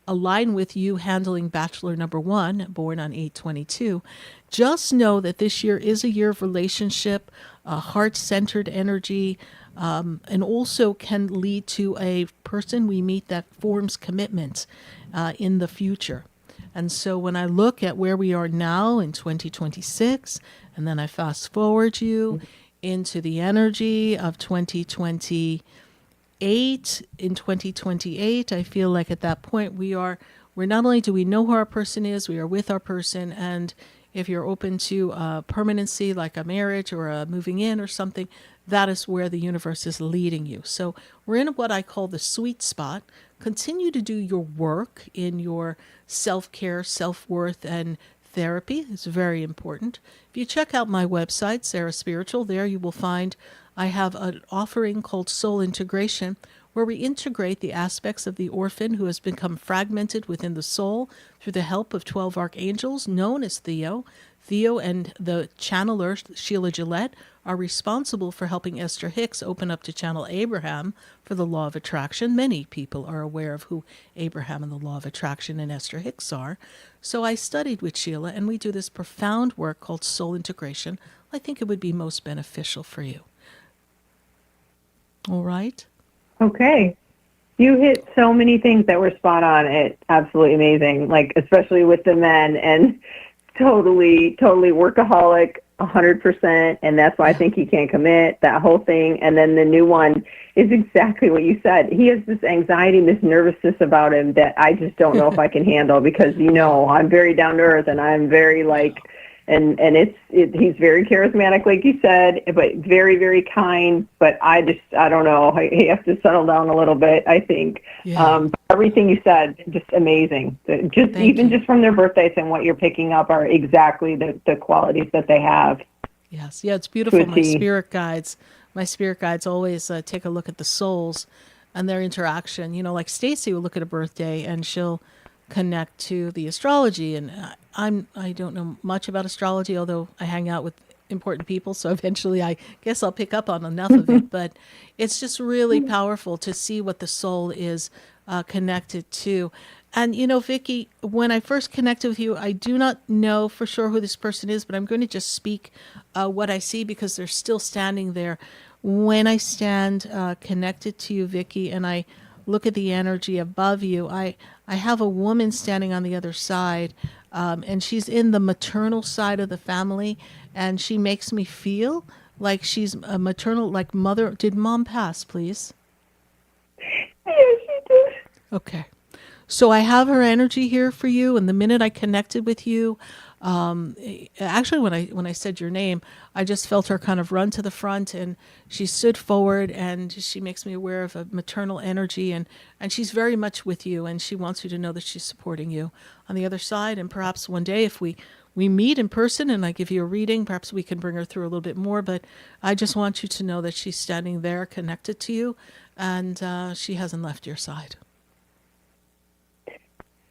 align with you handling bachelor number 1, born on 8/22, just know that this year is a year of relationship, heart-centered energy, and also can lead to a person we meet that forms commitment in the future. And so when I look at where we are now in 2026, and then I fast forward you into the energy of 2028, in 2028, I feel like at that point we're not only do we know who our person is, we are with our person. And if you're open to permanency, like a marriage or a moving in or something, that is where the universe is leading you. So we're in what I call the sweet spot. Continue to do your work in your self-care, self-worth, and therapy. It's very important. If you check out my website, Sarah Spiritual, there you will find I have an offering called Soul Integration, where we integrate the aspects of the orphan who has become fragmented within the soul through the help of 12 archangels known as Theo. Theo and the channeler, Sheila Gillette, are responsible for helping Esther Hicks open up to channel Abraham for the law of attraction. Many people are aware of who Abraham and the law of attraction and Esther Hicks are. So I studied with Sheila, and we do this profound work called soul integration. I think it would be most beneficial for you. All right? Okay. You hit so many things that were spot on. It's absolutely amazing, like especially with the men, and totally workaholic, 100%, and that's why I think he can't commit, that whole thing. And then the new one is exactly what you said. He has this anxiety and this nervousness about him that I just don't know if I can handle, because, I'm very down to earth, and I'm very and he's very charismatic, like you said, but very, very kind. But I don't know. He has to settle down a little bit, I think. Yeah. Everything you said, just amazing. Just from their birthdays and what you're picking up are exactly the qualities that they have. Yes. Yeah, it's beautiful. My spirit guides always take a look at the souls and their interaction. Like Stacy will look at a birthday and she'll connect to the astrology, and I don't know much about astrology, although I hang out with important people, so eventually I guess I'll pick up on enough of it. But it's just really powerful to see what the soul is connected to. And Vicki, when I first connected with you, I do not know for sure who this person is, but I'm going to just speak what I see, because they're still standing there. When I stand connected to you, Vicki, and I look at the energy above you, I have a woman standing on the other side, and she's in the maternal side of the family, and she makes me feel like she's a maternal, like mother. Did mom pass, please? Yes, she did. Okay. So I have her energy here for you, and the minute I connected with you, actually when I said your name, I just felt her kind of run to the front, and she stood forward, and she makes me aware of a maternal energy, and she's very much with you, and she wants you to know that she's supporting you on the other side. And perhaps one day if we meet in person and I give you a reading, perhaps we can bring her through a little bit more. But I just want you to know that she's standing there connected to you, and she hasn't left your side.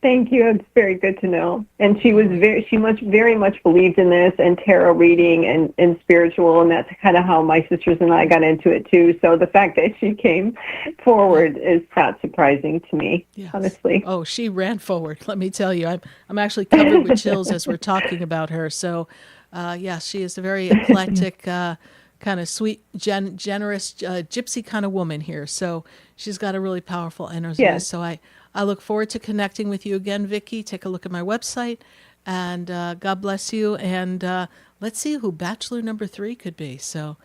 Thank you. It's very good to know. And she was very much believed in this and tarot reading and spiritual, and that's kind of how my sisters and I got into it too. So the fact that she came forward is not surprising to me, honestly. Oh, she ran forward. Let me tell you, I'm actually covered with chills as we're talking about her. So, she is a very eclectic, kind of sweet, generous, gypsy kind of woman here. So she's got a really powerful energy. Yes. So I look forward to connecting with you again, Vicki. Take a look at my website, and God bless you. And let's see who Bachelor number 3 could be. So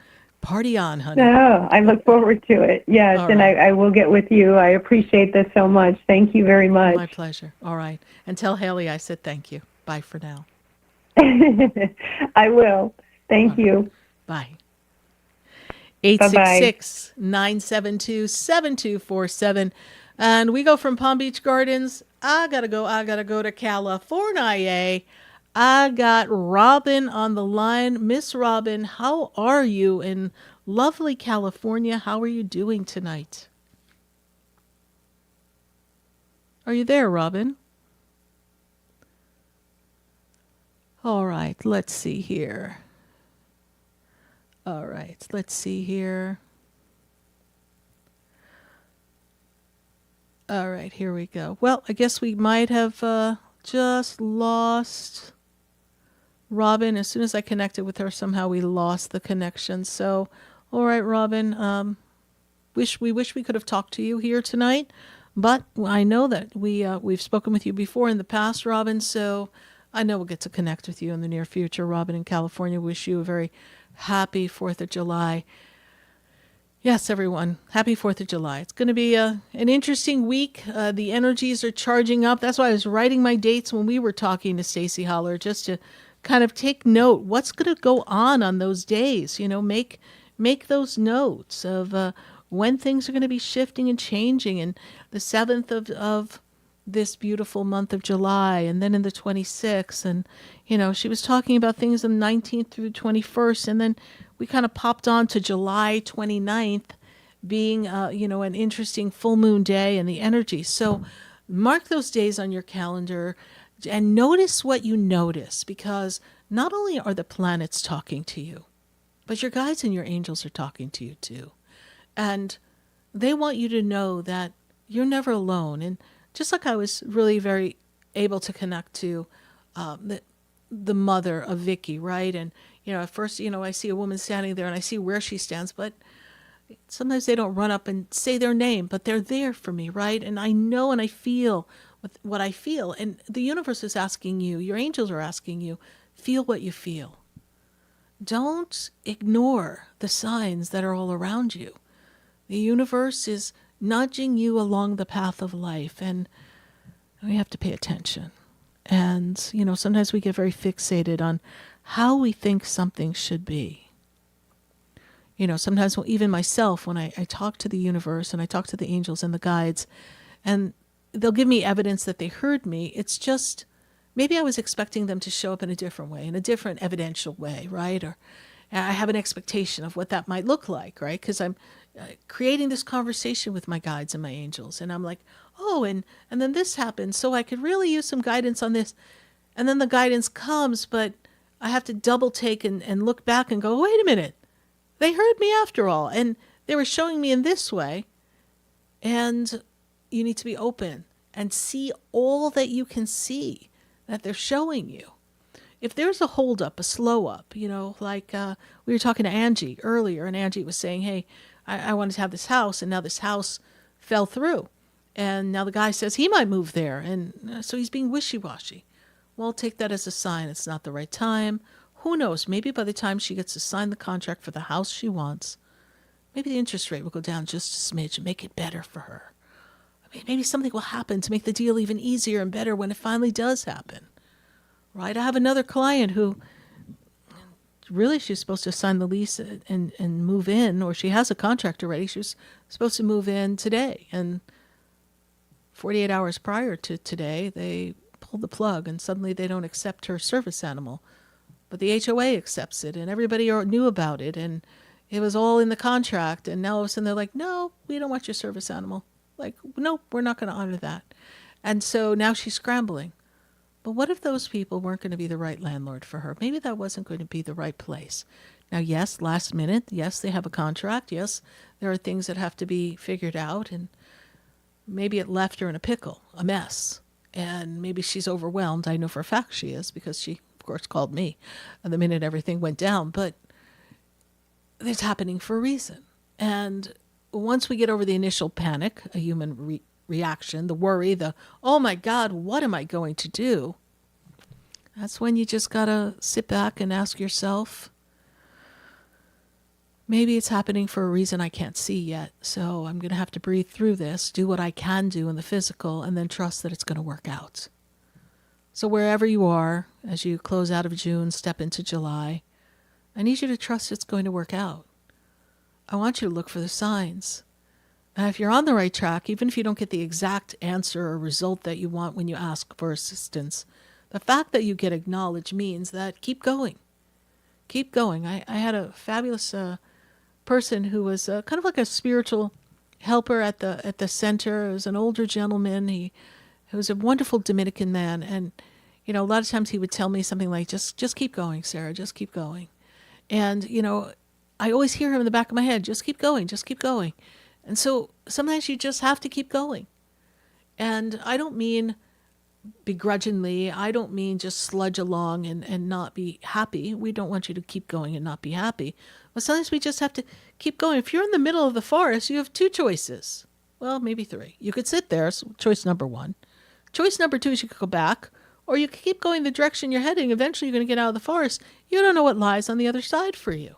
party on, honey. No, I look forward to it. Yes, All and right. I will get with you. I appreciate this so much. Thank you very much. My pleasure. All right. And tell Haley I said thank you. Bye for now. I will. Thank you. Bye. 866-972-7247. And we go from Palm Beach Gardens. I gotta go to California. I got Robin on the line. Miss Robin, how are you in lovely California? How are you doing tonight? Are you there, Robin? All right, let's see here. All right, let's see here. All right, here we go. Well, I guess we might have just lost Robin. As soon as I connected with her, somehow we lost the connection. So, all right, Robin, we wish we could have talked to you here tonight, but I know that we've spoken with you before in the past, Robin, so I know we'll get to connect with you in the near future. Robin in California, wish you a very happy 4th of July. Yes, everyone, happy 4th of July. It's going to be an interesting week. The energies are charging up. That's why I was writing my dates when we were talking to Stacy Holler, just to kind of take note. What's going to go on those days? Make those notes of when things are going to be shifting and changing. And the 7th of this beautiful month of July, and then in the 26th. And, she was talking about things on the 19th through the 21st. And then we kind of popped on to July 29th being, an interesting full moon day and the energy. So mark those days on your calendar and notice what you notice, because not only are the planets talking to you, But your guides and your angels are talking to you too. And they want you to know that you're never alone. And just like I was really very able to connect to the mother of Vicky, right? And, at first, I see a woman standing there and I see where she stands, but sometimes they don't run up and say their name, but they're there for me, right? And I know and I feel what I feel. And the universe is asking you, your angels are asking you, feel what you feel. Don't ignore the signs that are all around you. The universe is nudging you along the path of life, and we have to pay attention. And, sometimes we get very fixated on how we think something should be. Sometimes even myself, when I talk to the universe and I talk to the angels and the guides, and they'll give me evidence that they heard me, it's just maybe I was expecting them to show up in a different way, in a different evidential way, right? Or I have an expectation of what that might look like, right? Because I'm creating this conversation with my guides and my angels, and I'm like, oh, and then this happened, so I could really use some guidance on this. And then the guidance comes, but I have to double take and look back and go, wait a minute, they heard me after all, and they were showing me in this way. And you need to be open and see all that you can see that they're showing you. If there's a holdup, a slow up, like we were talking to Angie earlier, and Angie was saying, hey, I wanted to have this house, and now this house fell through. And now the guy says he might move there, and so he's being wishy-washy. Well, take that as a sign it's not the right time. Who knows? Maybe by the time she gets to sign the contract for the house she wants, maybe the interest rate will go down just a smidge and make it better for her. Maybe something will happen to make the deal even easier and better when it finally does happen. Right? I have another client who really she's supposed to sign the lease and move in, or she has a contract already. She was supposed to move in today. And 48 hours prior to today, they pulled the plug, and suddenly they don't accept her service animal. But the HOA accepts it, and everybody knew about it, and it was all in the contract. And now all of a sudden they're like, no, we don't want your service animal. Like, nope, we're not going to honor that. And so now she's scrambling. But what if those people weren't going to be the right landlord for her? Maybe that wasn't going to be the right place. Now, yes, last minute, yes, they have a contract. Yes, there are things that have to be figured out. And maybe it left her in a pickle, a mess. And maybe she's overwhelmed. I know for a fact she is, because she, of course, called me the minute everything went down. But it's happening for a reason. And once we get over the initial panic, a human reaction, the worry, oh my God, what am I going to do? That's when you just got to sit back and ask yourself, maybe it's happening for a reason I can't see yet. So I'm going to have to breathe through this, do what I can do in the physical, and then trust that it's going to work out. So wherever you are, as you close out of June, step into July, I need you to trust it's going to work out. I want you to look for the signs. And if you're on the right track, even if you don't get the exact answer or result that you want when you ask for assistance, the fact that you get acknowledged means that keep going. Keep going. I had a fabulous person who was kind of like a spiritual helper at the center. It was an older gentleman. He was a wonderful Dominican man. And, a lot of times he would tell me something like, just keep going, Sarah, just keep going. And, I always hear him in the back of my head, just keep going, just keep going. And so sometimes you just have to keep going. And I don't mean begrudgingly. I don't mean just sludge along and not be happy. We don't want you to keep going and not be happy. But sometimes we just have to keep going. If you're in the middle of the forest, you have two choices. Well, maybe three. You could sit there, so choice number one. Choice number two is you could go back, or you could keep going the direction you're heading. Eventually you're going to get out of the forest. You don't know what lies on the other side for you.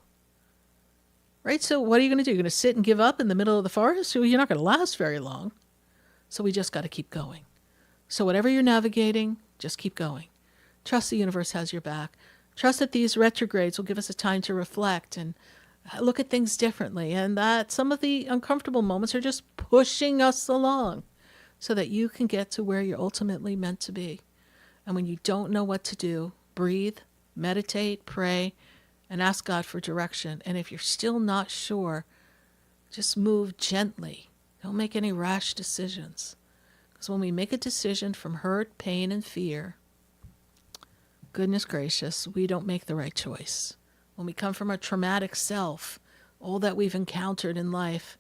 Right? So what are you going to do? You're going to sit and give up in the middle of the forest? You're not going to last very long. So we just got to keep going. So whatever you're navigating, just keep going. Trust the universe has your back. Trust that these retrogrades will give us a time to reflect and look at things differently, and that some of the uncomfortable moments are just pushing us along so that you can get to where you're ultimately meant to be. And when you don't know what to do, breathe, meditate, pray, and ask God for direction. And if you're still not sure, just move gently. Don't make any rash decisions. Because when we make a decision from hurt, pain, and fear, goodness gracious, we don't make the right choice. when we come from our traumatic self, all that we've encountered in life,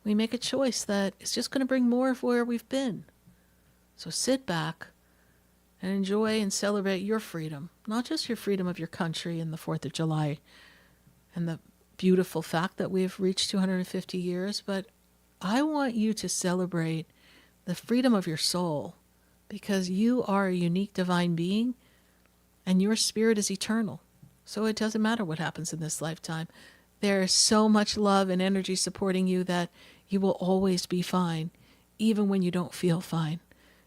we make a choice that is just going to bring more of where we've been. So sit back and enjoy and celebrate your freedom, not just your freedom of your country and the 4th of July and the beautiful fact that we've reached 250 years, but I want you to celebrate the freedom of your soul, because you are a unique divine being and your spirit is eternal. So it doesn't matter what happens in this lifetime. There is so much love and energy supporting you that you will always be fine, even when you don't feel fine,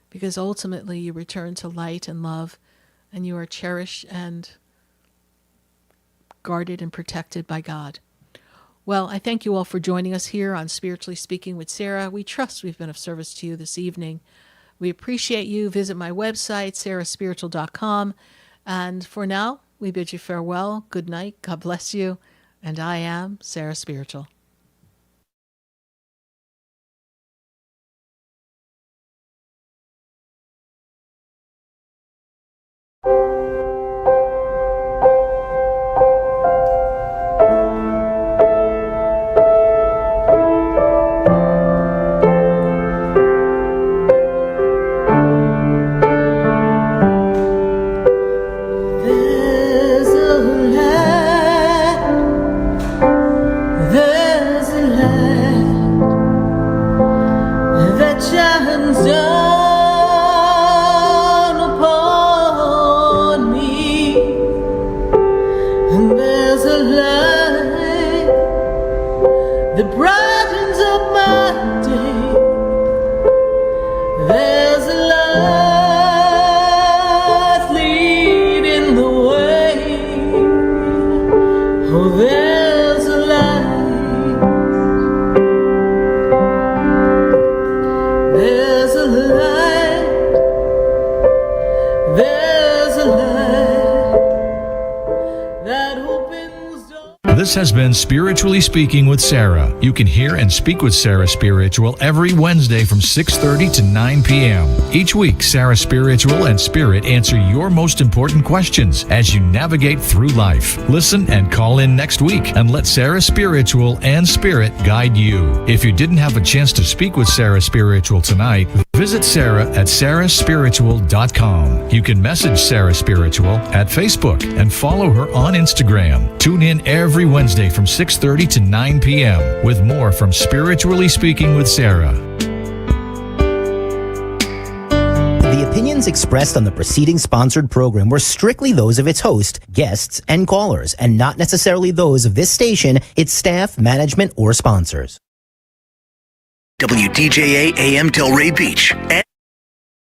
because ultimately you return to light and love, and you are cherished and guarded and protected by God. Well, I thank you all for joining us here on Spiritually Speaking with Sarah. We trust we've been of service to you this evening. We appreciate you. Visit my website, sarahspiritual.com. And for now, we bid you farewell. Good night. God bless you. And I am Sarah Spiritual. There's a light that shines down upon me, and there's a light that brightens up my day. There's a light leading the way. Oh, there's a light. There's a light. There's a light that opens doors. This has been Spiritually Speaking with Sarah. You can hear and speak with Sarah Spiritual every Wednesday from 6:30 to 9 p.m. Each week, Sarah Spiritual and Spirit answer your most important questions as you navigate through life. Listen and call in next week and let Sarah Spiritual and Spirit guide you. If you didn't have a chance to speak with Sarah Spiritual tonight, visit Sarah at sarahspiritual.com. You can message Sarah Spiritual at Facebook and follow her on Instagram. Tune in every Wednesday from 6:30 to 9 p.m. with more from Spiritually Speaking with Sarah. The opinions expressed on the preceding sponsored program were strictly those of its host, guests, and callers, and not necessarily those of this station, its staff, management, or sponsors. WDJA AM Delray Beach.